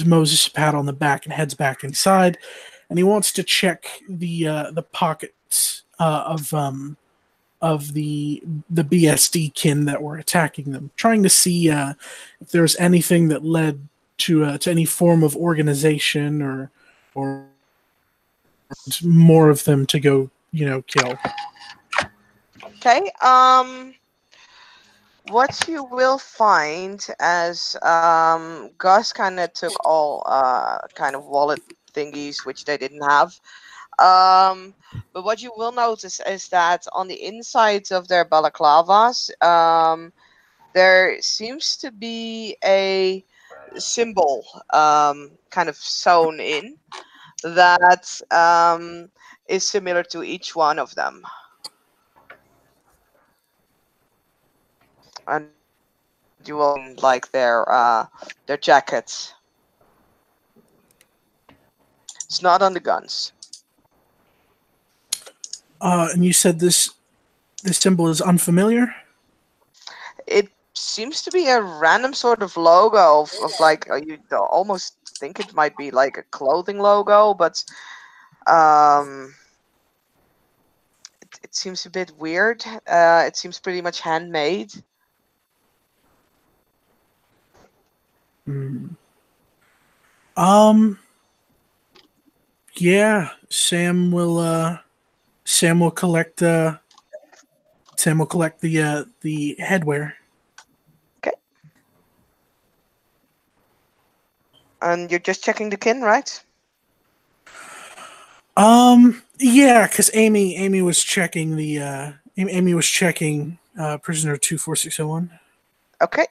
Moses a pat on the back and heads back inside, and he wants to check the pockets of the BSD kin that were attacking them, trying to see if there's anything that led to any form of organization or more of them to go, kill. Okay. What you will find as Gus kind of took all kind of wallet thingies which they didn't have. But what you will notice is that on the insides of their balaclavas, there seems to be a symbol kind of sewn in that is similar to each one of them. And you will like their jackets. It's not on the guns. And you said this symbol is unfamiliar? It seems to be a random sort of logo of like you almost think it might be like a clothing logo, but it seems a bit weird. It seems pretty much handmade. Yeah, Sam will collect the headwear. Okay. And you're just checking the kin, right? Yeah, because Amy was checking Amy was checking prisoner 24601. Okay.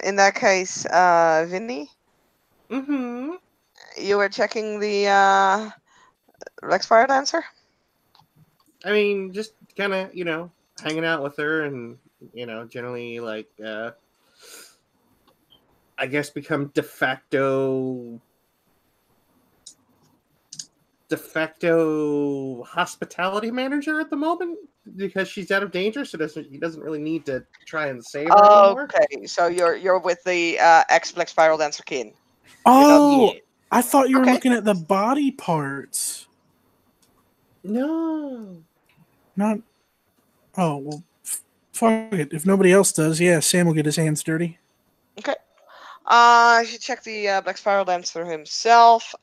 In that case, Vinny, Mm-hmm. you were checking the Rex Fire Dancer? I mean, just kind of, hanging out with her and, generally, like, I guess become de facto hospitality manager at the moment because she's out of danger, so he doesn't really need to try and save her anymore. Okay, so you're with the ex-Black Spiral Dancer kin. Oh, Yeah. I thought you were Okay. looking at the body parts. No. Not. Oh well, fuck it. If nobody else does, yeah, Sam will get his hands dirty. Okay. You should check the Black Spiral Dancer himself.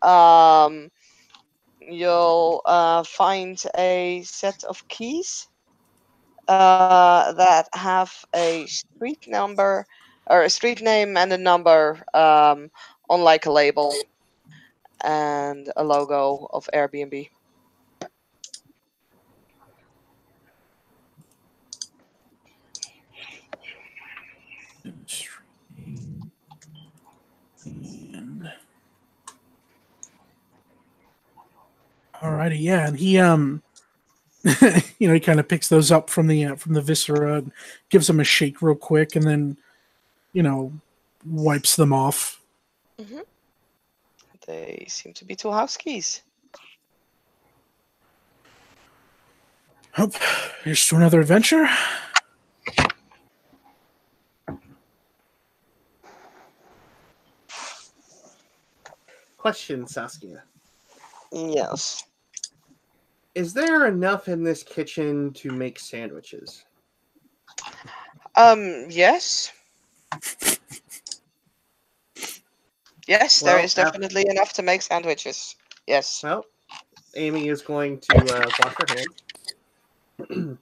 You'll find a set of keys that have a street number or a street name and a number on like a label and a logo of Airbnb. And alrighty, yeah, and he he kind of picks those up from the viscera and gives them a shake real quick, and then wipes them off. Mm-hmm. They seem to be two house keys. Oh, here's to another adventure. Question, Saskia. Yes. Is there enough in this kitchen to make sandwiches? Yes. Yes, there Well, is definitely enough to make sandwiches. Yes. Well, Amy is going to wash her hands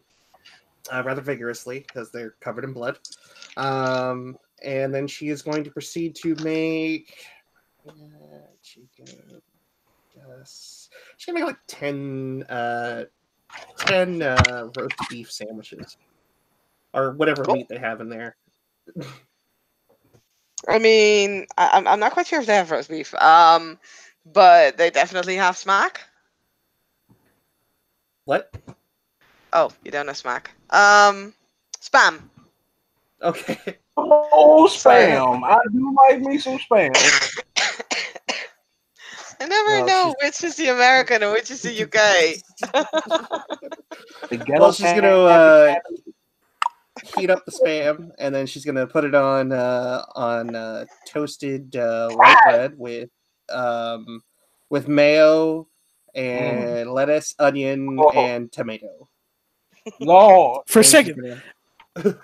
rather vigorously because they're covered in blood. And then she is going to proceed to make chicken. She's gonna make like 10 roast beef sandwiches or whatever Cool. meat they have in there. I mean, I'm not quite sure if they have roast beef. But they definitely have smack. What? Oh, you don't know smack. Spam. Okay. Oh, Sorry. spam! I do like me some spam. I never Well, know which is the American and which is the UK. The ghetto Well, she's spam. gonna heat up the spam, and then she's gonna put it on toasted white bread with mayo and lettuce, onion, Oh. and tomato. Lord. For a And she's second, gonna-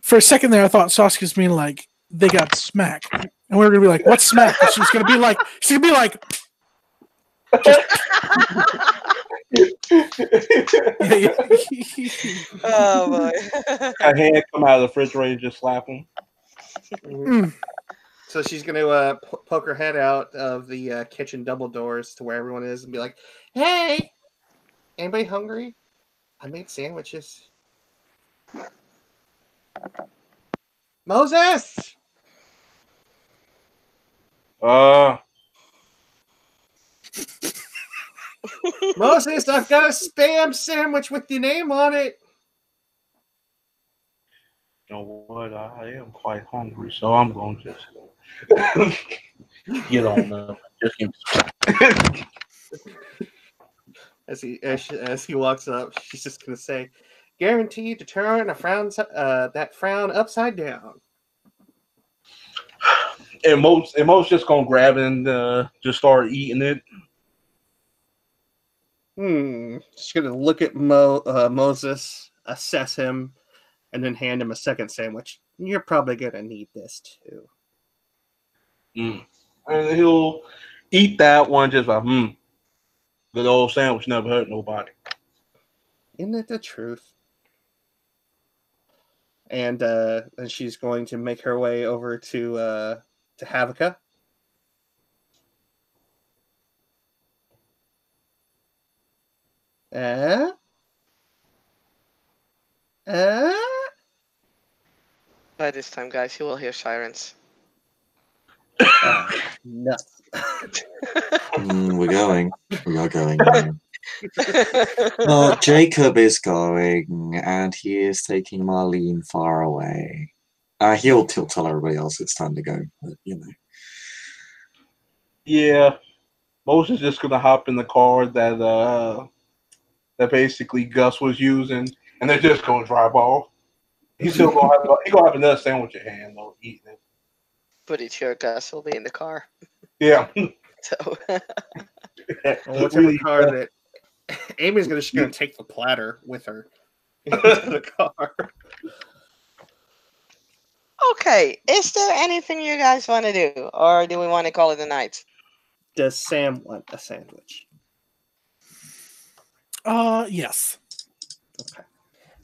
for a second there, I thought Saskia's mean like they got smack, and we were gonna be like, "What's smack?" And she's gonna be like, Oh boy. Her hand come out of the refrigerator and just slap him. So she's gonna poke her head out of the kitchen double doors to where everyone is and be like, "Hey, anybody hungry? I made sandwiches." Moses! Moses, I've got a spam sandwich with your name on it. You know what? I am quite hungry, so I'm going to just get on them. Just give me As he walks up, she's just gonna say, "Guaranteed to turn that frown upside down." And most just gonna grab it and just start eating it. She's gonna look at Moses, assess him, and then hand him a second sandwich. You're probably gonna need this too. And he'll eat that one just like, good old sandwich never hurt nobody. Isn't it the truth? And she's going to make her way over to Havica. Uh? Uh? By this time, guys, you will hear sirens. Nuts. We're going. We are going. Jacob is going, and he is taking Marlene far away. He'll tell everybody else it's time to go, but you know. Yeah, Moses just gonna hop in the car that basically Gus was using, and they're just gonna drive off. He's still gonna have another sandwich at hand though, eating it. Pretty sure Gus will be in the car. Yeah. So Well, what's in the car that Amy's just gonna take the platter with her into the car. okay, is there anything you guys want to do, or do we want to call it a night? Does Sam want a sandwich? Yes. Okay.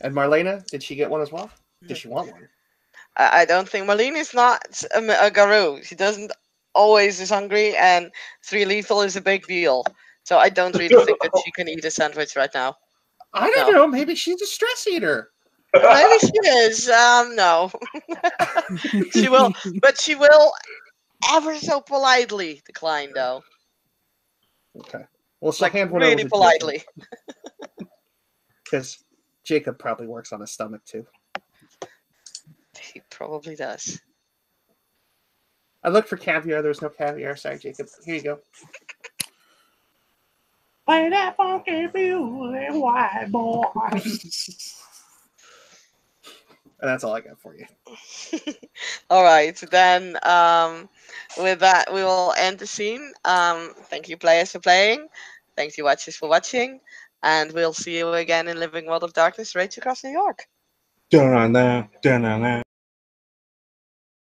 And Marlena, did she get one as well? Does she want one? I don't think Marlene is not a guru. She doesn't always is hungry, and 3 lethal is a big deal. So I don't really think that she can eat a sandwich right now. I don't know. Maybe she's a stress eater. Maybe she is. No. She will, but she will ever so politely decline, though. Okay. Well, she'll Like hand one really over to politely. Because Jacob probably works on his stomach too. He probably does. I looked for caviar. There was no caviar. Sorry, Jacob. Here you go. Play that funky music, white boy. And that's all I got for you. All right, then with that, we will end the scene. Thank you, players, for playing. Thank you, watchers, for watching. And we'll see you again in Living World of Darkness, Rage Across New York. Dun-dun-dun, dun-dun-dun.